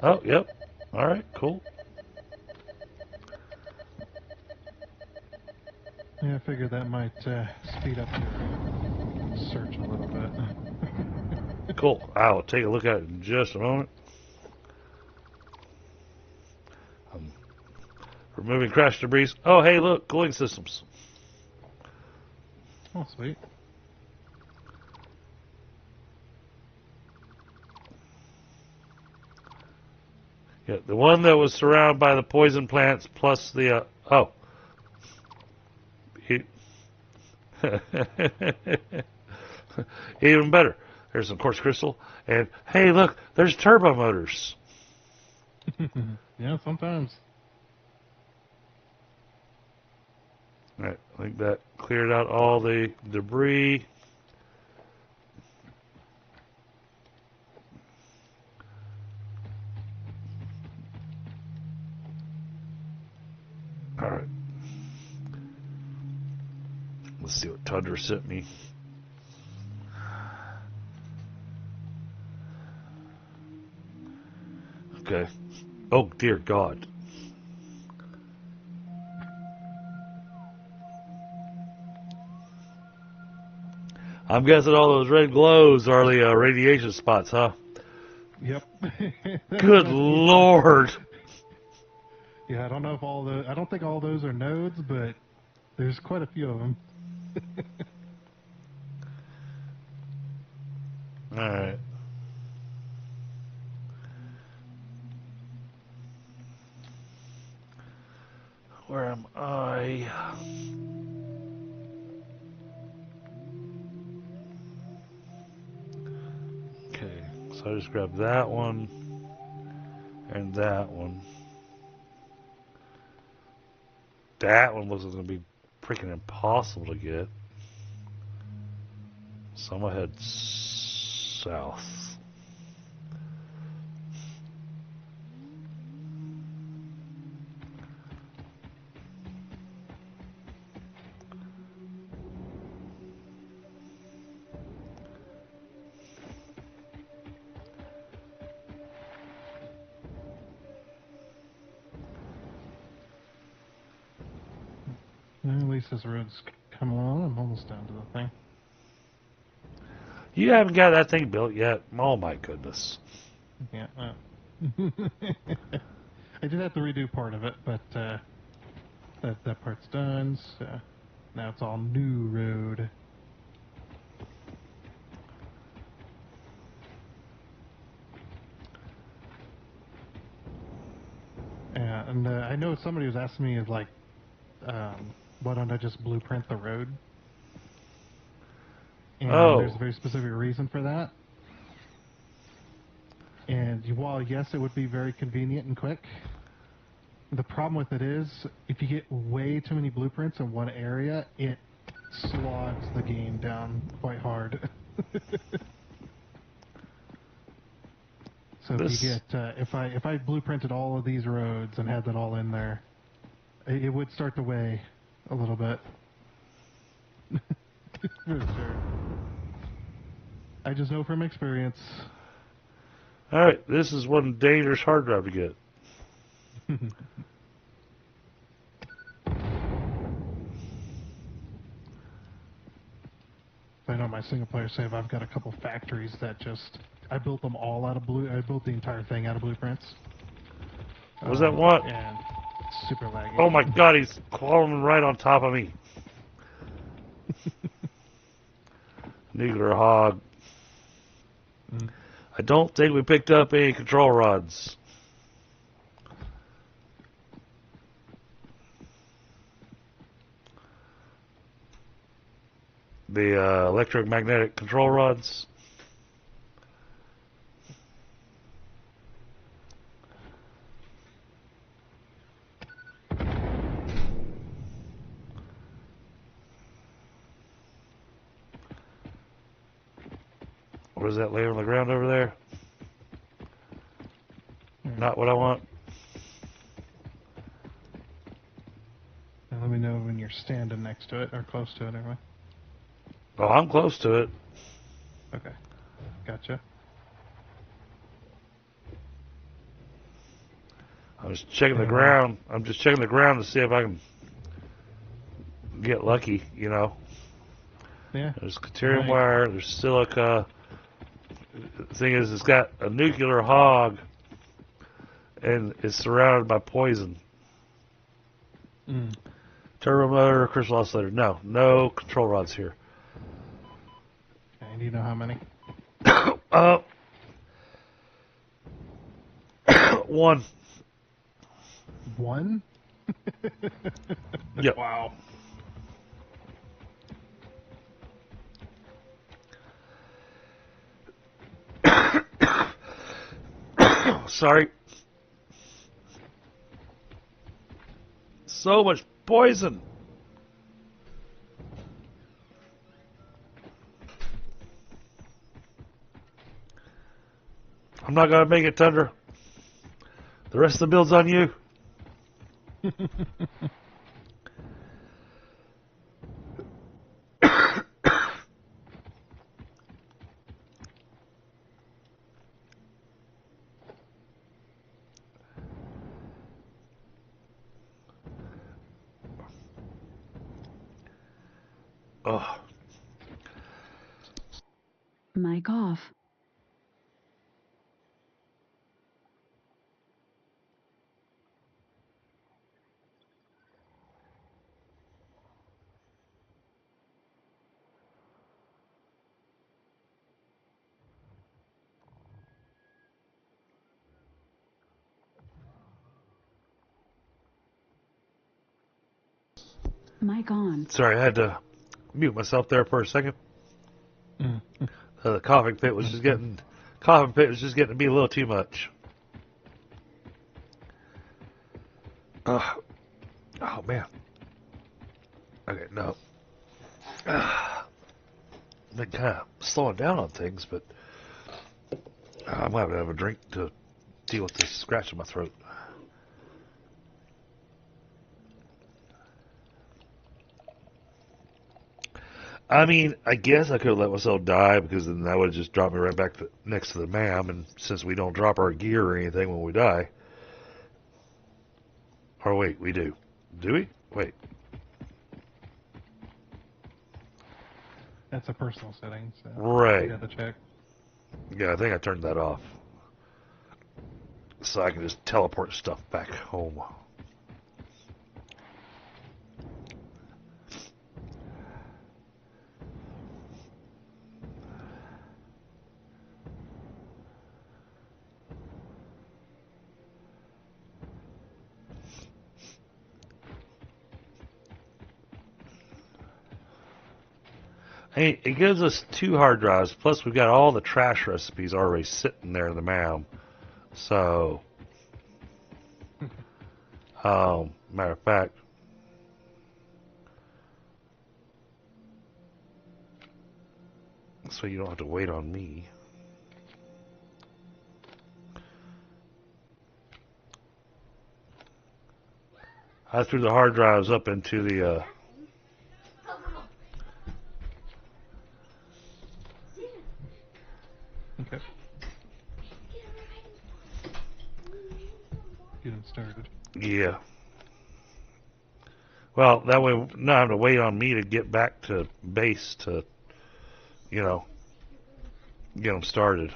Oh, yep. All right, cool. Yeah, I figured that might speed up your search a little bit. Cool. I'll take a look at it in just a moment. Removing crash debris. Oh, hey, look, cooling systems. Oh, sweet. Yeah, the one that was surrounded by the poison plants plus the, oh. Even better. There's some quartz crystal. And, hey, look, there's turbo motors. Yeah, sometimes. All right, I think that cleared out all the debris. All right. Let's see what Tundra sent me. Okay. Oh, dear God. I'm guessing all those red glows are the radiation spots, huh? Yep. Good Lord. Yeah, I don't know if I don't think all those are nodes, but there's quite a few of them. All right. Where am I? Okay, so I just grabbed that one and that one. That one looks like it's going to be freaking impossible to get. So I'm going to head south. Well, at least this road's coming along. I'm almost down to the thing. You haven't got that thing built yet? Oh my goodness. Yeah. I did have to redo part of it, but that part's done. So now it's all new road. Yeah, and I know somebody was asking me, like, why don't I just blueprint the road? And there's a very specific reason for that. And while, yes, it would be very convenient and quick, the problem with it is, if you get way too many blueprints in one area, it slogs the game down quite hard. So if you get, if I blueprinted all of these roads and had that all in there, it would start to weigh a little bit. For sure. I just know from experience. Alright, this is one dangerous hard drive to get. I know my single player save, I've got a couple factories that just, I built them all out of I built the entire thing out of blueprints. What was that what? And it's super laggy. Oh my God, he's crawling right on top of me. Nuclear hog. I don't think we picked up any control rods. The electromagnetic control rods. What is that laying on the ground over there? Not what I want. Now let me know when you're standing next to it, or close to it anyway. Oh, I'm close to it. Okay. Gotcha. I'm just checking the ground. I'm just checking the ground to see if I can get lucky, you know. Yeah. There's deuterium wire, there's silica. The thing is, it's got a nuclear hog, and it's surrounded by poison. Turbo motor, crystal oscillator. No control rods here. Okay, do you know how many? One. One? Yep. Wow. Sorry. So much poison. I'm not going to make it, Tundra. The rest of the build's on you. Oh. Mic off. Mic on. Sorry, I had to mute myself there for a second. The coughing fit was just getting to be a little too much. Oh man. Okay, no. Been kind of slowing down on things, but I'm gonna have to have a drink to deal with this scratch in my throat. I mean, I guess I could have let myself die, because then that would have just dropped me right back next to the MAM, and since we don't drop our gear or anything when we die. Or wait, we do. Do we? Wait. That's a personal setting, so Right. you have to check. Yeah, I think I turned that off. So I can just teleport stuff back home. Hey, it gives us 2 hard drives, plus we've got all the trash recipes already sitting there in the MAM. So, matter of fact, so you don't have to wait on me. I threw the hard drives up into the, Okay. Get them started. yeah. Well, that way, not have to wait on me to get back to base to, you know, get them started.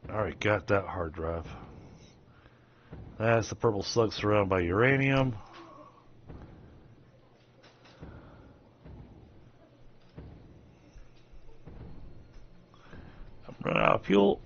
Alright, got that hard drive. That's the purple slug surrounded by uranium. Run out of fuel.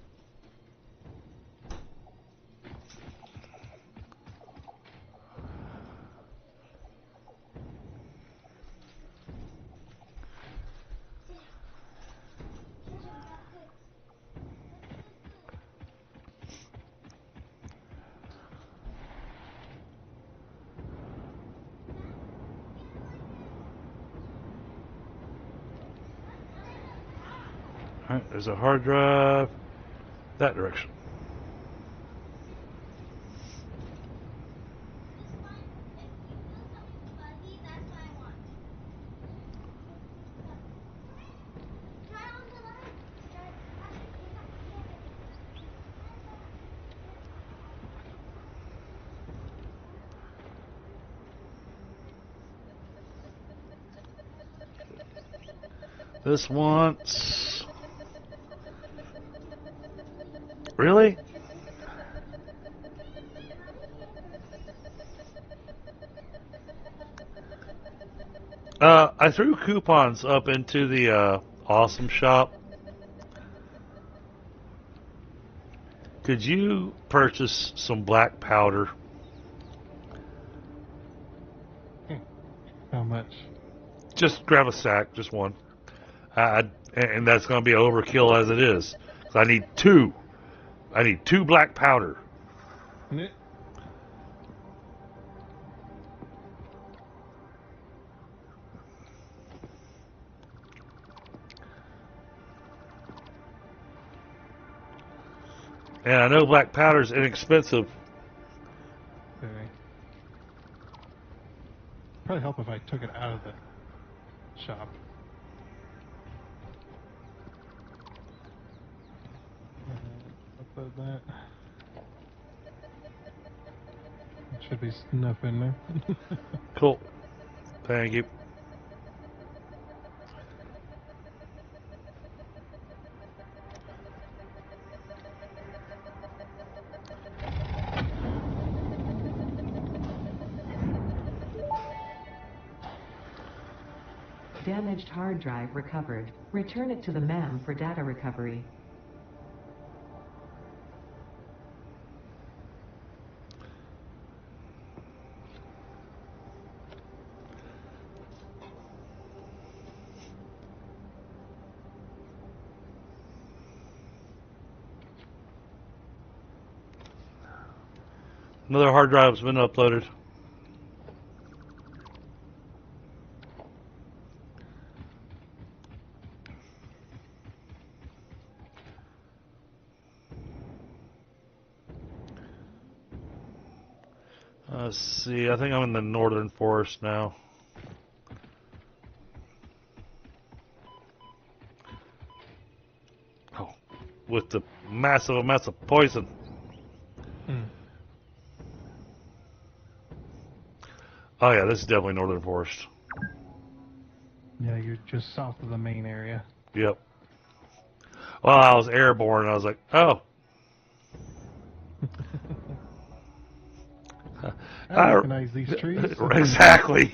Alright, there's a hard drive. That direction. This once. Really? I threw coupons up into the Awesome Shop. Could you purchase some black powder? How much? Just grab a sack, just one. And that's going to be overkill as it is. So I need two. I need two black powder. Yeah. And I know black powder's inexpensive. Very. Probably help if I took it out of the shop. Upload that. Should be enough in there. Cool. Thank you. Damaged hard drive recovered. Return it to the MAM for data recovery. Another hard drive's been uploaded. Let's see, I think I'm in the northern forest now. Oh, with the massive amounts of poison. Oh yeah, this is definitely northern forest. Yeah, you're just south of the main area. Yep. Well, I was airborne, and I was like, oh. I recognize these trees. Exactly.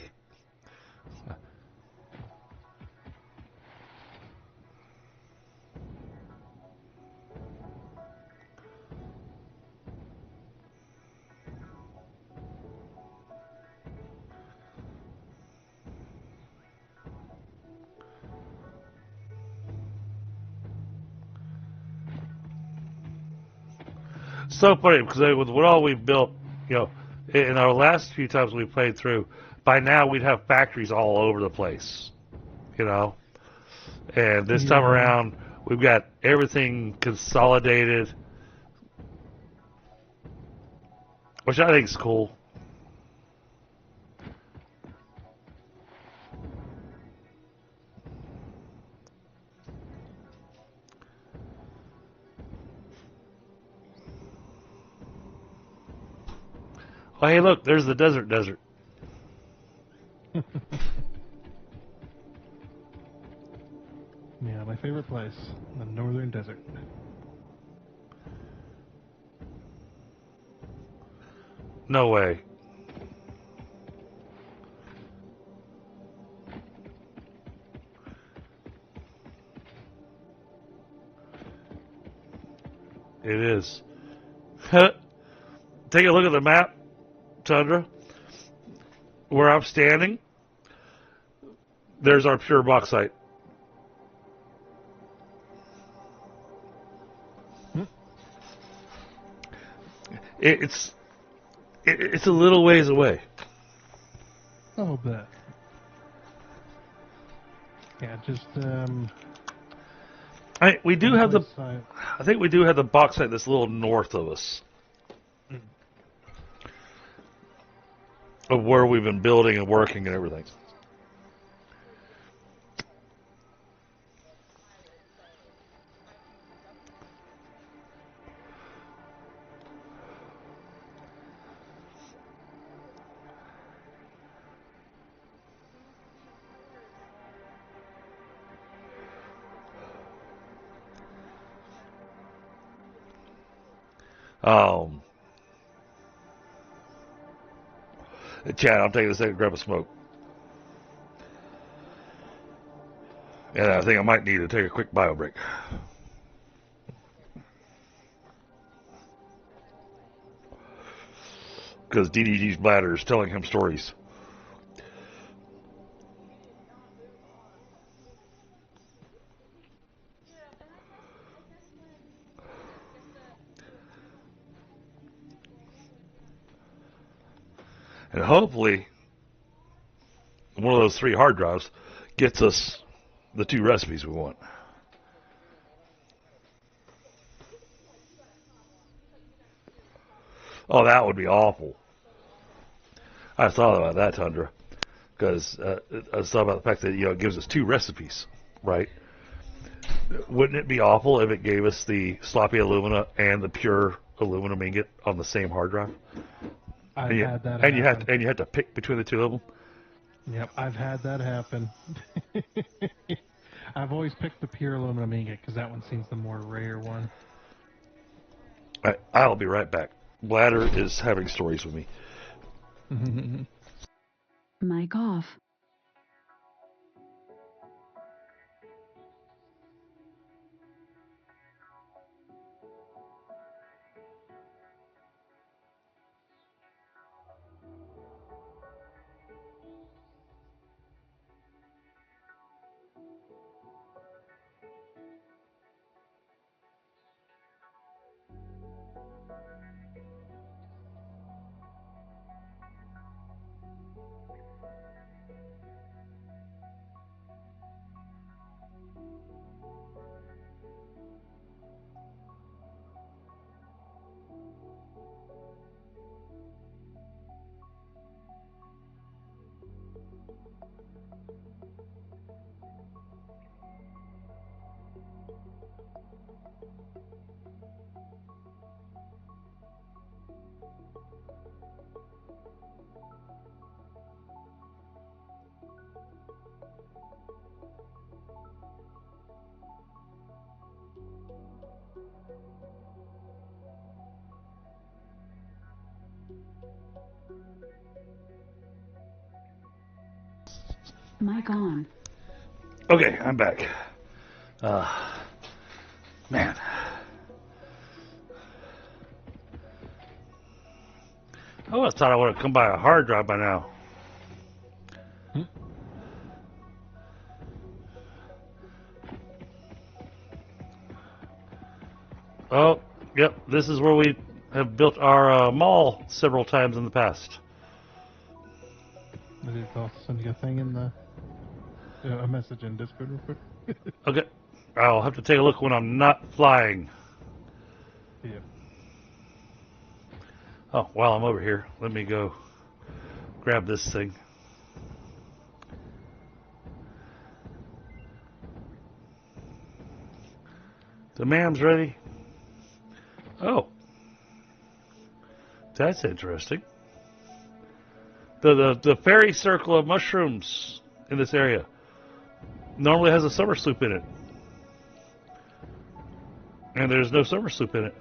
So funny because with what all we've built, you know, in our last few times we played through, by now we'd have factories all over the place, you know. And this time around, we've got everything consolidated, which I think is cool. Oh, hey, look, there's the desert. Yeah, my favorite place, the northern desert. No way. It is. Take a look at the map, Tundra. Where I'm standing, there's our pure bauxite. It's a little ways away. A little bit. Yeah, just We do have the. side. I think we do have the bauxite that's a little north of us, of where we've been building and working and everything. Chad, I'm taking a second to grab a smoke. And I think I might need to take a quick bio break. Because DDG's bladder is telling him stories. And hopefully, one of those 3 hard drives gets us the 2 recipes we want. Oh, that would be awful. I thought about that, Tundra, because I thought about the fact that it gives us 2 recipes, right? Wouldn't it be awful if it gave us the sloppy alumina and the pure aluminum ingot on the same hard drive? I've had that and happen. you had to pick between the 2 of them. Yep, I've had that happen. I've always picked the pure aluminum ingot because that one seems the more rare one. I'll be right back. Bladder is having stories with me. Mic off. Mic on. Okay, I'm back. Man. I would have thought I would have come by a hard drive by now. Oh, yep, this is where we have built our mall several times in the past. I'll send you a thing in the a message in Discord real quick. Okay, I'll have to take a look when I'm not flying. Yeah. Oh, while I'm over here, let me go grab this thing. The mam's ready. Oh, that's interesting. The fairy circle of mushrooms in this area normally has a summer sloop in it, and there's no summer sloop in it.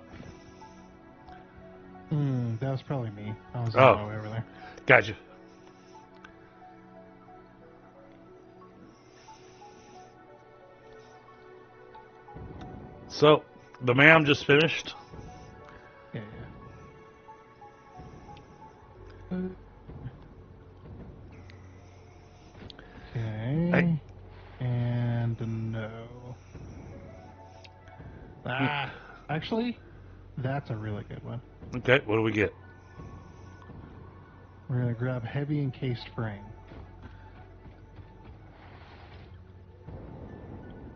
That was probably me. I was on my way over there. Gotcha. So, the mam just finished. Actually, that's a really good one. Okay, what do we get? We're going to grab heavy encased frame.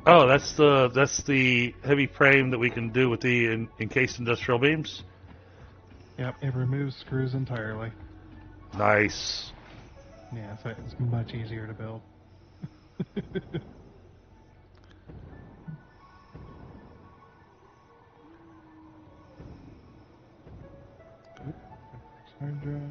Oh, that's the heavy frame that we can do with the encased industrial beams. Yep, it removes screws entirely. Nice. Yeah, so it's much easier to build. Tundra.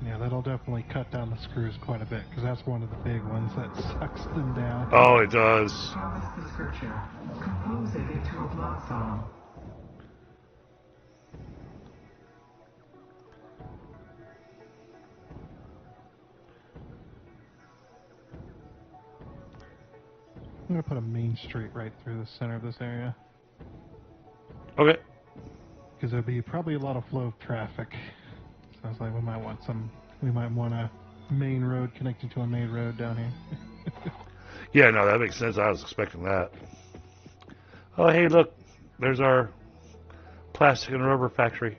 Yeah, that'll definitely cut down the screws quite a bit, because that's one of the big ones that sucks them down. Oh, it does. Harvest the scripture. Compose it into a blood song. I'm going to put a main street right through the center of this area, Okay. because there'll be probably a lot of flow of traffic. Sounds like we might want a main road connecting to a main road down here. Yeah, no, that makes sense. I was expecting that. Oh, hey, look. There's our plastic and rubber factory.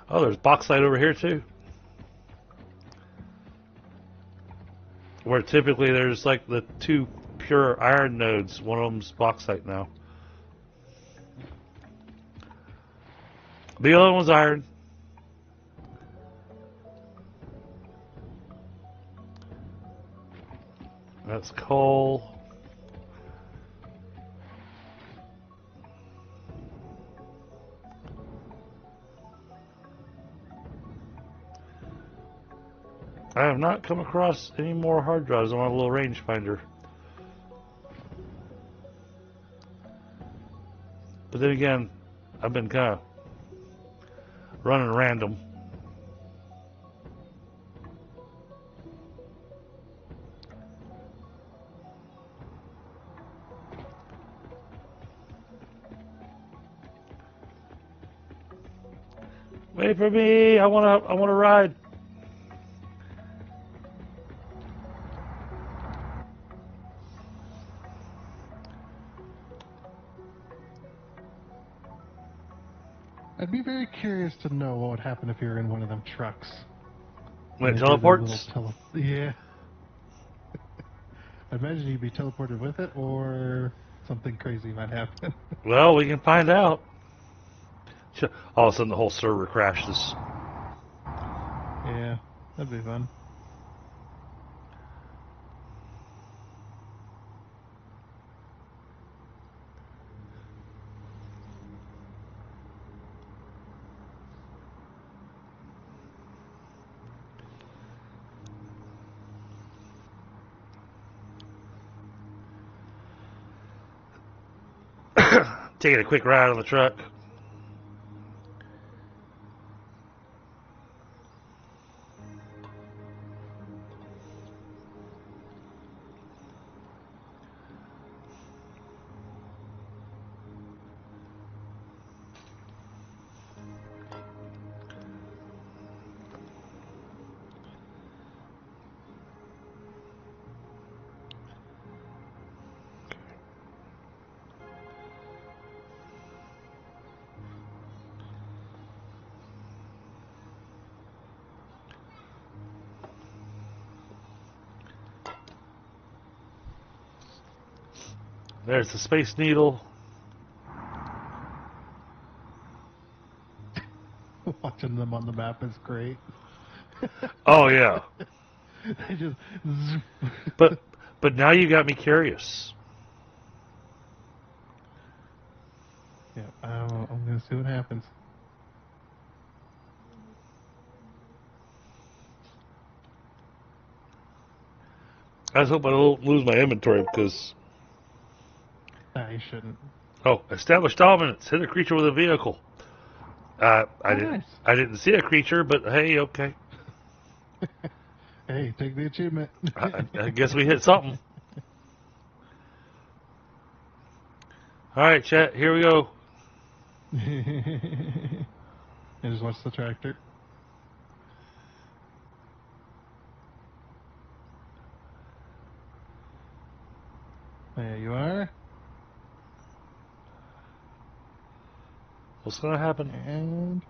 Oh, there's bauxite over here, too. Where typically there's like the two pure iron nodes. One of them's bauxite now. The other one's iron. That's coal. I have not come across any more hard drives on my little rangefinder. But then again, I've been kind of running random. Wait for me! I wanna ride. I'd be very curious to know what would happen if you're in one of them trucks. When it They do the teleports? little yeah. I imagine you'd be teleported with it, or something crazy might happen. Well, we can find out. All of a sudden, the whole server crashes. Yeah, that'd be fun. Taking a quick ride on the truck. There's the Space Needle. Watching them on the map is great. Oh yeah. They just But now you got me curious. yeah, I'm gonna see what happens. I just hope I don't lose my inventory because Nah, you shouldn't. Oh, establish dominance. Hit a creature with a vehicle. I Nice. didn't see a creature, but hey, okay. Hey, take the achievement. I guess we hit something. All right, chat. Here we go. I just watch the tractor. There you are. What's gonna happen? And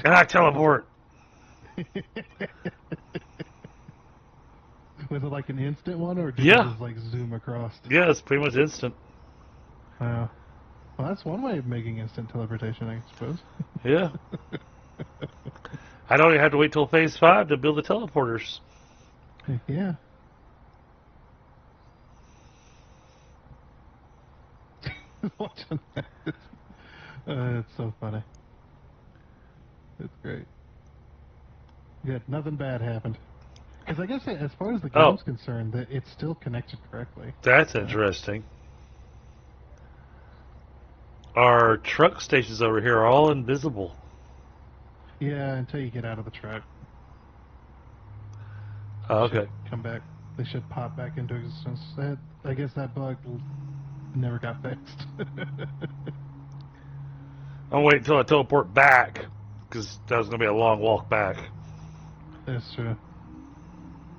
And I teleport. was it like an instant one, or did Yeah. you just like zoom across? Yeah, it's pretty much instant. Well, that's one way of making instant teleportation, I suppose. Yeah. I don't even have to wait till phase 5 to build the teleporters. Yeah. Watching that. It's so funny. It's great. Good. Nothing bad happened. Because I guess as far as the game's concerned, that it's still connected correctly. That's interesting. Our truck stations over here are all invisible. Yeah, until you get out of the truck. Oh, They okay. should come back. They should pop back into existence. I guess that bug never got fixed. I'm waiting until I teleport back, because that was going to be a long walk back. That's true.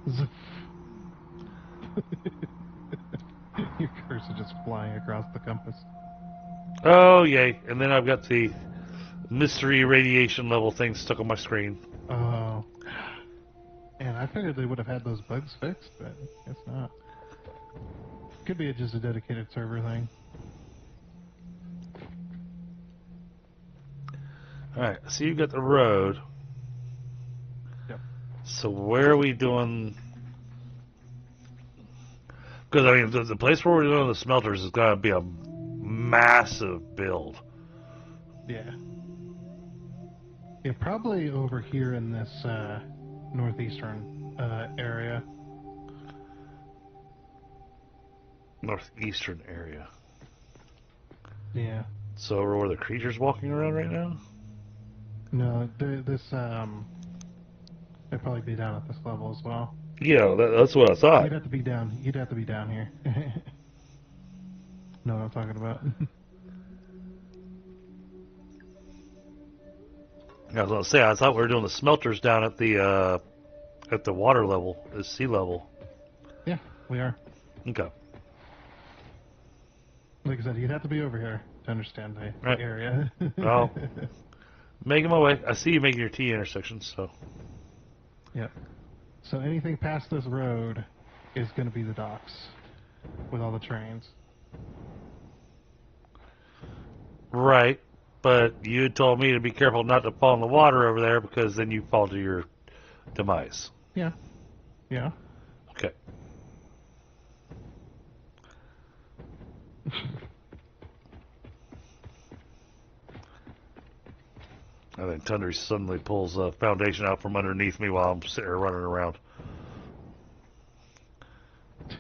Zip. Your cursor just flying across the compass. Oh, yay. And then I've got the mystery radiation level thing stuck on my screen. Oh. And I figured they would have had those bugs fixed, but I guess not. Could be just a dedicated server thing. Alright, so you've got the road. Yep. So where are we doing? Because, I mean, the place where we're doing the smelters is going to be a massive build. Yeah. Yeah, probably over here in this northeastern area. Northeastern area. Yeah. So over where the creature's walking around right now? No, this it'd probably be down at this level as well. Yeah, that's what I thought. You'd have to be down. You'd have to be down here. Know what I'm talking about? I was going to say, I thought we were doing the smelters down at the water level, the sea level. Yeah, we are. Okay. Like I said, you'd have to be over here to understand the Right. area. Well, making my way. I see you making your T intersections, so. Yep. So anything past this road is going to be the docks with all the trains. Right, but you had told me to be careful not to fall in the water over there because then you fall to your demise. Yeah. Yeah. Okay. And then Tundra suddenly pulls a foundation out from underneath me while I'm sitting here running around.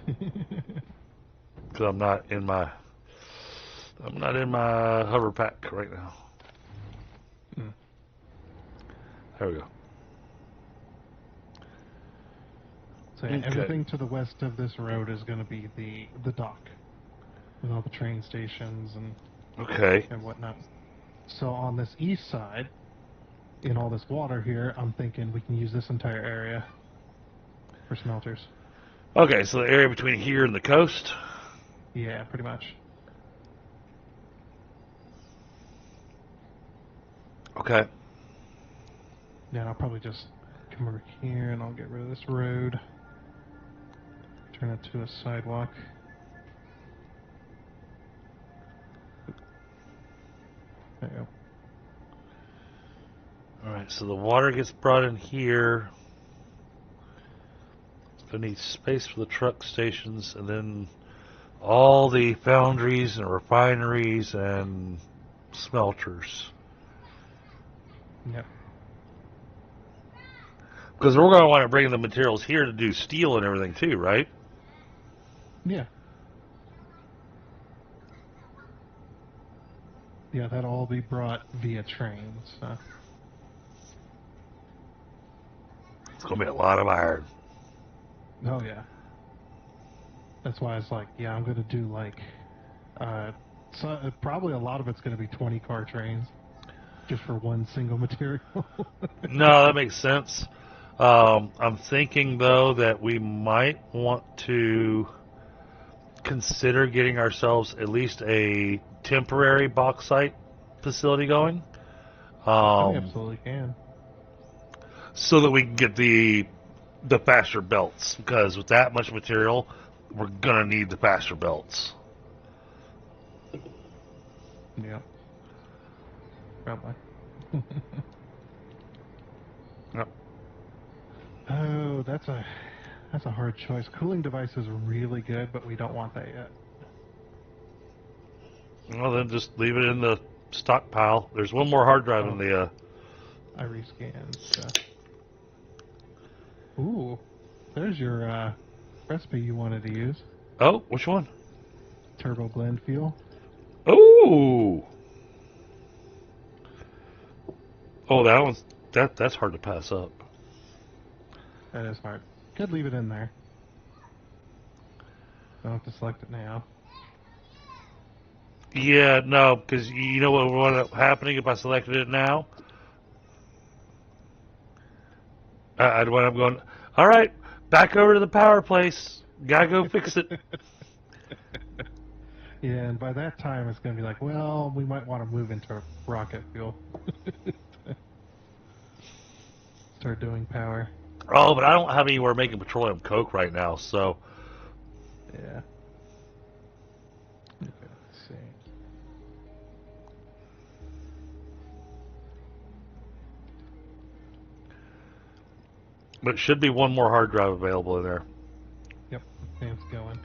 Because I'm not in my hover pack right now. Mm. There we go. So yeah, Okay. everything to the west of this road is going to be the dock with all the train stations Okay. and whatnot. So on this east side, in all this water here, I'm thinking we can use this entire area for smelters. Okay, so the area between here and the coast. Yeah, pretty much. Okay. Then I'll probably just come over here and I'll get rid of this road. Turn it to a sidewalk. There you go. Alright, so the water gets brought in here. It's going to need space for the truck stations, and then all the foundries and refineries and smelters. Yep. Because we're going to want to bring the materials here to do steel and everything too, right? Yeah. Yeah, that'll all be brought via trains. It's going to be a lot of iron. Oh yeah. That's why it's like, yeah, I'm gonna do like, probably a lot of it's gonna be 20-car trains, just for one single material. No, that makes sense. I'm thinking, though, that we might want to consider getting ourselves at least a temporary bauxite facility going. I absolutely can. So that we can get the faster belts, because with that much material, we're gonna need the faster belts. Yeah. Probably. Yep. Oh, that's a hard choice. Cooling device is really good, but we don't want that yet. Well, then just leave it in the stockpile. There's one more hard drive in the. I rescanned. Ooh, there's your recipe you wanted to use. Oh, which one? Turbo blend fuel. Ooh. Oh, that's hard to pass up. That is hard. Could leave it in there. Don't have to select it now. Yeah, no, because you know what would end up happening if I selected it now? I'd wind up going, all right, back over to the power place. Gotta go fix it. Yeah, and by that time it's going to be like, well, we might want to move into rocket fuel. Start doing power. Oh, but I don't have anywhere making petroleum coke right now, so. Yeah. Okay, let's see. But it should be one more hard drive available in there. Yep, it's going.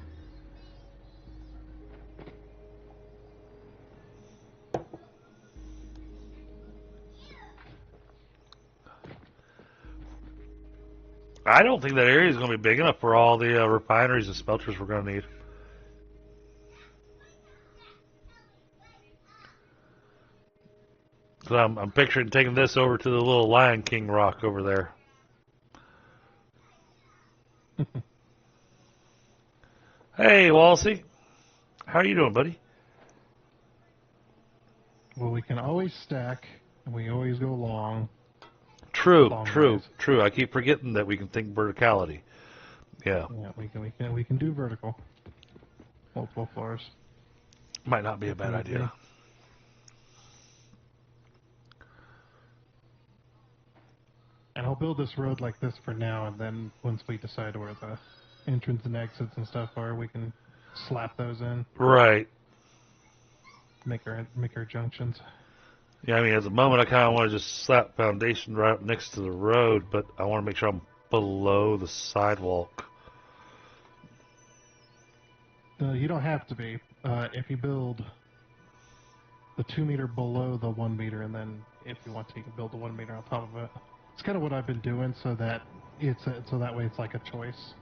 I don't think that area is going to be big enough for all the refineries and smelters we're going to need. So I'm picturing taking this over to the little Lion King rock over there. Hey, Walsey. How are you doing, buddy? Well, we can always stack, and we always go long. True. Ways. I keep forgetting that we can think verticality. Yeah. Yeah, we can do vertical. Multiple floors. Might not be a bad idea. And I'll build this road like this for now, and then once we decide where the entrance and exits and stuff are, we can slap those in. Right. Make our junctions. Yeah, I mean, at the moment, I kind of want to just slap foundation right up next to the road, but I want to make sure I'm below the sidewalk. You don't have to be. If you build the 2 meter below the 1 meter, and then if you want to, you can build the 1 meter on top of it. It's kind of what I've been doing, so that way it's like a choice.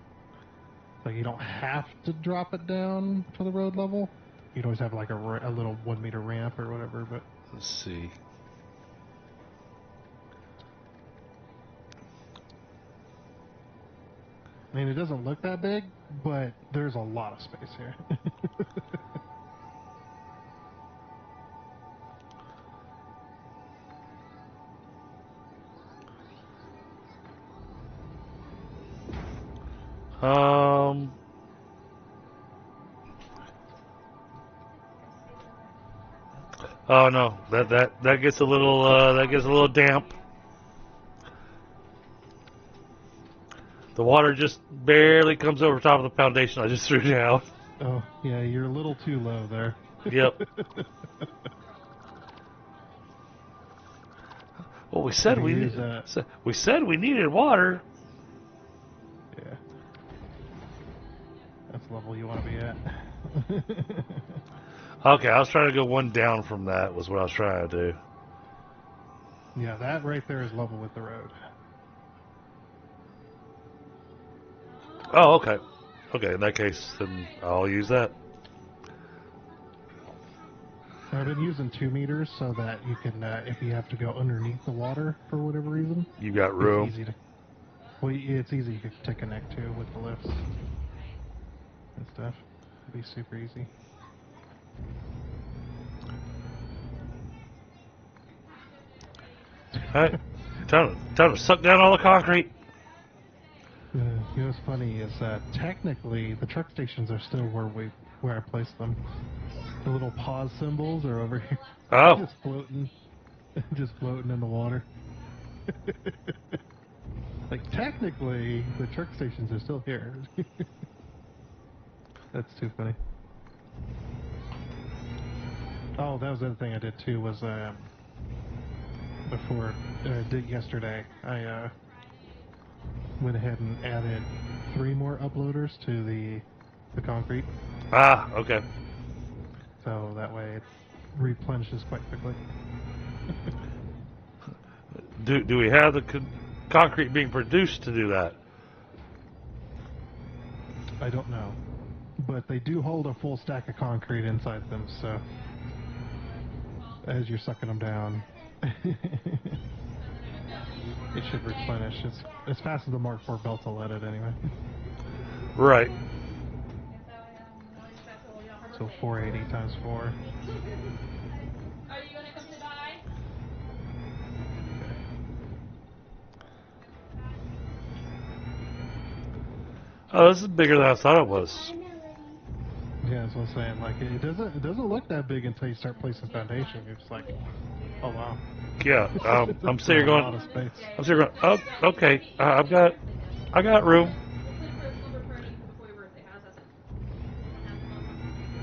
So you don't have to drop it down to the road level. You'd always have like a little 1 meter ramp or whatever. But Let's see. I mean, it doesn't look that big, but there's a lot of space here. Oh no, that gets a little damp. The water just barely comes over top of the foundation I just threw down. Oh yeah, you're a little too low there. Yep. Well, we said we needed water. Yeah. That's the level you want to be at. Okay, I was trying to go one down from that was what I was trying to do. Yeah, that right there is level with the road. Oh, okay. Okay, in that case, then I'll use that. I've been using 2 meters so that you can, if you have to go underneath the water for whatever reason, You got room. it's easy to. Well, it's easy to connect to with the lifts and stuff. It'd be super easy. Alright, time to suck down all the concrete. You know what's funny is that technically the truck stations are still where I placed them. The little pause symbols are over here, Oh, just floating in the water. Like technically, the truck stations are still here. That's too funny. Oh, that was the other thing I did too. Was before I did yesterday, I went ahead and added 3 more uploaders to the concrete, okay. so that way it replenishes quite quickly. Do we have the concrete being produced to do that? I don't know, but they do hold a full stack of concrete inside them, so as you're sucking them down, it should replenish. It's as fast as the Mark IV belts will let it anyway. Right. So 480 times 4. Are you gonna come to buy? Oh, this is bigger than I thought it was. Yeah, that's what I'm saying. Like it doesn't look that big until you start placing foundation. You're just like, oh wow. Yeah, I'm That's sitting here a going. lot of space. I'm sitting here going. Oh, okay. I got room. We'll plan for a silver party before your birthday. How does that sound?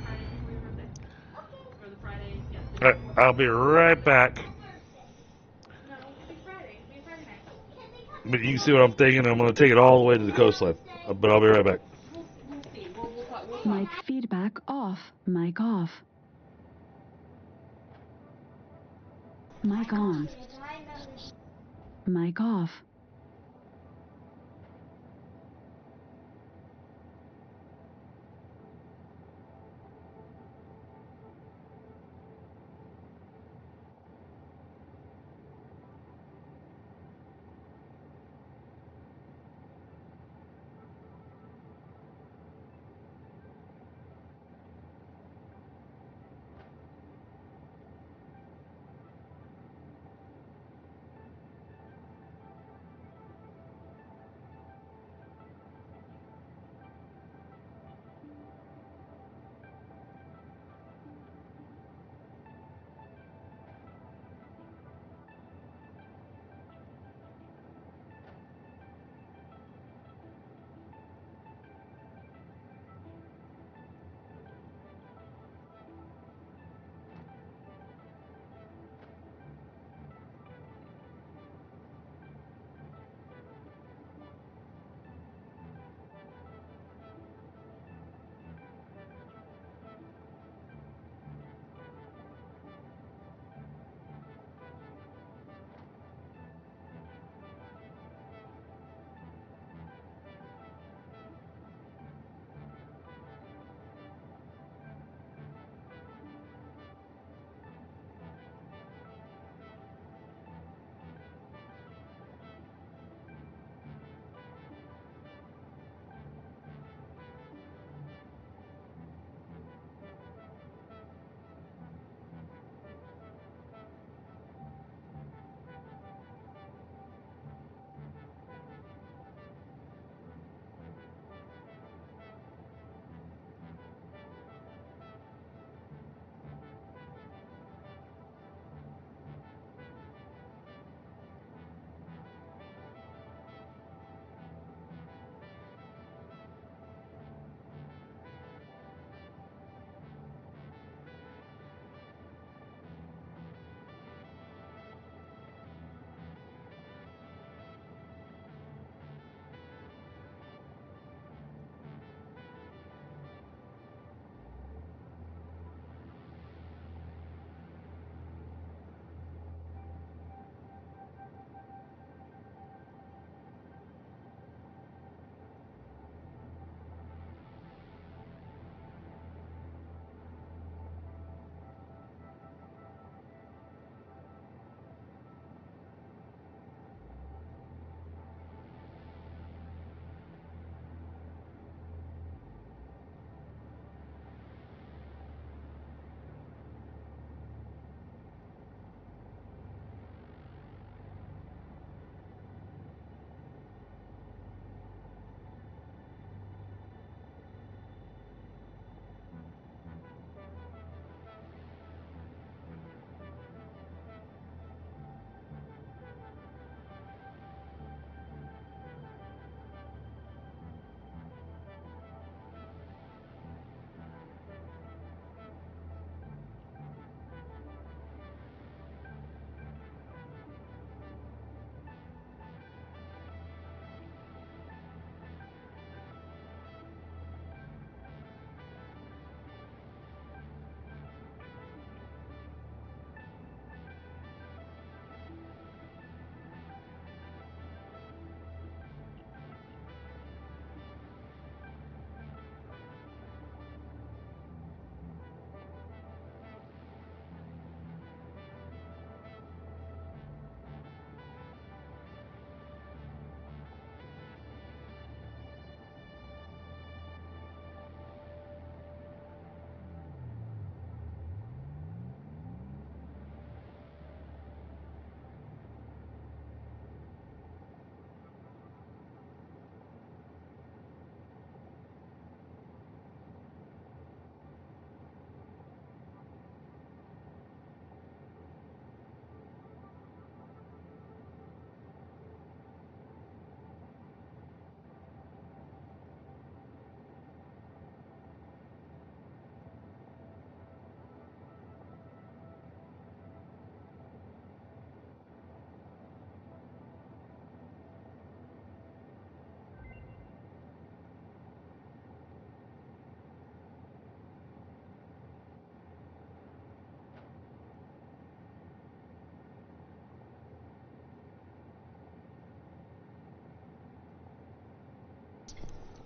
Friday before your birthday? Or the Friday, yeah. I'll be right back. No, it'll be Friday. It'll be Friday night. But you can see what I'm thinking. I'm going to take it all the way to the coastline. But I'll be right back. We'll see. We'll talk. Mic feedback off. Mic off. Mic on. Mic off.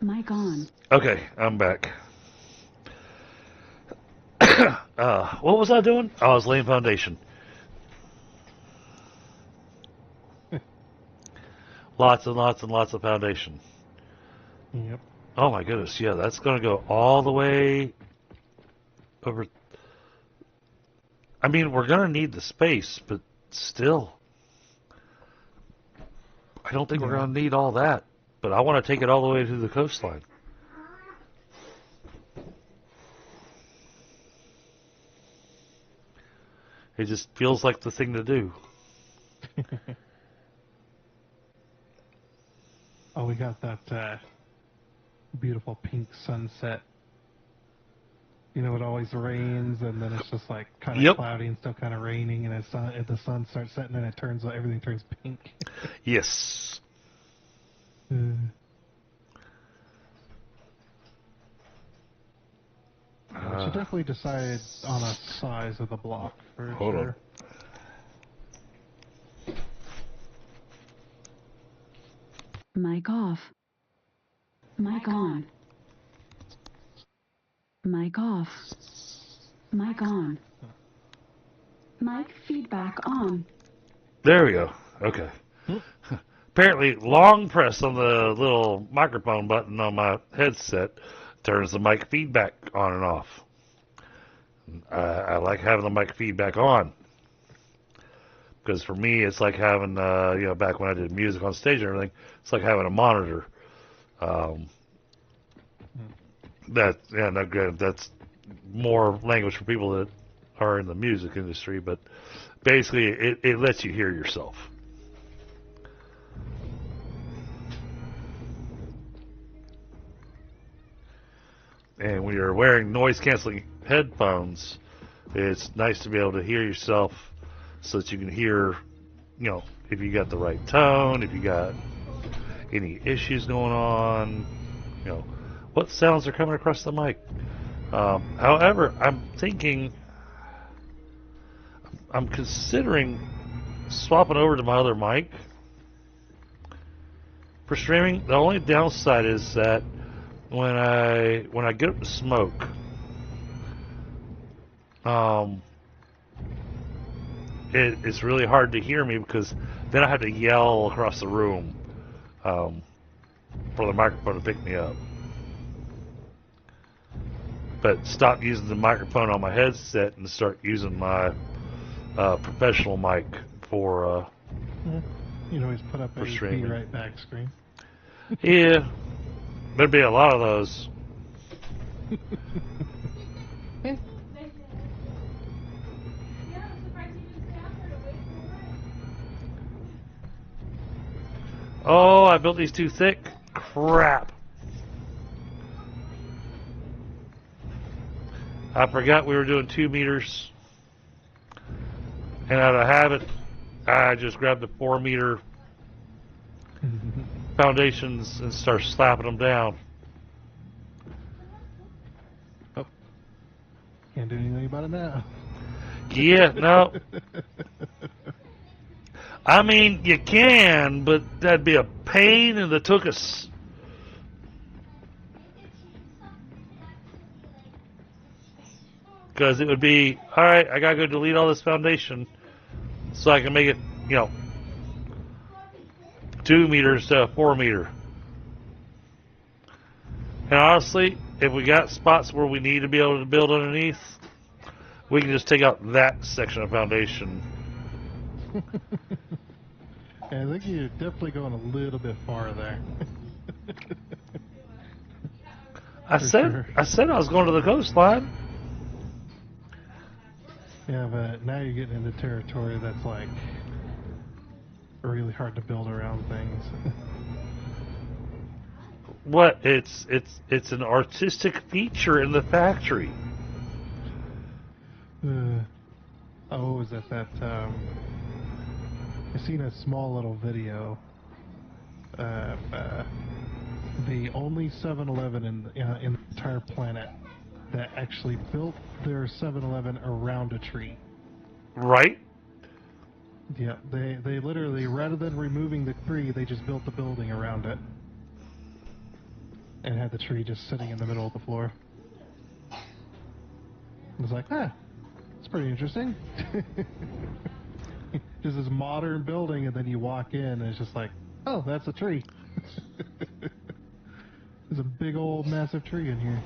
Mic on. Okay, I'm back. What was I doing? I was laying foundation. Lots and lots and lots of foundation. Yep. Oh my goodness, yeah, that's going to go all the way over. I mean, we're going to need the space, but still. I don't think we're going to need all that, but I want to take it all the way to the coastline. It just feels like the thing to do. Oh, we got that beautiful pink sunset. You know, it always rains, and then it's just like kind of cloudy and still kind of raining, and as the sun starts setting, and everything turns pink. Yes. We should definitely decide on a size of the block for Hold sure. Mic off. Mic on. Mic off. Mic on. Mic feedback on. There we go. Okay. Apparently, long press on the little microphone button on my headset turns the mic feedback on and off. I like having the mic feedback on. Because for me, it's like having, back when I did music on stage and everything, it's like having a monitor. That's more language for people that are in the music industry, but basically it lets you hear yourself. And when you're wearing noise-canceling headphones, it's nice to be able to hear yourself so that you can hear, if you got the right tone, if you got any issues going on, what sounds are coming across the mic. However, I'm considering swapping over to my other mic for streaming. The only downside is that when I get up to smoke, it's really hard to hear me because then I have to yell across the room for the microphone to pick me up. But stop using the microphone on my headset and start using my professional mic for you can always put up a streaming. be right back screen. Yeah, there'd be a lot of those. Oh, I built these too thick. Crap. I forgot we were doing 2 meters. And out of habit, I just grabbed the 4 meter foundations and start slapping them down. Oh, can't do anything about it now. Yeah, no. I mean, you can, but that'd be a pain in the tuchus. Because it would be, alright, I gotta go delete all this foundation so I can make it, 2 meters to 4 meter. And honestly, if we got spots where we need to be able to build underneath, we can just take out that section of foundation. I think you're definitely going a little bit far there. I said I was going to the coastline. Yeah, but now you're getting into territory that's like really hard to build around things. What? It's an artistic feature in the factory. Was that I seen a small little video. The only 7-Eleven in the entire planet that actually built their 7-Eleven around a tree. Right? Yeah, they literally, rather than removing the tree, they just built the building around it. and had the tree just sitting in the middle of the floor. I was like, it's pretty interesting. Just this modern building, and then you walk in, and it's just like, oh, that's a tree. There's a big old massive tree in here.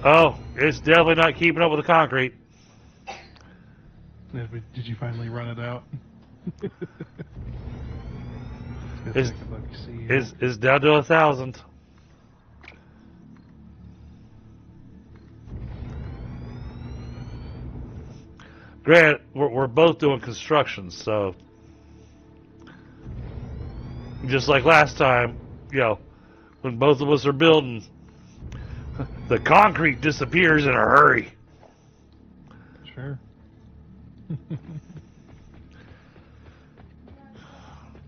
Oh, it's definitely not keeping up with the concrete. Did you finally run it out? It's down to 1,000. Granted, we're both doing construction, so just like last time, when both of us are building, the concrete disappears in a hurry. Sure.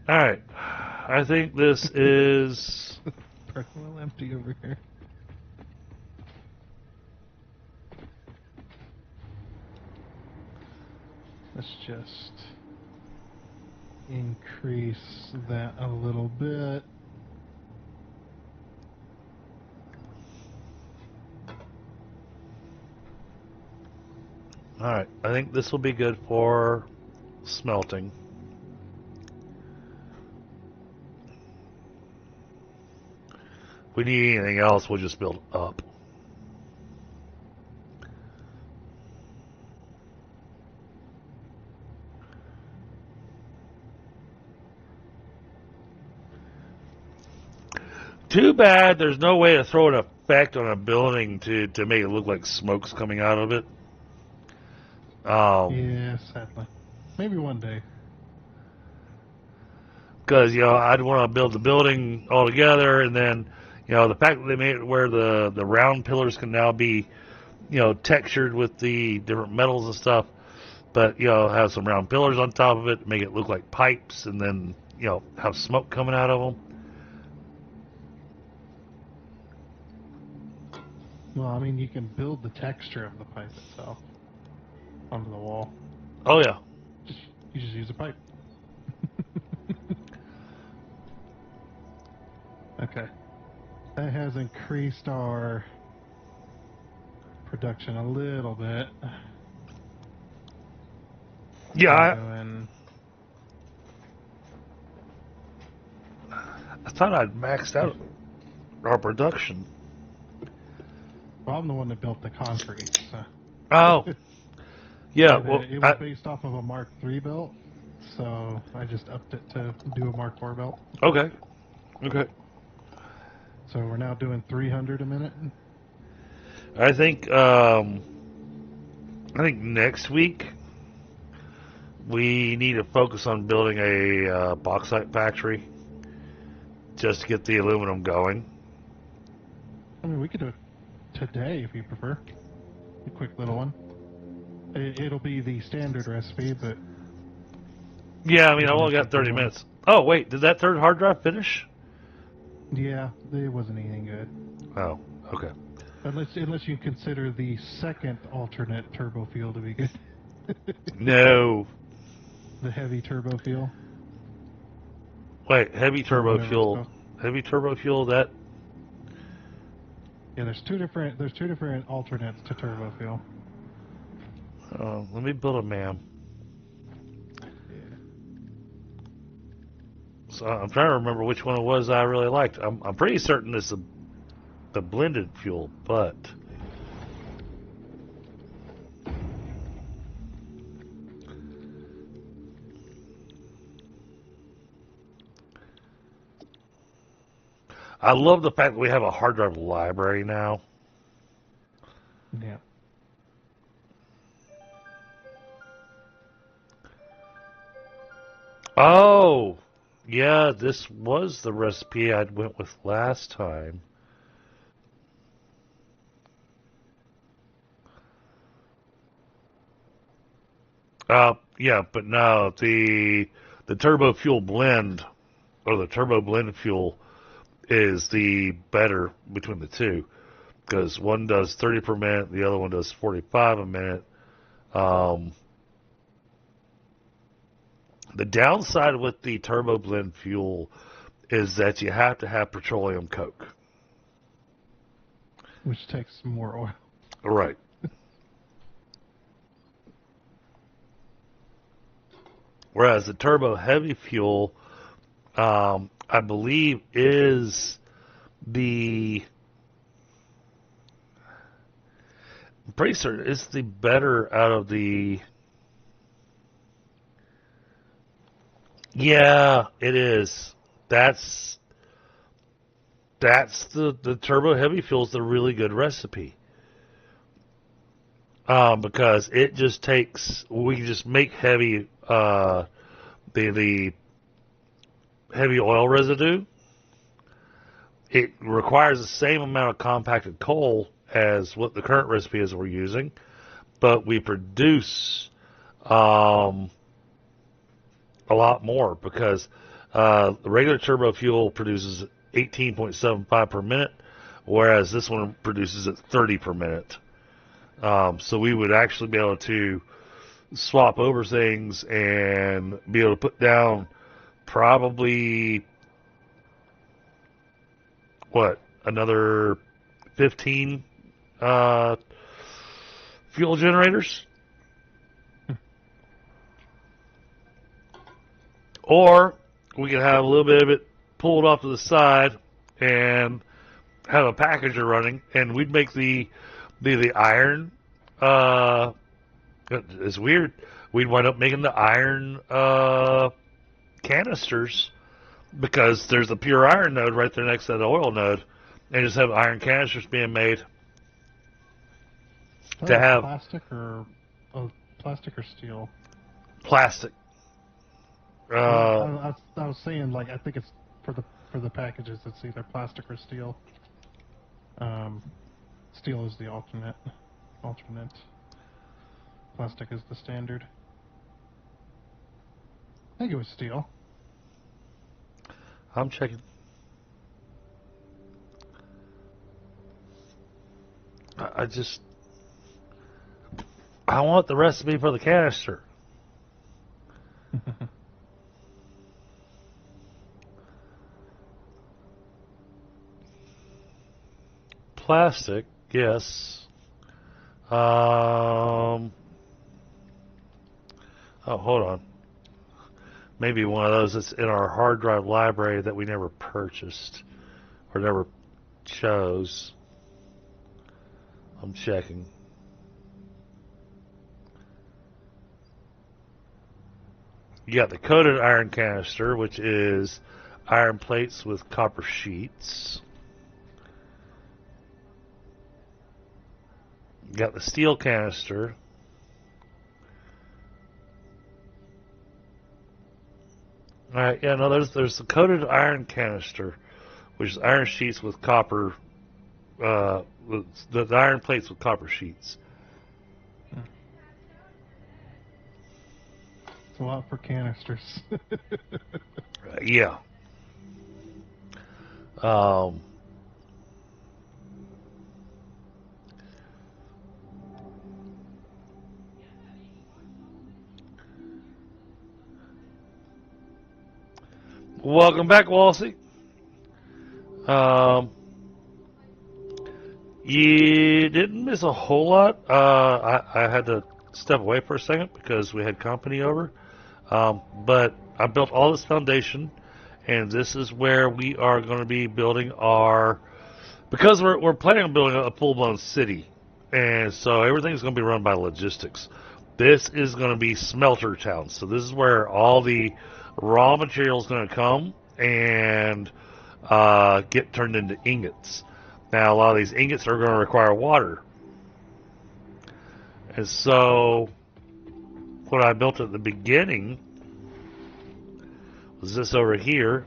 All right, I think this is Pretty well empty over here. Let's just increase that a little bit. all right. I think this will be good for smelting. If we need anything else, we'll just build up. Too bad there's no way to throw an effect on a building to make it look like smoke's coming out of it. Yeah, sadly. Maybe one day. Because, I'd want to build the building all together, and then, the fact that they made it where the round pillars can now be, textured with the different metals and stuff, but, have some round pillars on top of it, make it look like pipes, and then, have smoke coming out of them. Well, I mean, you can build the texture of the pipe itself onto the wall. Oh, yeah. You just use a pipe. Okay. That has increased our production a little bit. Yeah, I thought I'd maxed out our production. Well, I'm the one that built the concrete. So. Oh. Yeah, well, it was based off of a Mark III belt, so I just upped it to do a Mark IV belt. Okay. So we're now doing 300 a minute. I think next week we need to focus on building a bauxite factory just to get the aluminum going. I mean, we could do it today if you prefer. A quick little one. It'll be the standard recipe, but... Yeah, I mean, I only got 30 minutes. Oh, wait, did that third hard drive finish? Yeah, it wasn't anything good. Oh, okay. Unless you consider the second alternate turbo fuel to be good. No. The heavy turbo fuel. Wait, heavy turbo fuel. Heavy turbo fuel, that... Yeah, there's two different alternates to turbo fuel. Let me build a MAM. So I'm trying to remember which one it was I really liked. I'm pretty certain it's the blended fuel, but I love the fact that we have a hard drive library now. Yeah. Oh, yeah, this was the recipe I went with last time. Yeah, but no, the turbo fuel blend or the turbo blend fuel is the better between the two because one does 30 per minute, the other one does 45 a minute. The downside with the turbo blend fuel is that you have to have petroleum coke. Which takes more oil. Right. Whereas the turbo heavy fuel, I believe, is the I'm pretty certain it's the better out of the. Yeah, it is. That's the turbo heavy fuel is the really good recipe. Because it just takes we can just make heavy the heavy oil residue. It requires the same amount of compacted coal as what the current recipe is we're using, but we produce a lot more because the regular turbo fuel produces 18.75 per minute, whereas this one produces at 30 per minute. So we would actually be able to swap over things and be able to put down probably another 15 fuel generators, or we could have a little bit of it pulled off to the side and have a packager running, and we'd make the iron. It's weird. We'd wind up making the iron canisters because there's a pure iron node right there next to the oil node, and just have iron canisters being made to have plastic or steel. Plastic. I was saying, like, I think it's for the packages. It's either plastic or steel. Steel is the alternate. Plastic is the standard. I think it was steel. I'm checking. I want the recipe for the canister. Plastic, yes. Oh, hold on. Maybe one of those that's in our hard drive library that we never purchased or never chose. I'm checking. You got the coated iron canister, which is iron plates with copper sheets. You got the steel canister. All right, yeah, no, there's the coated iron canister, which is iron sheets with copper, the iron plates with copper sheets. It's a lot for canisters. Yeah. Welcome back, Walsey. You didn't miss a whole lot. I had to step away for a second because we had company over. But I built all this foundation, and this is where we are going to be building because we're planning on building a full-blown city, and so everything's going to be run by logistics. This is going to be Smelter Town, so this is where all the raw material is going to come and get turned into ingots. Now, a lot of these ingots are going to require water, and so what I built at the beginning was this over here.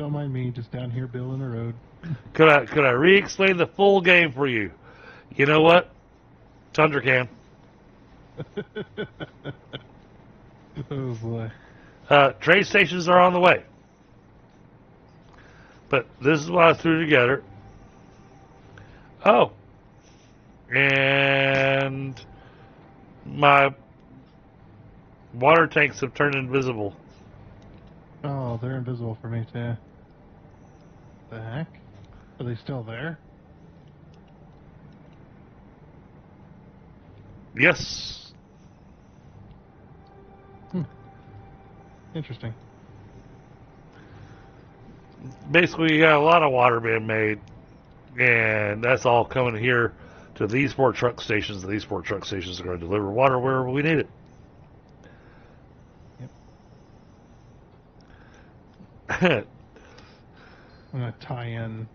don't mind me, just down here building a road. Could I re-explain the full game for you? You know what? Tundra can. Oh boy. Trade stations are on the way. But this is what I threw together. Oh. And my water tanks have turned invisible. Oh, they're invisible for me too. The heck? Are they still there? Yes. Interesting. Basically, you got a lot of water being made, and that's all coming here to these 4 truck stations. These 4 truck stations are going to deliver water wherever we need it. Yep. I'm gonna tie in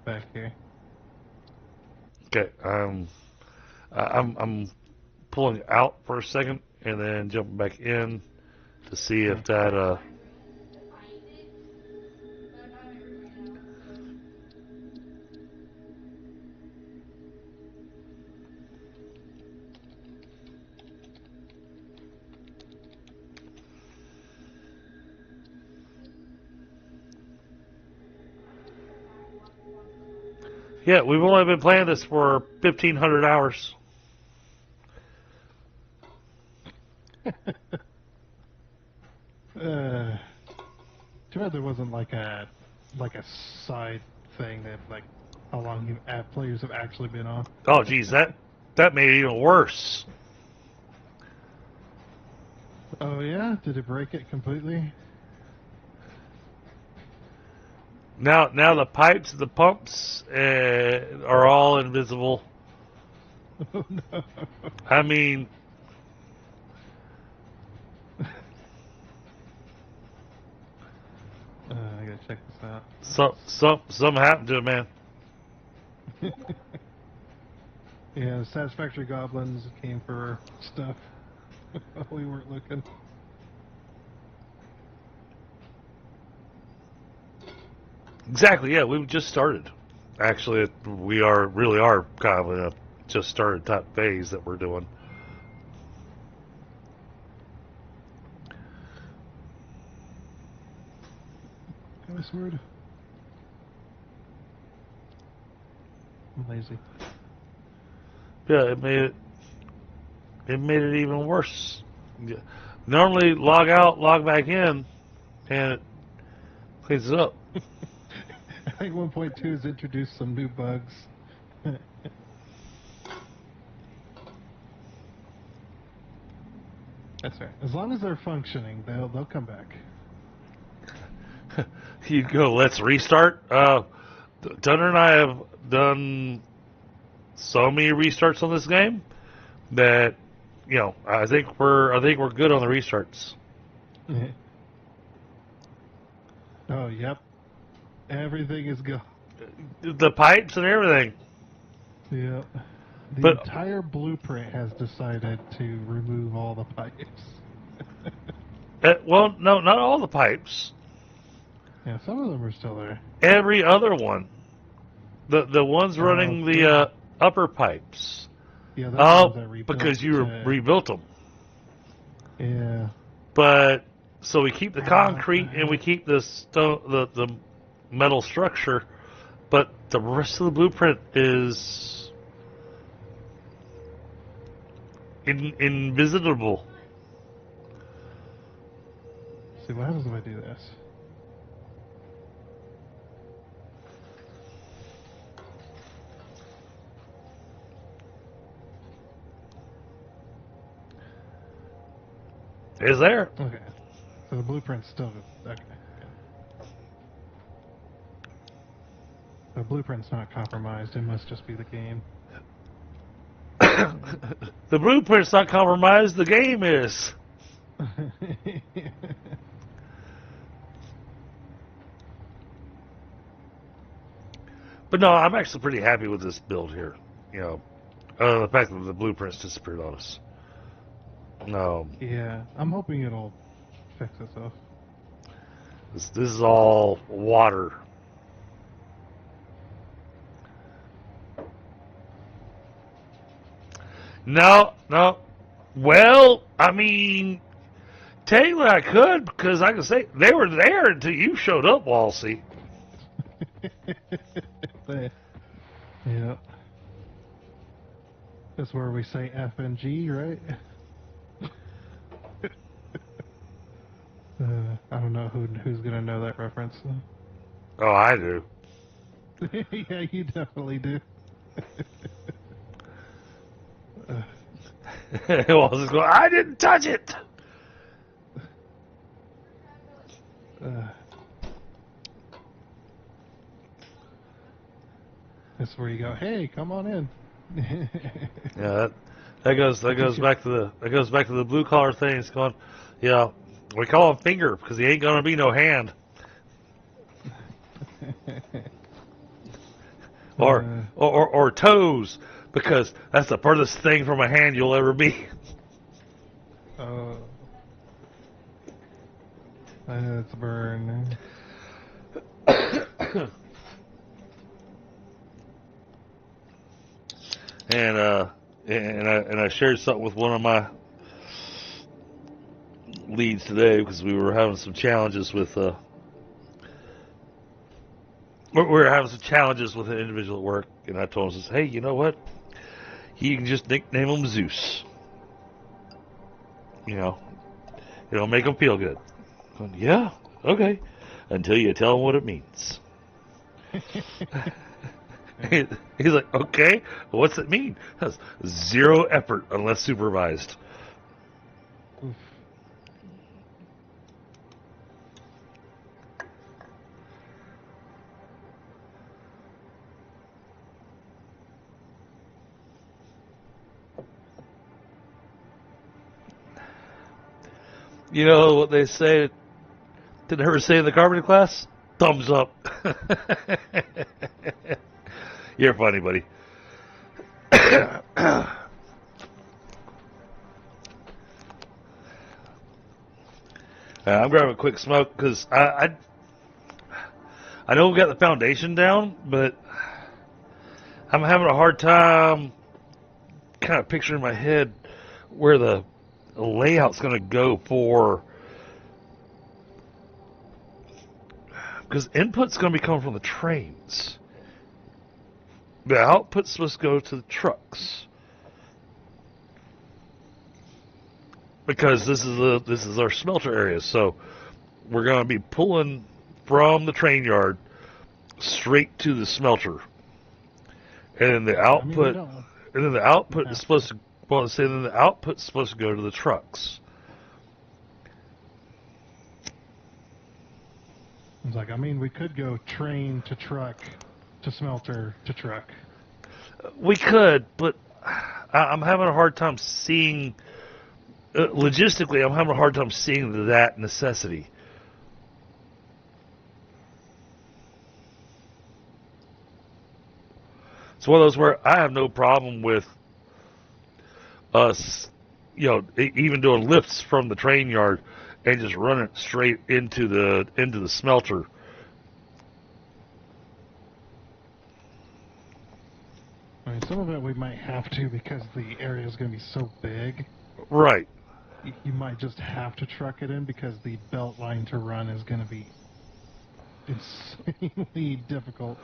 back here. Okay, I'm pulling out for a second and then jumping back in to see if that yeah, we've only been playing this for 1,500 hours. Too bad there wasn't like a side thing that like how long players have actually been on. Oh, geez, that made it even worse. Oh yeah, did it break it completely? Now the pipes, the pumps are all invisible. Oh no. I mean, I gotta check this out. something happened to it, man. Yeah, the Satisfactory goblins came for stuff. We weren't looking. Exactly. Yeah, we've just started. Actually, we really are kind of in a just started type phase that we're doing. Password. I'm lazy. Yeah, it made it even worse. Yeah. Normally, log out, log back in, and it cleans it up. I think 1.2 has introduced some new bugs. That's right. As long as they're functioning, they'll come back. You go, let's restart. Tundra and I have done so many restarts on this game that I think we're good on the restarts. Oh, yep. Everything is good. The pipes and everything. Yep. The But- entire blueprint has decided to remove all the pipes. Well, no, not all the pipes. Yeah, some of them are still there. Every other one. The ones running the yeah. upper pipes. Yeah, those ones that rebuilt. Because you rebuilt them. Yeah. But so we keep the concrete and we keep the metal structure, but the rest of the blueprint is invisible. See, what happens if I do this? Is there? Okay. So the blueprint's still... Okay. The blueprint's not compromised. It must just be the game. The blueprint's not compromised. The game is. But no, I'm actually pretty happy with this build here. The fact that the blueprints disappeared on us. No. Yeah, I'm hoping it'll fix itself. This is all water. No. Well, I mean, technically I could, because I can say they were there until you showed up, Walsey. Yeah. That's where we say F and G, right? I don't know who's gonna know that reference. Oh, I do. Yeah, you definitely do. Walsey's going, I didn't touch it. That's where you go. Hey, come on in. Yeah, that goes back to the blue collar thing. It's going, yeah, we call him finger because he ain't gonna be no hand. Or toes, because that's the furthest thing from a hand you'll ever be. That's a burn. And I shared something with one of my leads today because we were having some challenges with we were having some challenges with an individual at work, and I told him, hey, you know what? You can just nickname him Zeus. You know, it'll make him feel good. Going, yeah, okay. Until you tell him what it means. He's like, okay, what's it mean? That's 0 effort unless supervised. Oof. You know what they say? Did I ever say in the carpentry class? Thumbs up. You're funny, buddy. I'm grabbing a quick smoke because I know we got the foundation down, but I'm having a hard time kind of picturing in my head where the layout's going to go for, because input's going to be coming from the trains. The output's supposed to go to the trucks. Because this is our smelter area, so we're going to be pulling from the train yard straight to the smelter, and then the output, is supposed to. Well, then the output's supposed to go to the trucks. It's like, I mean, we could go train to truck to smelter to truck. We could, but I'm having a hard time seeing. Logistically, I'm having a hard time seeing that necessity. It's one of those where I have no problem with us, even doing lifts from the train yard and just running it straight into the smelter. I mean, some of it we might have to because the area is going to be so big. Right. You might just have to truck it in because the belt line to run is going to be insanely difficult.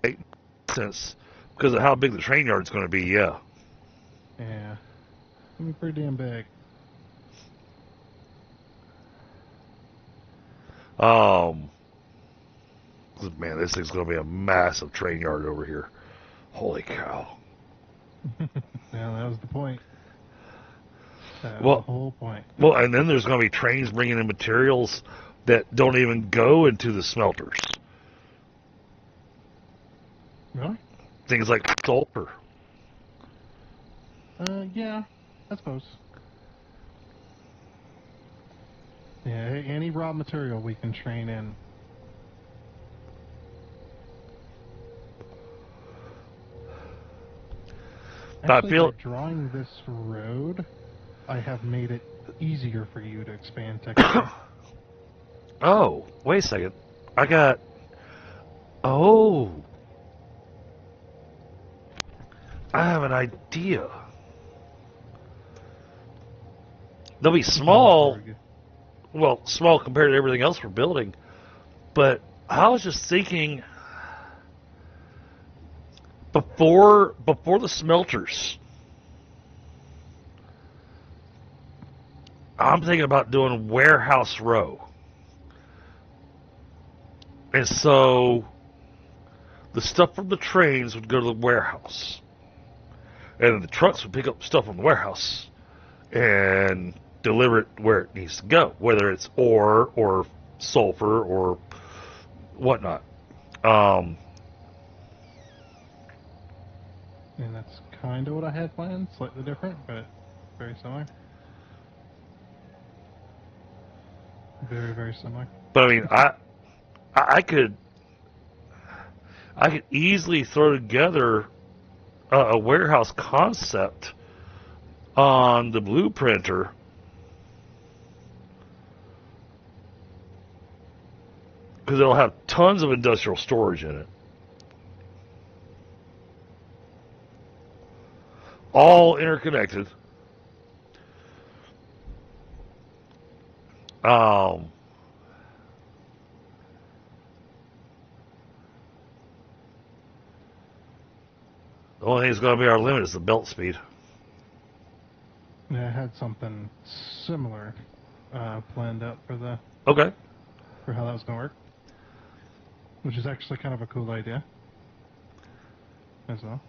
Right. Since because of how big the train yard's going to be, yeah. Yeah. It's going to be pretty damn big. Man, this thing's going to be a massive train yard over here. Holy cow. Yeah, that was the point. That was the whole point. Well, and then there's going to be trains bringing in materials that don't even go into the smelters. Really? Things like sulfur. Yeah, I suppose. Yeah, any raw material we can train in. Actually, by drawing this road, I have made it easier for you to expand technically. Oh, wait a second. I got. Oh. I have an idea. They'll be small. Well, small compared to everything else we're building. But I was just thinking. Before the smelters, I'm thinking about doing warehouse row. And so the stuff from the trains would go to the warehouse. And the trucks would pick up stuff from the warehouse and deliver it where it needs to go, whether it's ore or sulfur or whatnot. And that's kind of what I had planned, slightly different, but very similar. Very, very similar. But I mean, I could easily throw together a warehouse concept on the blueprinter because it'll have tons of industrial storage in it. All interconnected. The only thing that's going to be our limit is the belt speed. Yeah, I had something similar planned out for Okay. for how that was going to work, which is actually kind of a cool idea as well.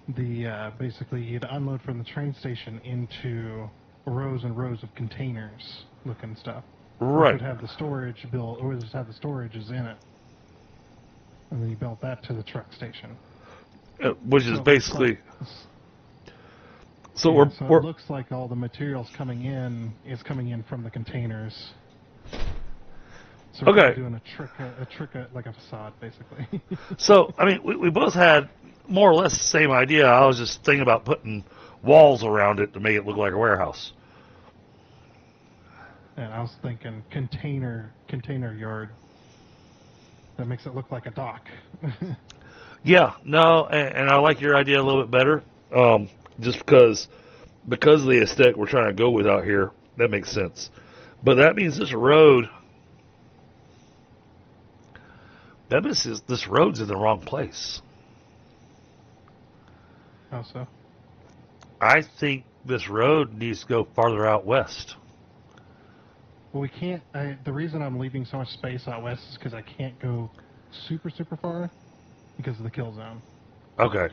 The basically you'd unload from the train station into rows and rows of containers looking stuff. Right. Which would have the storage built, or just have the storages in it, and then you built that to the truck station. Which is So it basically. So we're it looks like all the materials coming in is coming in from the containers. So we're Okay. doing a trick like a facade, basically. So I mean, we both had more or less the same idea. I was just thinking about putting walls around it to make it look like a warehouse. And I was thinking container yard. That makes it look like a dock. Yeah, no, and I like your idea a little bit better. Just because of the aesthetic we're trying to go with out here, that makes sense. But that means this road. That means this road's in the wrong place. How so? I think this road needs to go farther out west. Well, we can't. The reason I'm leaving so much space out west is because I can't go super far because of the kill zone. Okay.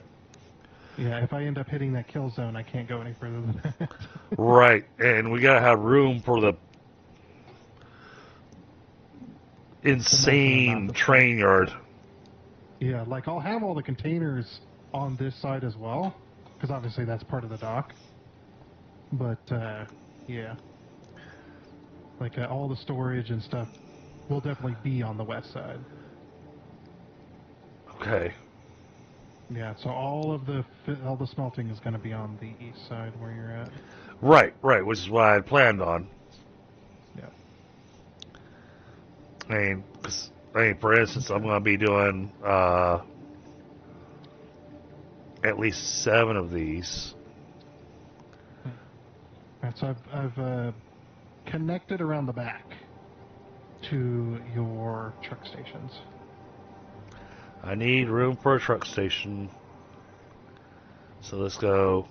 Yeah, if I end up hitting that kill zone, I can't go any further than that. Right, and we gotta have room for the insane train yard. Yeah, like I'll have all the containers on this side as well, because obviously that's part of the dock. But yeah, like all the storage and stuff will definitely be on the west side. Okay. Yeah, so all the smelting is going to be on the east side where you're at. Right, which is what I had planned on. Yeah. I mean, for instance, I'm going to be doing at least 7 of these. Alright, so I've connected around the back to your truck stations. I need room for a truck station. So let's go.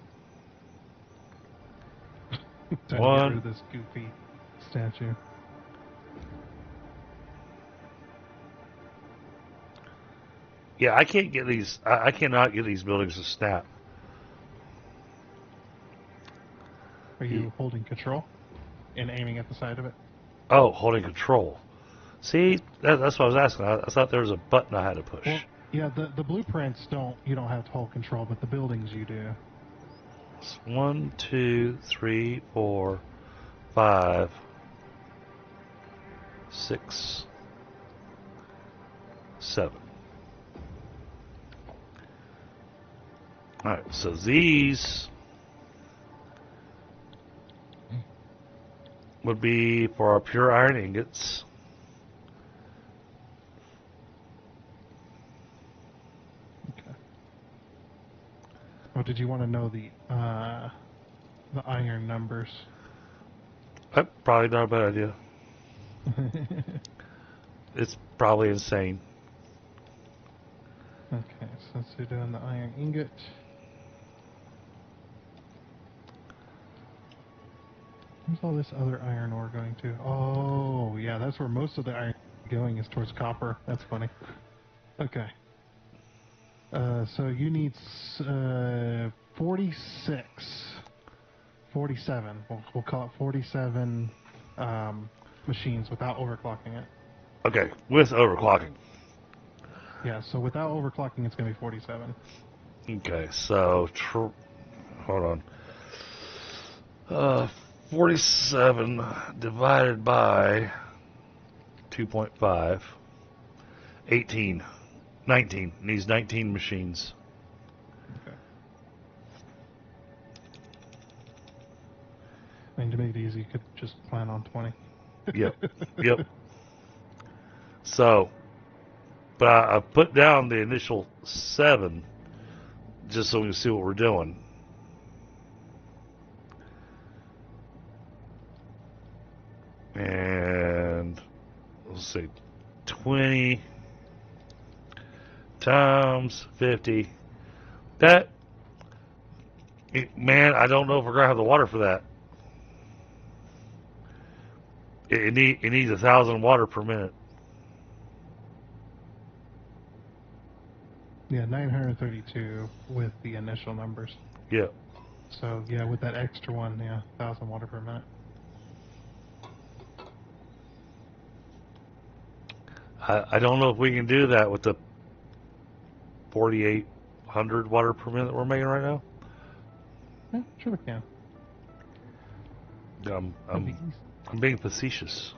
Trying to get One. rid of this goofy statue. Yeah, I can't get these. I cannot get these buildings to snap. Are you holding control and aiming at the side of it? Oh, holding control. See, that's what I was asking. I thought there was a button I had to push. Well, yeah, the blueprints you don't have to hold control, but the buildings you do. 1, 2, 3, 4, 5, 6, 7. Alright, so these would be for our pure iron ingots. Okay. Well, did you want to know the iron numbers? Probably not a bad idea. It's probably insane. Okay, so we're doing the iron ingot. Where's all this other iron ore going to? Oh, yeah, that's where most of the iron going is towards copper. That's funny. Okay. So you need 46. 47. We'll call it 47 machines without overclocking it. Okay, with overclocking. Yeah, so without overclocking, it's going to be 47. Okay, so hold on. 47 divided by 2.5. 18. 19. Needs 19 machines. Okay. I mean, to make it easy, you could just plan on 20. Yep. So, but I put down the initial 7 just so we can see what we're doing. And let's see, 20 times 50. Man, I don't know if we're gonna have the water for that. It needs 1,000 water per minute. Yeah, 932 with the initial numbers. Yeah. So, yeah, with that extra one, yeah, 1,000 water per minute. I don't know if we can do that with the 4,800 water per minute that we're making right now. Yeah, sure we can. I'm being facetious.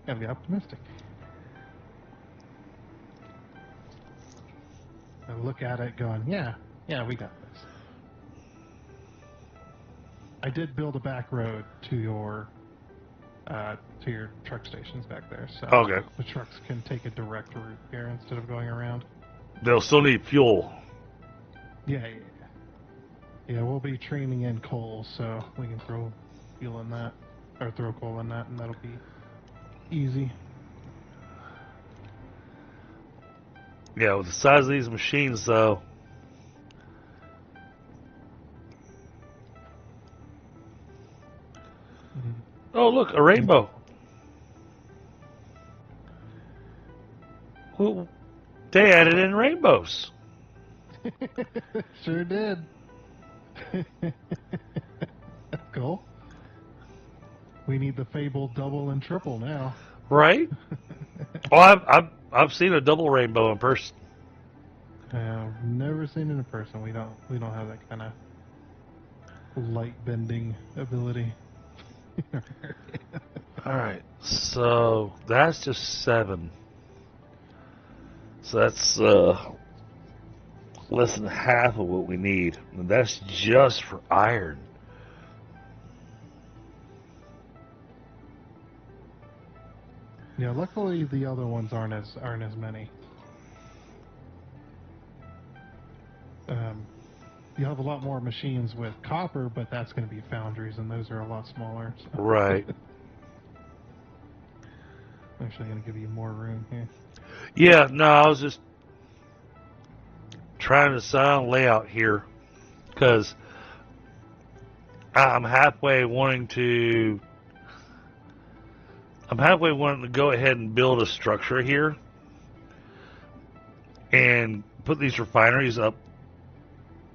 Gotta be optimistic. And look at it going, yeah, we got this. I did build a back road to your truck stations back there, so Okay. the trucks can take a direct route here instead of going around. They'll still need fuel. Yeah, we'll be training in coal, so we can throw fuel in that, or throw coal in that, and that'll be easy. Yeah, with the size of these machines, though. Mhm. Oh, look, a rainbow. Well, they added in rainbows. Sure did. That's cool. We need the fabled double and triple now. Right? Oh, I've seen a double rainbow in person. I've never seen it in person. We don't have that kind of light bending ability. All right, so that's just 7. So that's less than half of what we need, and that's just for iron. Yeah, luckily the other ones aren't as many. You have a lot more machines with copper, but that's going to be foundries, and those are a lot smaller. So. Right. I'm actually going to give you more room here. Yeah, no, I was just trying to sound layout here because I'm halfway wanting to go ahead and build a structure here and put these refineries up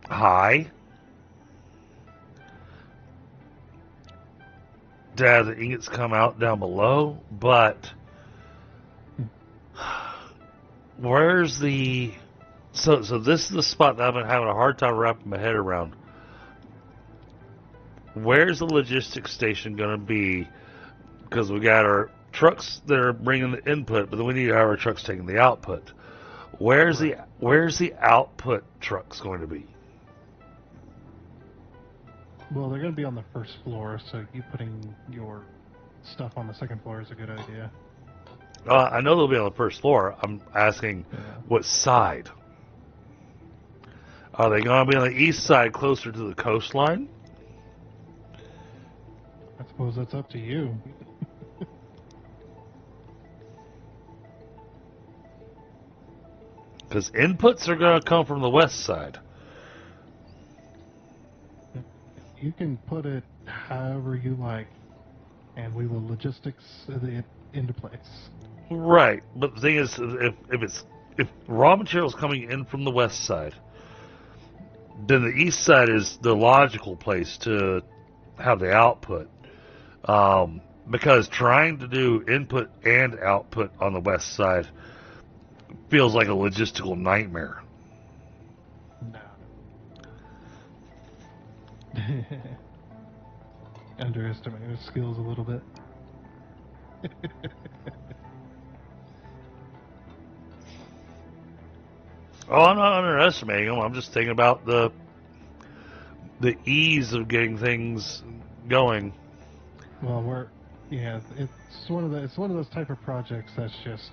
high to have the ingots come out down below, but where's the so this is the spot that I've been having a hard time wrapping my head around. Where's the logistics station going to be? Because we got our trucks that are bringing the input, but then we need to have our trucks taking the output. Where's the output trucks going to be? Well, they're going to be on the first floor, so you putting your stuff on the second floor is a good idea. I know they'll be on the first floor. I'm asking Yeah. what side. Are they going to be on the east side closer to the coastline? I suppose that's up to you. Because inputs are going to come from the west side. You can put it however you like, and we will logistics it into place. Right, but the thing is, if raw material is coming in from the west side, then the east side is the logical place to have the output. Because trying to do input and output on the west side feels like a logistical nightmare. No. Underestimating his skills a little bit. Oh, I'm not underestimating them. I'm just thinking about the ease of getting things going. Well, it's one of those type of projects that's just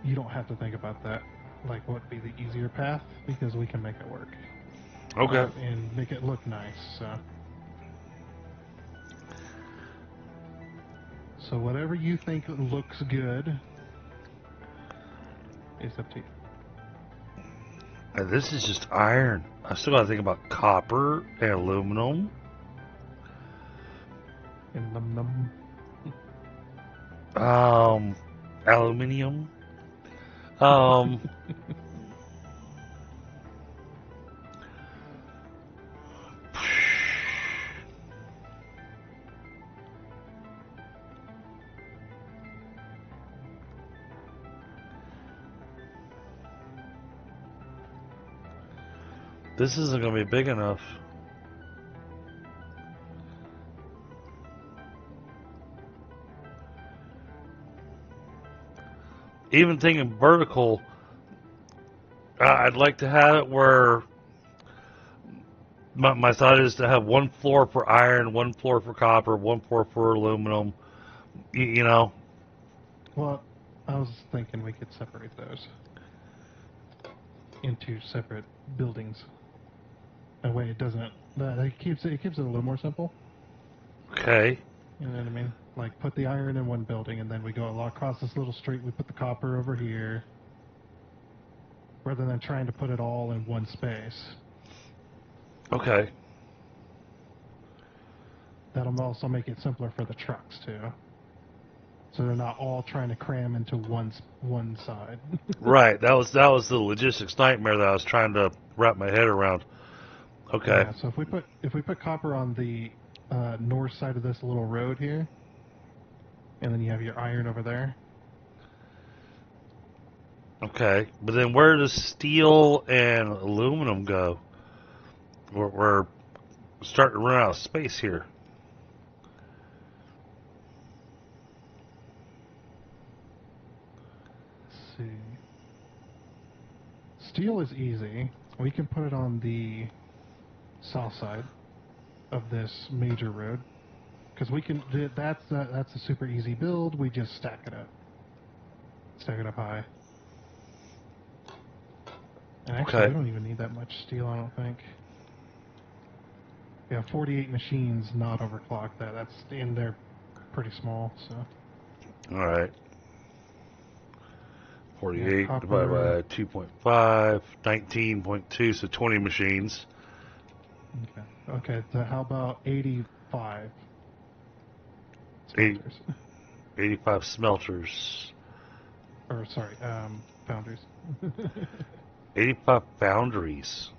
you don't have to think about that. Like, what would be the easier path, because we can make it work. Okay. And make it look nice. So whatever you think looks good is up to you. And this is just iron. I still got to think about copper and aluminum. And Aluminium. This isn't going to be big enough. Even thinking vertical, I'd like to have it where my thought is to have one floor for iron, one floor for copper, one floor for aluminum. You know? well, I was thinking we could separate those into separate buildings. That way it doesn't. It keeps it a little more simple. Okay. You know what I mean? Like, put the iron in one building, and then we go across this little street. We put the copper over here, rather than trying to put it all in one space. Okay. That'll also make it simpler for the trucks too. So they're not all trying to cram into one side. Right. That was the logistics nightmare that I was trying to wrap my head around. Okay. Yeah, so if we put copper on the north side of this little road here, and then you have your iron over there. Okay. But then where does steel and aluminum go? We're starting to run out of space here. Let's see. Steel is easy. We can put it on the south side of this major road, because we can. That's a super easy build. We just stack it up high. And actually, Okay. we don't even need that much steel, I don't think. Yeah, 48 machines not overclocked. That's in there pretty small, so. All right. 48 Yeah, divided by 2.5, 19.2, so 20 machines. Okay, so how about 85 Eight- smelters? 85 smelters. Or, sorry, foundries. 85 foundries.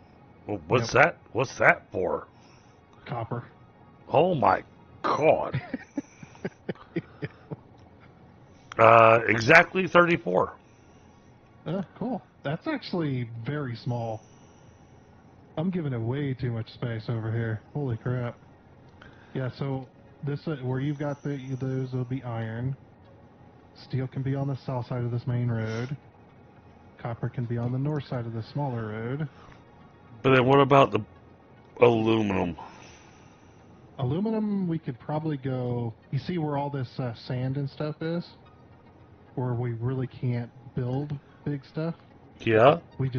Well, what's that? What's that for? Copper. Oh my God. Exactly 34. Cool. That's actually very small. I'm giving it way too much space over here. Holy crap. Yeah, so this where you've got those will be iron. Steel can be on the south side of this main road. Copper can be on the north side of the smaller road. But then what about the aluminum? Aluminum, we could probably go... You see where all this sand and stuff is? Where we really can't build big stuff? Yeah. We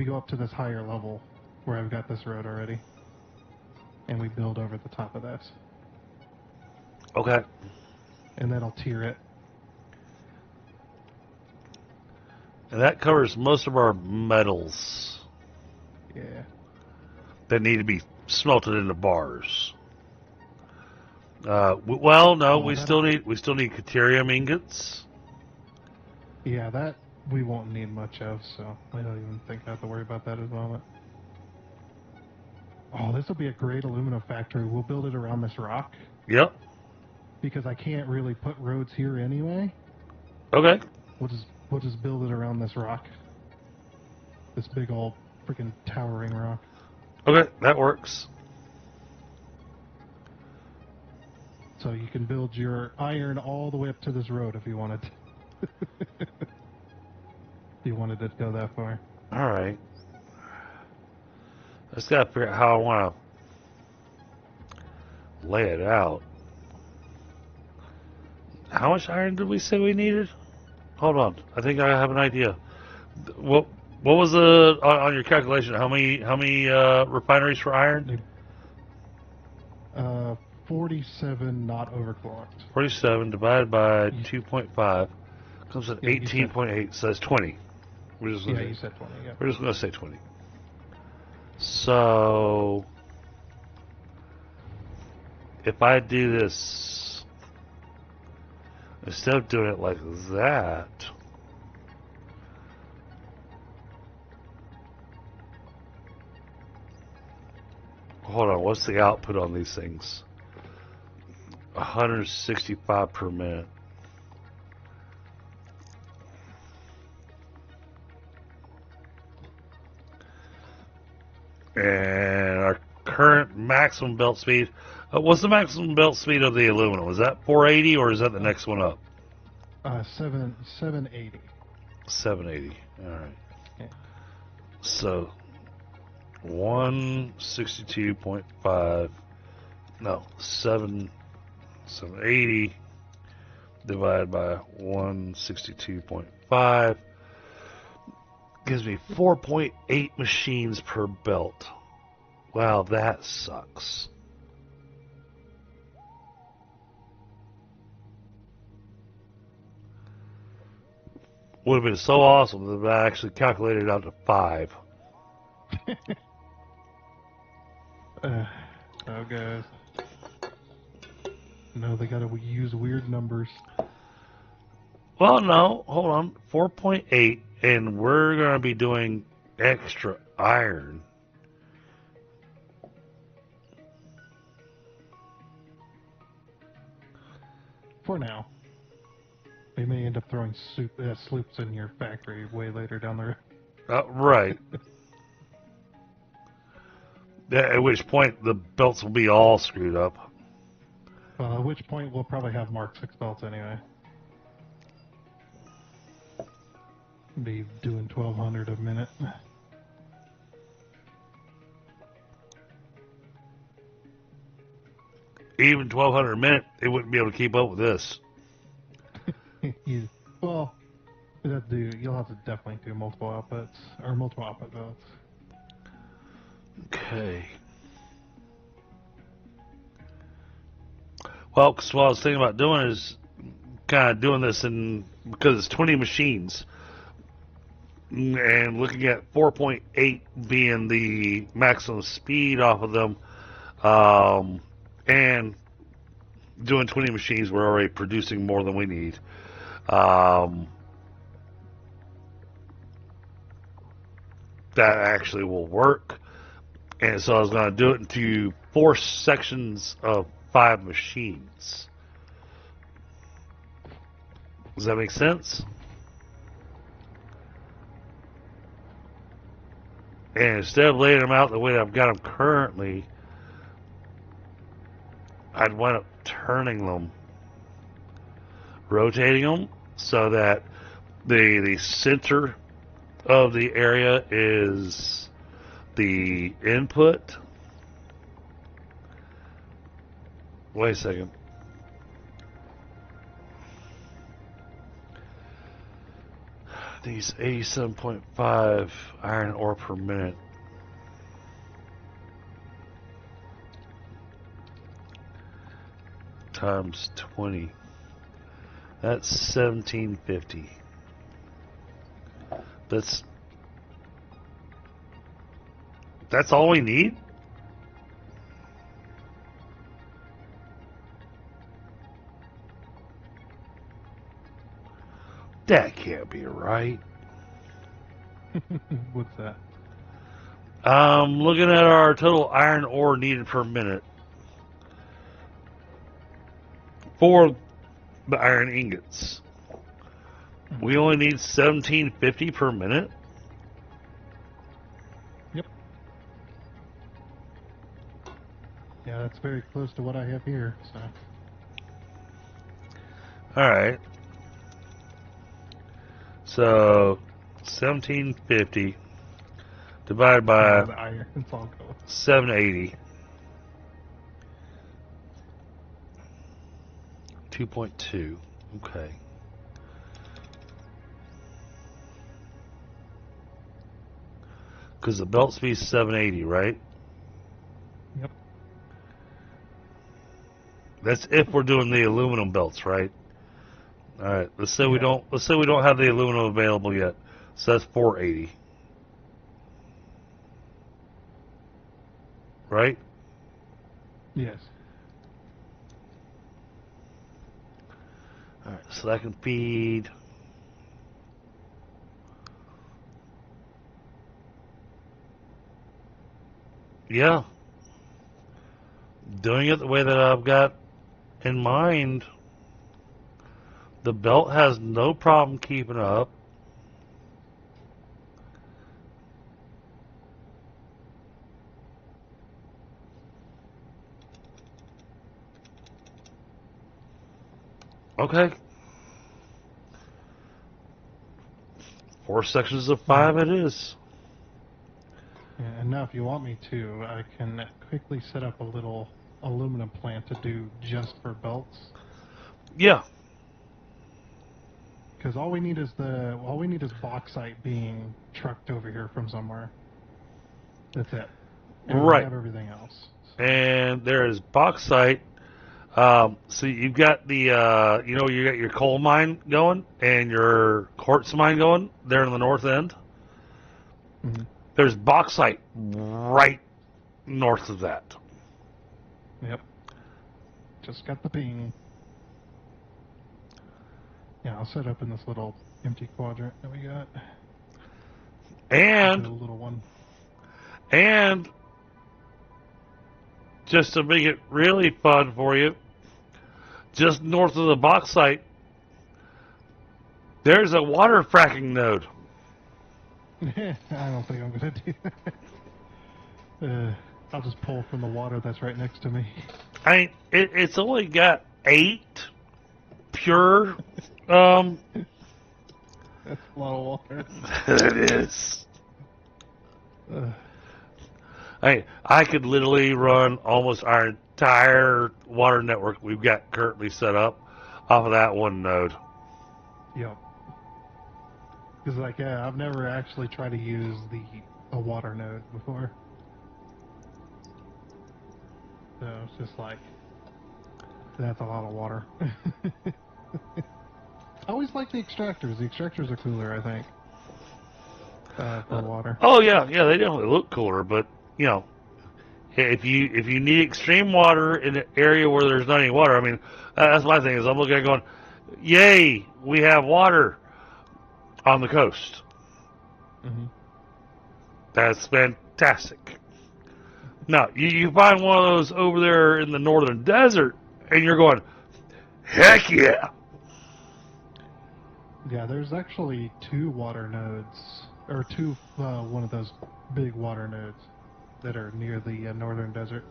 go up to this higher level where I've got this road already. And we build over the top of this. Okay. And that'll tier it. And that covers most of our metals Yeah. that need to be smelted into bars. Well, no, we still need deuterium ingots. Yeah, that we won't need much of, so I don't even think I have to worry about that at the moment. Oh, this will be a great aluminum factory. We'll build it around this rock. Yep. Because I can't really put roads here anyway. Okay. We'll just build it around this rock. This big old freaking towering rock. Okay, that works. So you can build your iron all the way up to this road if you wanted. If you wanted it to go that far. All right. I just gotta figure out how I want to lay it out. How much iron did we say we needed? Hold on, I think I have an idea. What was the on your calculation? How many refineries for iron? 47 not overclocked. 47 divided by 2.5 comes at Yeah, 18.8. So that's 20. You said 20. Yeah. We're just gonna say 20. So if I do this, instead of doing it like that, hold on, what's the output on these things? 165 per minute. And our current maximum belt speed, what's the maximum belt speed of the aluminum? Is that 480 or is that the next one up? 780. 780. All right. Yeah. So 162.5. No, 780 divided by 162.5 gives me 4.8 machines per belt. Wow, that sucks. Would have been so awesome that I actually calculated it out to 5. Oh, guys. No, they gotta use weird numbers. Well, no, hold on. 4.8, and we're going to be doing extra iron. For now. They may end up throwing sloops in your factory way later down the road. Right. At which point the belts will be all screwed up. At which point we'll probably have Mark 6 belts anyway. Be doing 1,200 a minute. Even 1,200 a minute, they wouldn't be able to keep up with this. Well, you'll have to definitely do multiple outputs, or multiple output belts. Okay. Well, because what I was thinking about doing is kind of doing this because it's 20 machines. And looking at 4.8 being the maximum speed off of them, and doing 20 machines, we're already producing more than we need. That actually will work. And so I was going to do it into 4 sections of 5 machines. Does that make sense? And instead of laying them out the way that I've got them currently, I'd wind up turning them, rotating them, so that the center of the area is the input, Wait a second. These 87.5 iron ore per minute. Times 20. That's 1750. That's all we need? That can't be right. What's that? Looking at our total iron ore needed per minute for the iron ingots. We only need 1750 per minute. Yep. Yeah, that's very close to what I have here. So. All right. So 1750 divided by The iron, it's all going. 780. 2.2. Okay. Because the belt speed's 780, right? Yep. That's if we're doing the aluminum belts, right? All right. Let's say we Yeah. don't have the aluminum available yet. So that's 480. Right? Yes. All right. So that can feed. Yeah. Doing it the way that I've got in mind, the belt has no problem keeping up. Okay. 4 sections of 5 it is. Yeah, and now if you want me to, I can quickly set up a little aluminum plant to do just for belts. Yeah. Because all we need is bauxite being trucked over here from somewhere. That's it. And we Right. have everything else. And there is bauxite. So you've got the, you got your coal mine going and your quartz mine going there in the north end. Mm-hmm. There's bauxite right north of that. Yep. Just got the ping. Yeah, I'll set up in this little empty quadrant that we got. Do a And little one. just to make it really fun for you, just north of the bauxite, there's a water fracking node. I don't think I'm going to do that. I'll just pull from the water that's right next to me. It's only got 8 pure. That's a lot of water. It is. I could literally run almost our entire water network we've got currently set up off of that one node. Yep. Because, I've never actually tried to use a water node before. So it's just that's a lot of water. I always like the extractors. The extractors are cooler, I think, for water. Oh yeah, they definitely look cooler, but if you need extreme water in an area where there's not any water, I mean, that's my thing is I'm looking at going, yay, we have water on the coast. Mm-hmm. That's fantastic. Now, you find one of those over there in the northern desert, and you're going, heck yeah. Yeah, there's actually 2 water nodes, or 2, one of those big water nodes that are near the northern desert.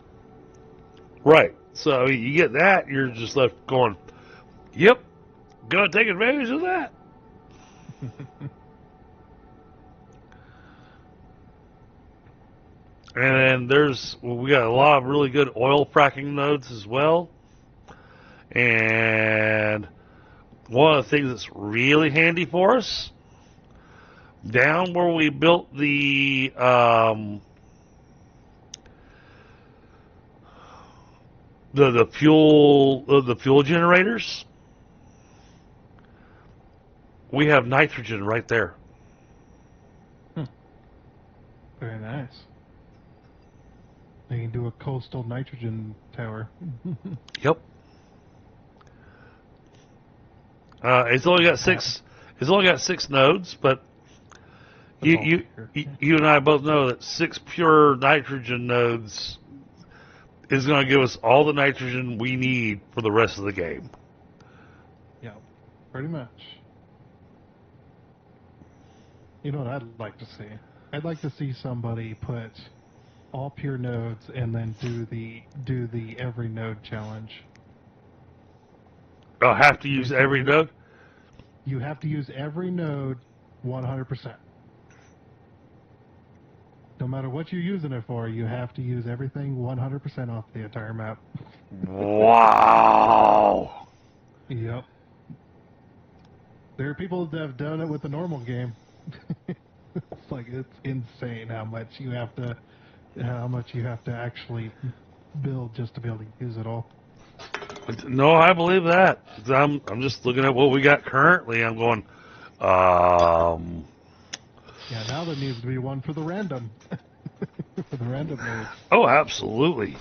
Right. So you get that, you're just left going, yep, gonna take advantage of that. And then we got a lot of really good oil fracking nodes as well. And one of the things that's really handy for us, down where we built the fuel generators, we have nitrogen right there. Very nice. You can do a coastal nitrogen tower. Yep. It's only got six. It's only got 6 nodes, but you and I both know that 6 pure nitrogen nodes is going to give us all the nitrogen we need for the rest of the game. Yeah, pretty much. You know what I'd like to see? I'd like to see somebody put all pure nodes and then do the every node challenge. I'll have to use every node? You have to use every node 100%. No matter what you're using it for, you have to use everything 100% off the entire map. Wow! Yep. There are people that have done it with the normal game. It's insane how much you have to actually build just to be able to use it all. No, I believe that. I'm just looking at what we got currently. I'm going, Yeah, now there needs to be one for the random. For the random nodes. Oh, absolutely.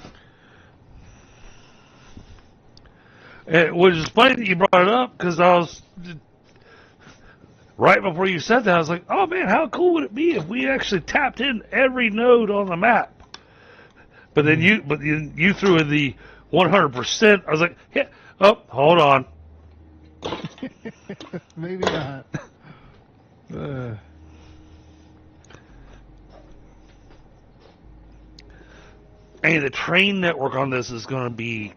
Which is funny that you brought it up, because I was right before you said that. I was like, "Oh man, how cool would it be if we actually tapped in every node on the map?" But then you threw in the 100%. I was like, "Yeah, oh, hold on." Maybe not. And the train network on this is going to be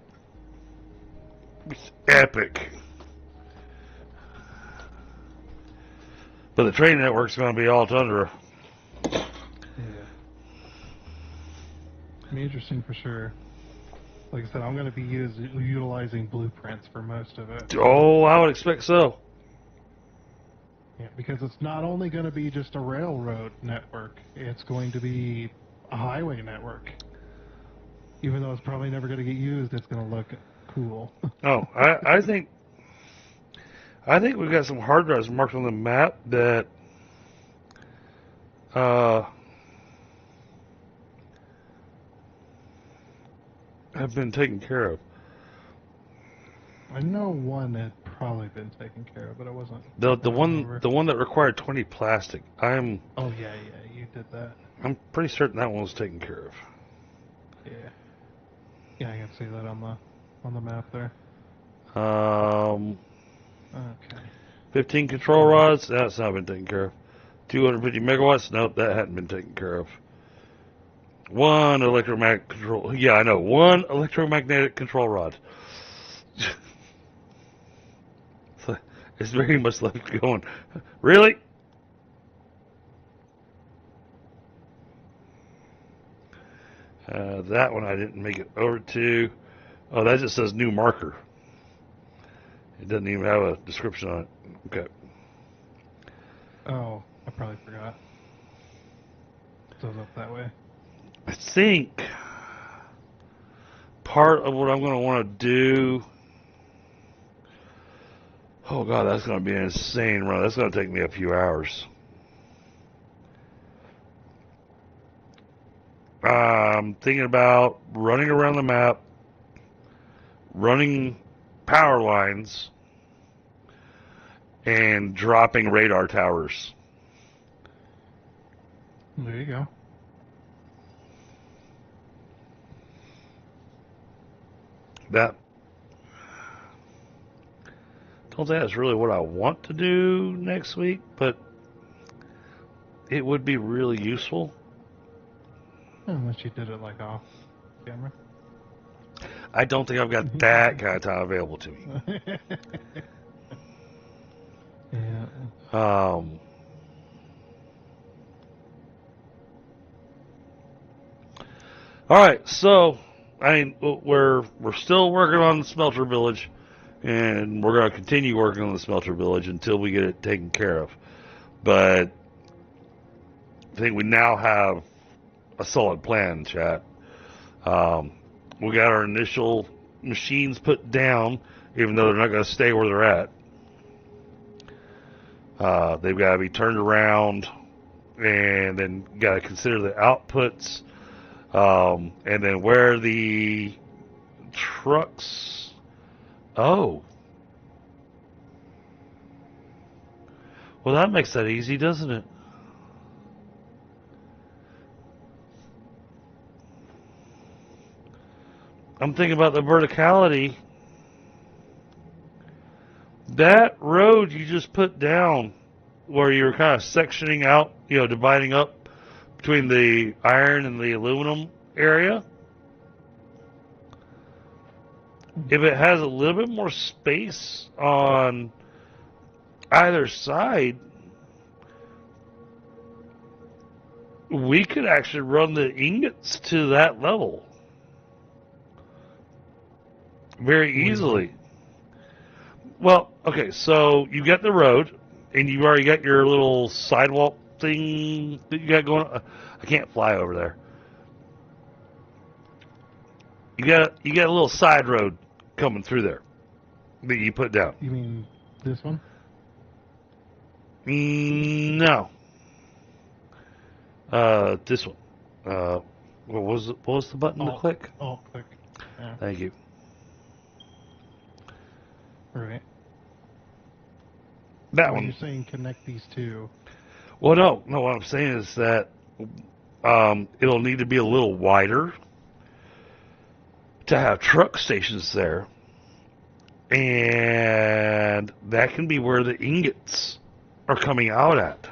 epic. But the train network's going to be all Tundra. Yeah. Be interesting for sure. Like I said, I'm going to be utilizing blueprints for most of it. Oh, I would expect so. Yeah, because it's not only going to be just a railroad network, it's going to be a highway network. Even though it's probably never going to get used, it's going to look cool. Oh, I think we've got some hard drives marked on the map that have been taken care of. I know one had probably been taken care of, but it wasn't. The one that required 20 plastic. Oh yeah, you did that. I'm pretty certain that one was taken care of. Yeah. Yeah, I can see that on the map there. Okay. 15 control rods. That's not been taken care of. 250 megawatts. Nope, that hadn't been taken care of. One electromagnetic control. Yeah, I know. One electromagnetic control rod. It's very much left going. Really? That one I didn't make it over to. Oh, that just says new marker. It doesn't even have a description on it. Okay. Oh, I probably forgot. It goes up that way. I think part of what I'm going to want to do. Oh, God, that's going to be an insane run. That's going to take me a few hours. I'm thinking about running around the map, running power lines, and dropping radar towers. There you go. That, don't say that's really what I want to do next week, but it would be really useful. Unless you did it like off camera. I don't think I've got that kind of time available to me. Yeah. All right, so I mean we're still working on Smelter Village. and we're going to continue working on the smelter village until we get it taken care of. But I think we now have a solid plan, chat. We got our initial machines put down, even though they're not going to stay where they're at. They've got to be turned around, and then got to consider the outputs, and then where the trucks. Oh, well, that makes that easy, doesn't it? I'm thinking about the verticality. That road you just put down, where you're kind of sectioning out, dividing up between the iron and the aluminum area. If it has a little bit more space on either side, we could actually run the ingots to that level very easily. Well, okay, so you got the road, and you've already got your little sidewalk thing that you got going on. I can't fly over there. You got a little side road coming through there that you put down. You mean this one? No. This one. What was the button to click? Oh, click. Yeah. Thank you. Right. That one. You're saying connect these two. Well, no. What I'm saying is that it'll need to be a little wider to have truck stations there, and that can be where the ingots are coming out at.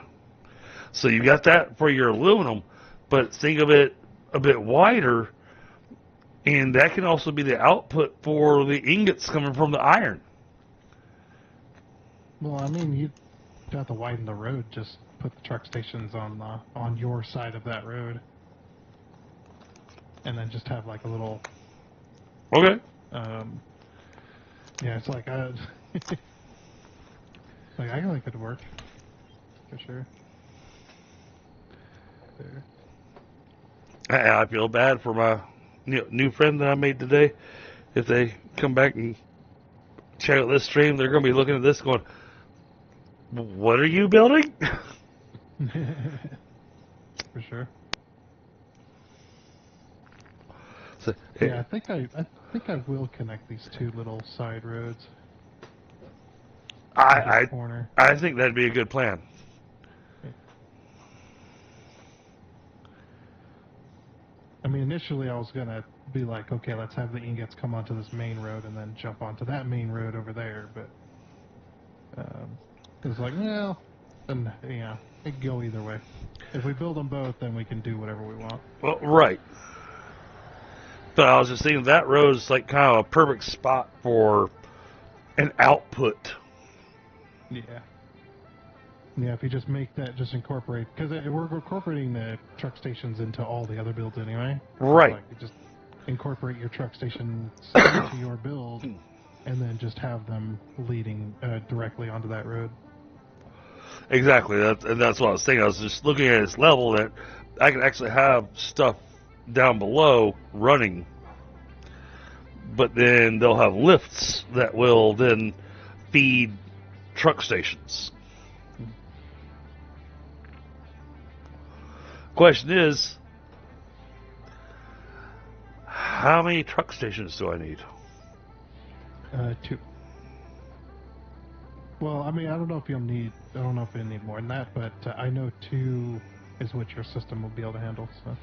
So you got that for your aluminum, but think of it a bit wider, and that can also be the output for the ingots coming from the iron. Well, I mean, you have to widen the road. Just put the truck stations on your side of that road, and then just have like a little. Okay. Yeah, it's like I think it could work for sure. There. I feel bad for my new friend that I made today. If they come back and check out this stream, they're going to be looking at this going, "What are you building?" For sure. So, yeah, I think I will connect these two little side roads. I Corner. I think that'd be a good plan. I mean, initially I was gonna be like, okay, let's have the ingots come onto this main road and then jump onto that main road over there, but it's like, well, then it could go either way. If we build them both, then we can do whatever we want. Well, right. But I was just thinking that road is like kind of a perfect spot for an output. Yeah. Yeah, if you just make that, just incorporate, because we're incorporating the truck stations into all the other builds anyway. Right. Like you just incorporate your truck stations into your build, and then just have them leading directly onto that road. Exactly. That's what I was thinking. I was just looking at this level that I can actually have stuff down below running, but then they'll have lifts that will then feed truck stations. Question is, how many truck stations do I need? 2. Well, I mean, I don't know if you'll need more than that, but I know 2 is what your system will be able to handle. So,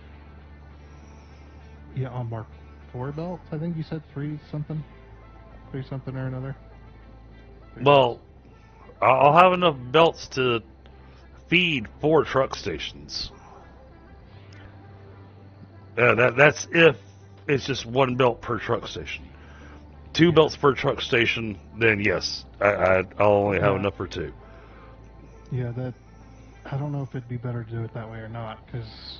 yeah, on Mark 4 belts, I think you said 3 something or another. Well, I'll have enough belts to feed 4 truck stations. That's if it's just 1 belt per truck station. 2 belts per truck station, then yes, I'll only have enough for 2. Yeah, I don't know if it'd be better to do it that way or not, because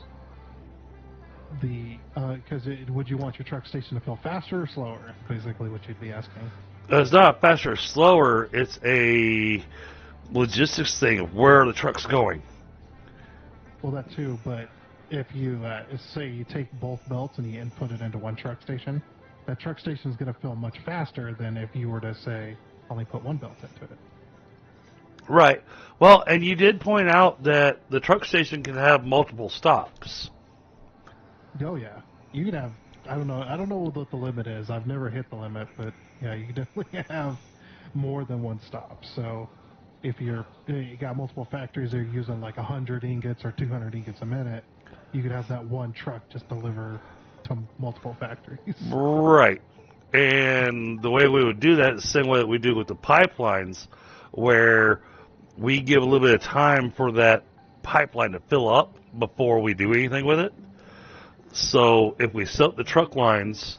would you want your truck station to fill faster or slower? Basically, what you'd be asking. It's not faster or slower. It's a logistics thing of where the truck's going. Well, that too, but if you, say you take both belts and you input it into one truck station, that truck station is going to fill much faster than if you were to, say, only put one belt into it. Right. Well, and you did point out that the truck station can have multiple stops. Oh, yeah. You can have, I don't know what the limit is. I've never hit the limit, but yeah, you can definitely have more than one stop. So if you got multiple factories that are using like 100 ingots or 200 ingots a minute, you could have that one truck just deliver to multiple factories. Right. And the way we would do that is the same way that we do with the pipelines, where we give a little bit of time for that pipeline to fill up before we do anything with it. So if we set up the truck lines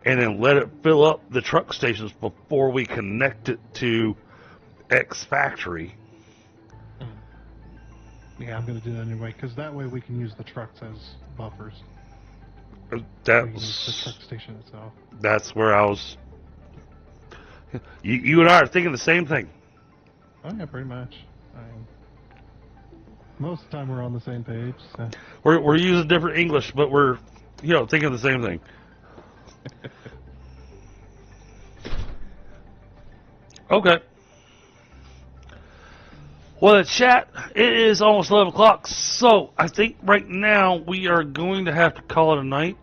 and then let it fill up the truck stations before we connect it to X factory. Yeah, I'm going to do that anyway, because that way we can use the trucks as buffers. We can use the truck station itself. That's where I was. You and I are thinking the same thing. Oh, yeah, pretty much. Most of the time we're on the same page. So. We're using different English, but we're thinking the same thing. Okay. Well, chat, it is almost 11 o'clock, so I think right now we are going to have to call it a night.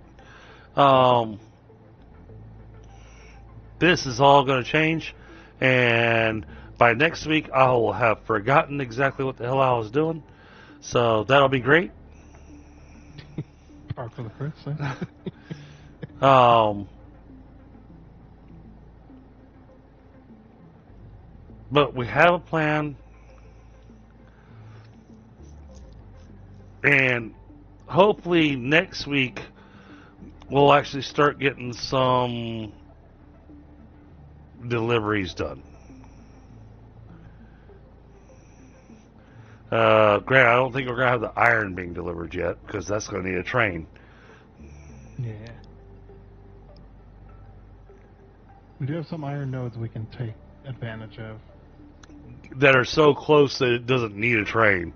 This is all going to change, and by next week I will have forgotten exactly what the hell I was doing, so that'll be great. Par for the course, eh? But we have a plan, and hopefully next week we'll actually start getting some deliveries done. Grant, I don't think we're going to have the iron being delivered yet, because that's going to need a train. Yeah. We do have some iron nodes we can take advantage of. That are so close that it doesn't need a train.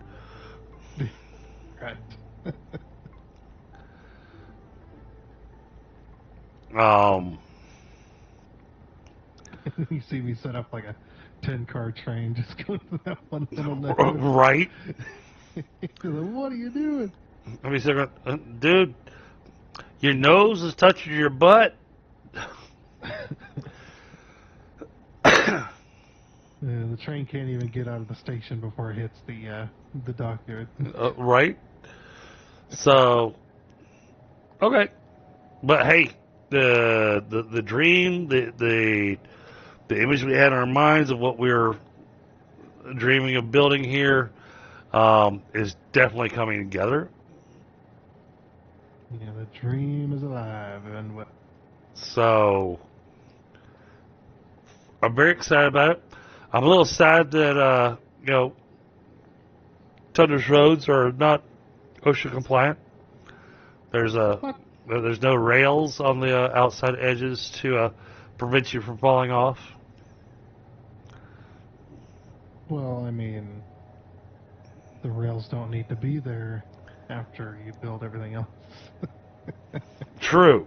Right. You see me set up like a 10-car train just going to that one little node. Right? Like, what are you doing? Let me say, dude, your nose is touching your butt. The train can't even get out of the station before it hits the dockyard. Right? So, okay. But hey, the dream, the image we had in our minds of what we were dreaming of building here is definitely coming together. Yeah, the dream is alive and well. So, I'm very excited about it. I'm a little sad that, Tundra's roads are not OSHA compliant. There's no rails on the outside edges to prevent you from falling off. Well, I mean, the rails don't need to be there after you build everything else. True.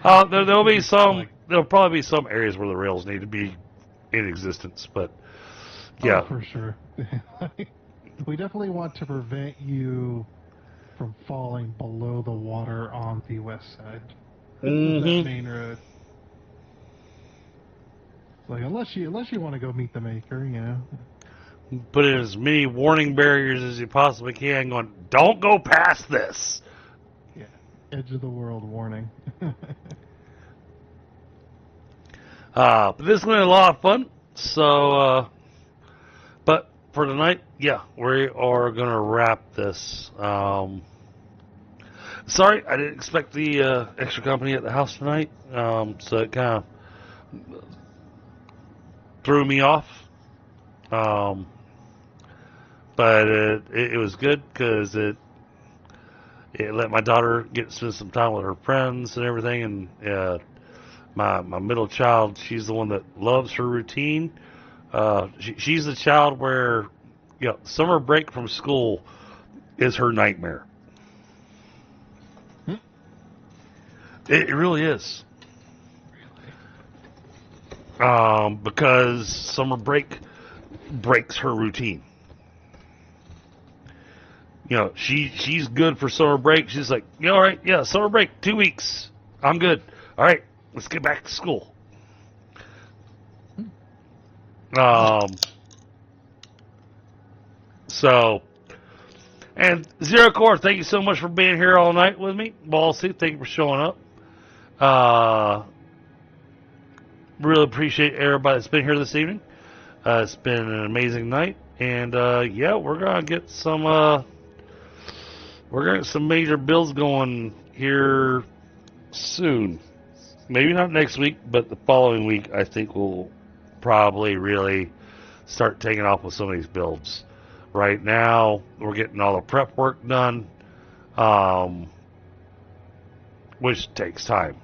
There'll be some. There'll probably be some areas where the rails need to be in existence, but yeah, for sure. We definitely want to prevent you from falling below the water on the west side. Mm-hmm. That main road. Like unless you want to go meet the maker, Put in as many warning barriers as you possibly can. Going, don't go past this. Yeah, edge of the world warning. But this has been a lot of fun. So, but for tonight, yeah, we are gonna wrap this. Sorry, I didn't expect the extra company at the house tonight. So it kind of threw me off. But it was good because it let my daughter spend some time with her friends and everything, and my middle child, she's the one that loves her routine. She's the child where, summer break from school is her nightmare. It really is. Because summer break breaks her routine. She's good for summer break. She's like, all right, summer break, 2 weeks. I'm good. All right, let's get back to school. And Zero Core, thank you so much for being here all night with me. Ballsy, thank you for showing up. Really appreciate everybody that's been here this evening. It's been an amazing night, and we're gonna get some major builds going here soon. Maybe not next week, but the following week, I think we'll probably really start taking off with some of these builds. Right now, we're getting all the prep work done, which takes time.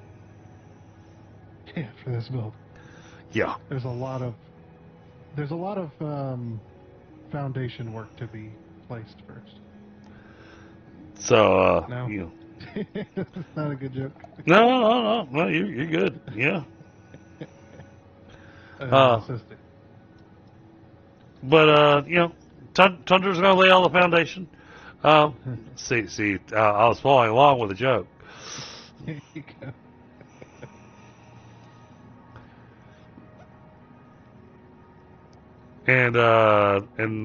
Yeah, for this build. Yeah. There's a lot of foundation work to be placed first. So, No. It's not a good joke. No, you're good. Yeah. Assistant. But Tundra's gonna lay all the foundation. See, I was following along with the joke. There you go. And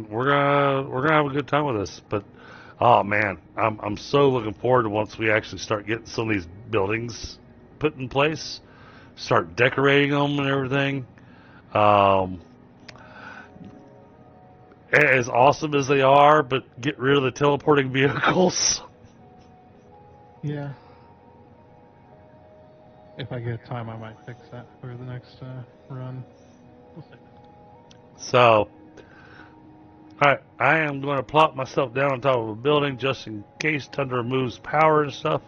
we're gonna have a good time with this. But oh man, I'm so looking forward to once we actually start getting some of these buildings put in place, start decorating them and everything. As awesome as they are, but get rid of the teleporting vehicles. Yeah. If I get time, I might fix that for the next run. We'll see. So, I am going to plop myself down on top of a building just in case Tundra moves power and stuff.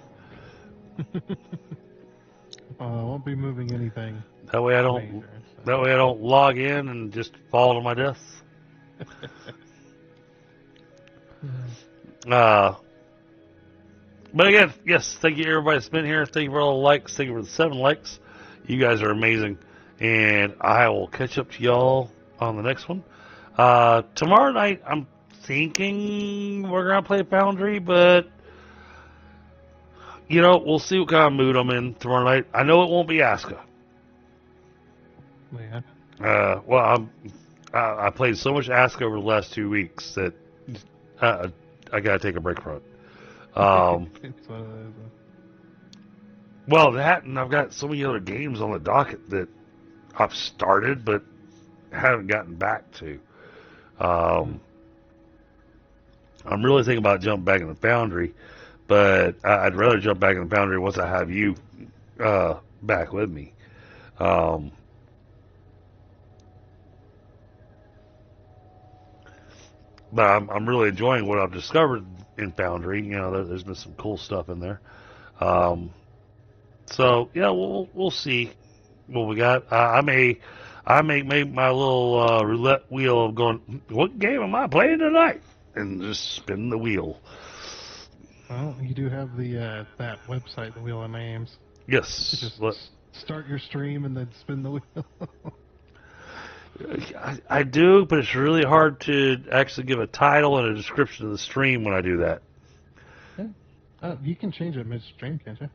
I won't be moving anything. That way I don't. Major, so. That way I don't log in and just fall to my death. But again, yes, thank you everybody that's been here. Thank you for all the likes. Thank you for the 7 likes. You guys are amazing. And I will catch up to y'all on the next one. Tomorrow night, I'm thinking we're going to play Foundry, but we'll see what kind of mood I'm in tomorrow night. I know it won't be Asuka. Yeah. I played so much Asuka over the last 2 weeks that I got to take a break from it. Well, that, and I've got so many other games on the docket that I've started but haven't gotten back to. I'm really thinking about jumping back in the Foundry, but I'd rather jump back in the Foundry once I have you back with me. But I'm really enjoying what I've discovered in Foundry. There's been some cool stuff in there. So yeah, we'll see what we got. I may make my little roulette wheel of going, what game am I playing tonight? And just spin the wheel. Well, you do have the that website, the Wheel of Names. Yes. Just start your stream and then spin the wheel. I do, but it's really hard to actually give a title and a description of the stream when I do that. Yeah. You can change it midstream, can't you?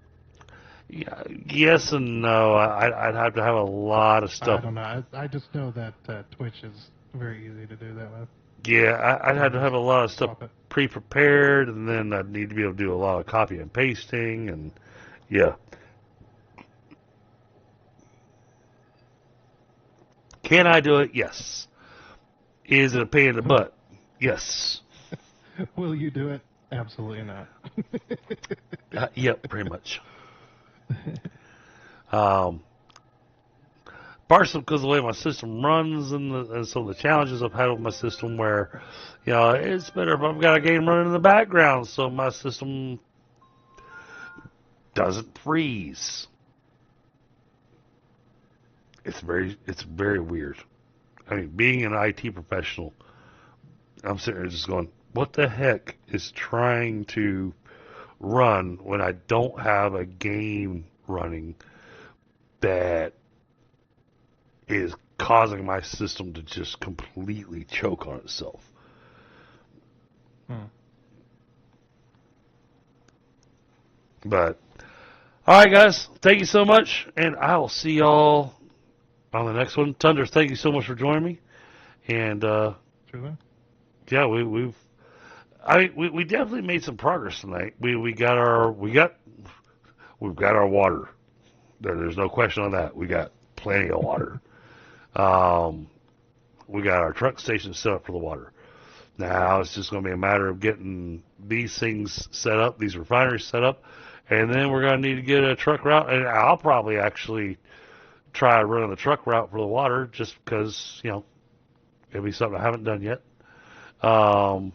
Yeah, yes and no. I'd have to have a lot of stuff. I don't know. I just know that Twitch is very easy to do that with. Yeah, I'd have to have a lot of stuff pre-prepared, and then I'd need to be able to do a lot of copy and pasting, and yeah. Can I do it? Yes. Is it a pain in the butt? Yes. Will you do it? Absolutely not. Yep, pretty much. Partially because of the way my system runs and some of the challenges I've had with my system where, it's better if I've got a game running in the background so my system doesn't freeze. It's very weird. I mean, being an IT professional, I'm sitting there just going, what the heck is trying to run when I don't have a game running that is causing my system to just completely choke on itself? But, alright guys, thank you so much, and I will see y'all on the next one. Tundra, thank you so much for joining me. And, Sure thing. yeah, we definitely made some progress tonight. We've got our water. There's no question on that. We got plenty of water. We got our truck station set up for the water. Now it's just going to be a matter of getting these things set up, these refineries set up, and then we're going to need to get a truck route. And I'll probably actually try running the truck route for the water, just because it'll be something I haven't done yet. And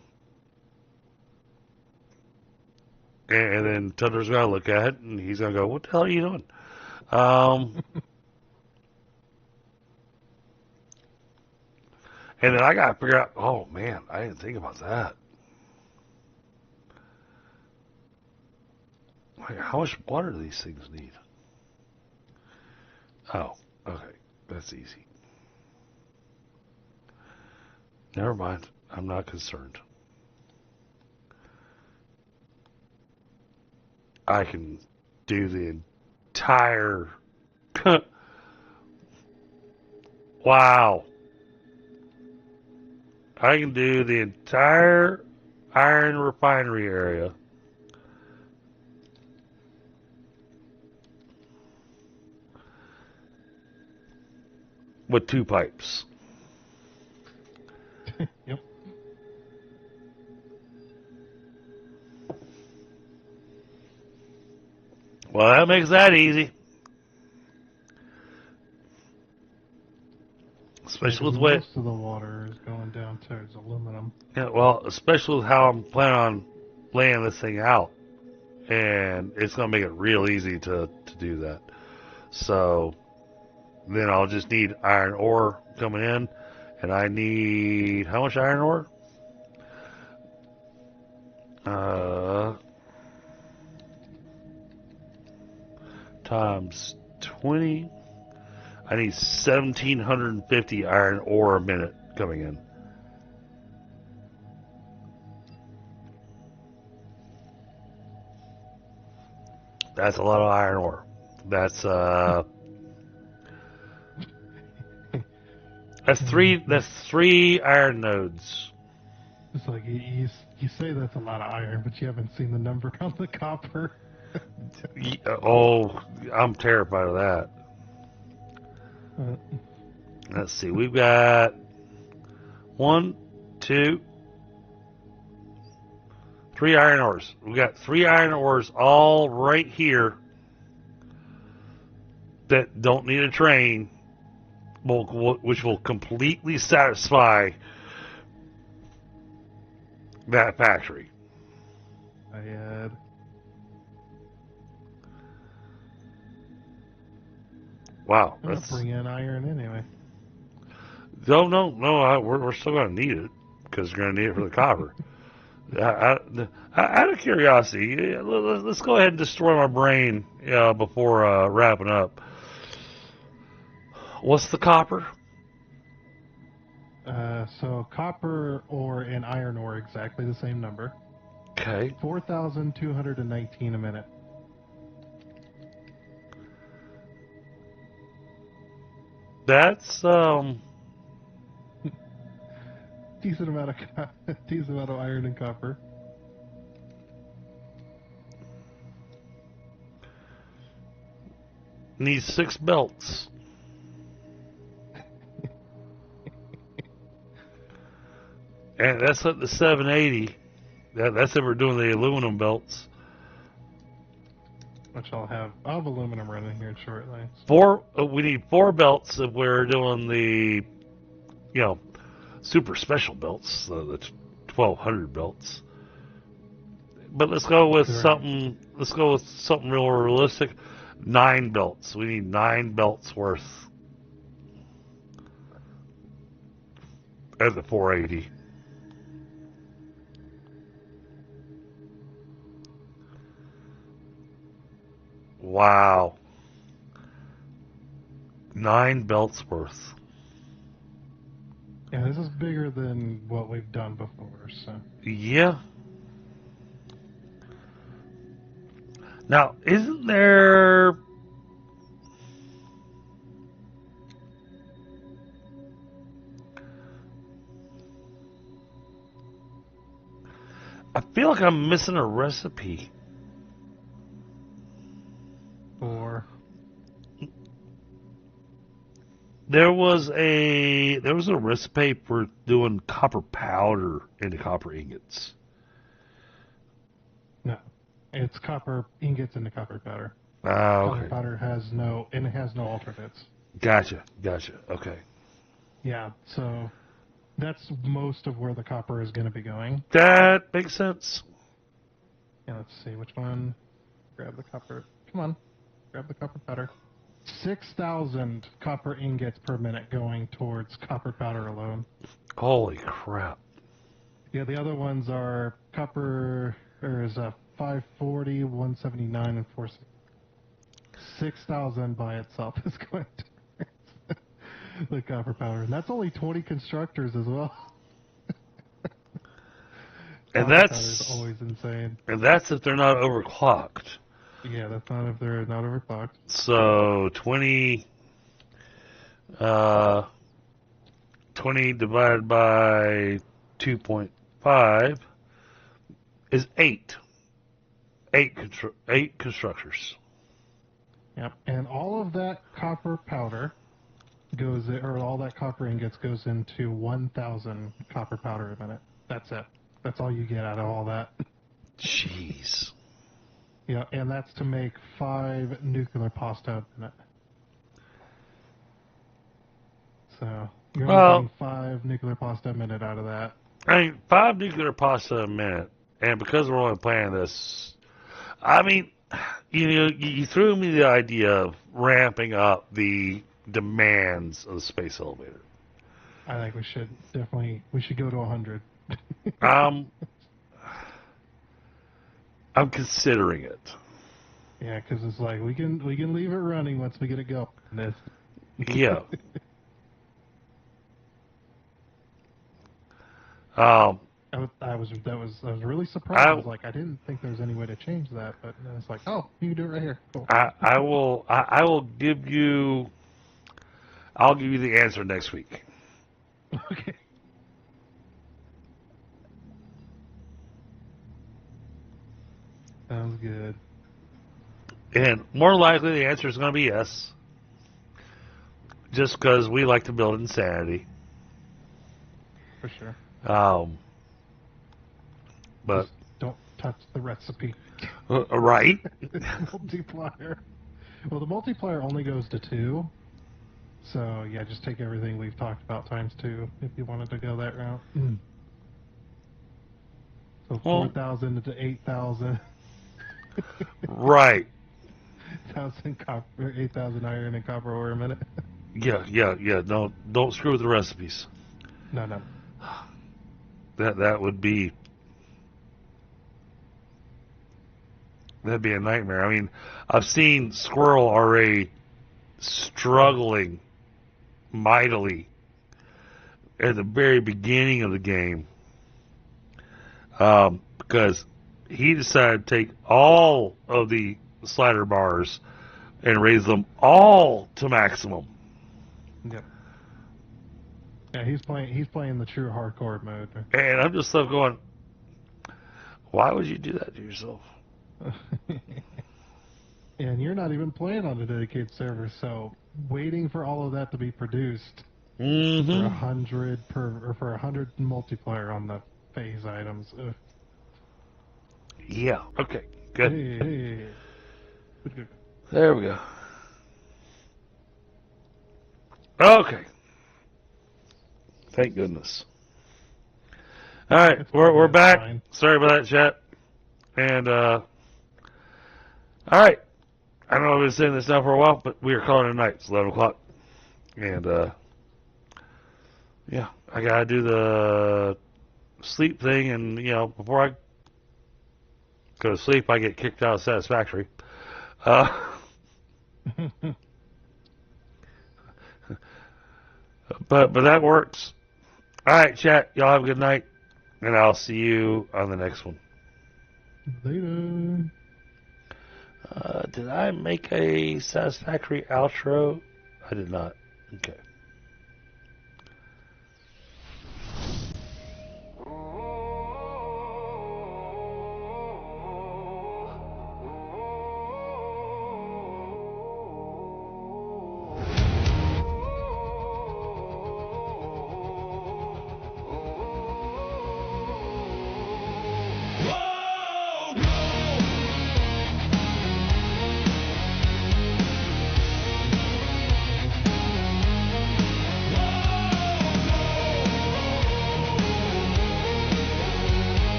then Tundra's going to look at it, and he's going to go, "What the hell are you doing?" And then I got to figure out, oh man, I didn't think about that. Like, how much water do these things need? Oh, okay. That's easy. Never mind. I'm not concerned. I can do the entire... Wow. I can do the entire iron refinery area with 2 pipes. Yep. Well, that makes that easy. Especially with what... Most of the water is going down towards aluminum. Yeah, well, especially with how I'm planning on laying this thing out. And it's going to make it real easy to do that. So, then I'll just need iron ore coming in. And I need... How much iron ore? Times 20... I need 1,750 iron ore a minute coming in. That's a lot of iron ore. That's three iron nodes. It's like you say that's a lot of iron, but you haven't seen the number on the copper. Oh, I'm terrified of that. Let's see. We've got 1, 2, 3 iron ores. We've got 3 iron ores all right here that don't need a train, which will completely satisfy that factory. I had... Wow. I'm not bringing in iron anyway. No. We're still going to need it because we're going to need it for the copper. Out of curiosity, let's go ahead and destroy my brain before wrapping up. What's the copper? So copper ore and iron ore, exactly the same number. Okay. 4,219 a minute. That's decent amount of iron and copper. needs 6 belts. And that's at the 780. That's if we're doing the aluminum belts. Which I'll have aluminum running here shortly. We need 4 belts if we're doing the, super special belts, the 1200 belts. But let's go with something. Let's go with something real realistic. 9 belts. We need 9 belts worth at the 480. Wow. 9 belts worth. Yeah, this is bigger than what we've done before, so. Yeah. Now, isn't there... I feel like I'm missing a recipe. Or There was a recipe for doing copper powder into copper ingots. no, it's copper ingots into copper powder. Ah, Copper okay. powder has no alternates. Gotcha. Okay. Yeah, so that's most of where the copper is going to be going. That makes sense. Yeah, let's see which one. Grab the copper. Come on, grab the copper powder. 6,000 copper ingots per minute going towards copper powder alone. Holy crap. Yeah, the other ones are copper. There's a 540, 179, and 460. 6,000 by itself is going to the copper powder, and that's only 20 constructors as well. And Copper powder's always insane. that's if they're not overclocked. Yeah, that's not if they're not overclocked. So 20 divided by 2.5 is 8. 8 constructors. Yep, and all of that copper powder all that copper ingots goes into 1,000 copper powder a minute. That's it. That's all you get out of all that. Jeez. Yeah, and that's to make 5 nuclear pasta a minute. So you're only getting 5 nuclear pasta a minute out of that. I mean, 5 nuclear pasta a minute, and because we're only playing this, I mean, you threw me the idea of ramping up the demands of the space elevator. I think we should go to 100. I'm considering it. Yeah, because it's like we can leave it running once we get it going. Yeah. I was really surprised. I was like, I didn't think there was any way to change that, but it's like, oh, you can do it right here. Cool. I will give you. I'll give you the answer next week. Okay. Sounds good. And more likely the answer is going to be yes. Just because we like to build insanity. For sure. But just don't touch the recipe. Right. Multiplier. Well, the multiplier only goes to 2. So yeah, just take everything we've talked about times 2 if you wanted to go that route. So 4,000 to 8,000. Right. 8,000 iron and copper ore a minute. Yeah. Don't screw with the recipes. No. That would be. That'd be a nightmare. I mean, I've seen Squirrel already struggling mightily at the very beginning of the game because he decided to take all of the slider bars and raise them all to maximum. Yep. Yeah, he's playing the true hardcore mode. And I'm just left going, why would you do that to yourself? And you're not even playing on a dedicated server, so waiting for all of that to be produced for 100 for 100 multiplier on the phase items. Ugh. Yeah. Okay. Good. Hey. Good. There we go. Okay. Thank goodness. All right, we're back. Fine. Sorry about that, chat. And all right. I know I've been saying this now for a while, but we are calling it a night. It's 11 o'clock, and Yeah, I gotta do the sleep thing, and before I go to sleep, I get kicked out of Satisfactory. But that works. All right, chat. Y'all have a good night, and I'll see you on the next one. Later. Did I make a Satisfactory outro? I did not. Okay.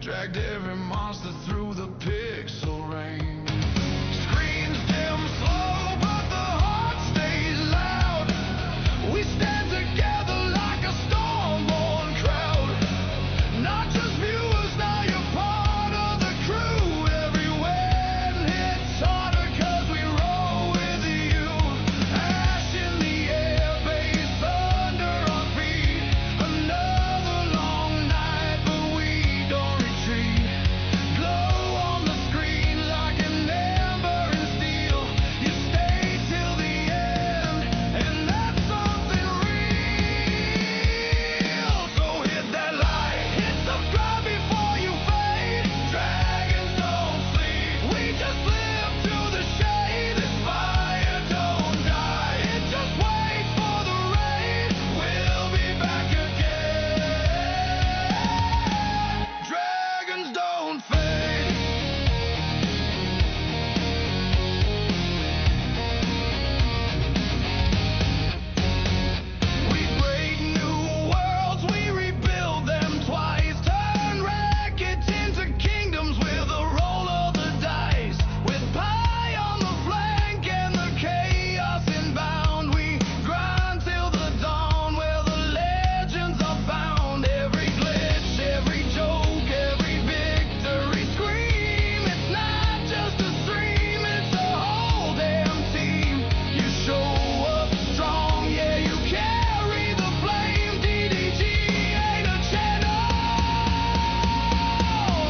Dragged every monster through the pixel rain. Screens dim slow, but the heart stays loud. We stand together like a storm-born crowd. Not just viewers, now you're part of the crew. Every wind hits harder 'cause we roll with you. Ash in the air, bass thunder on beat. Another long night, but we don't retreat. Glow on the screen like an ember and steel. You stay till the end, and that's something real. So hit that like, hit subscribe before you fade. Dragons don't sleep, we just live through the shade. This fire don't die, it just waits for the rain. We'll be back again. Dragons don't fade. We break new worlds, we rebuild them twice. Turn wreckage into kingdoms with a roll of the dice. With pie on the flank and the chaos inbound, we grind till the dawn where the legends are found. Every glitch, every joke, every victory scream. It's not just a stream, it's a whole damn team. You show up strong, yeah, you carry the flame. DDG ain't a channel,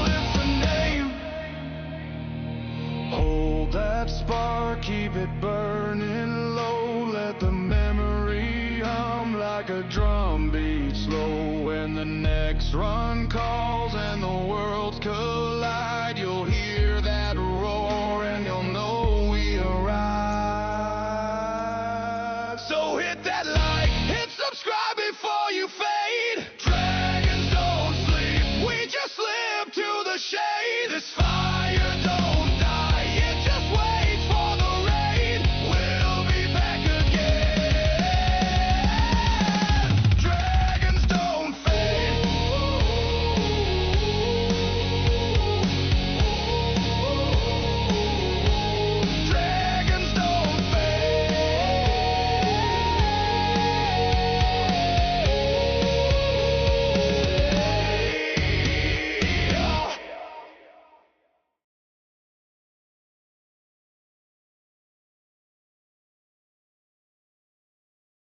it's a name. Hold that spark, keep it burning low. Let the memory hum like a drum beat slow. When the next run calls and the world's collapsing,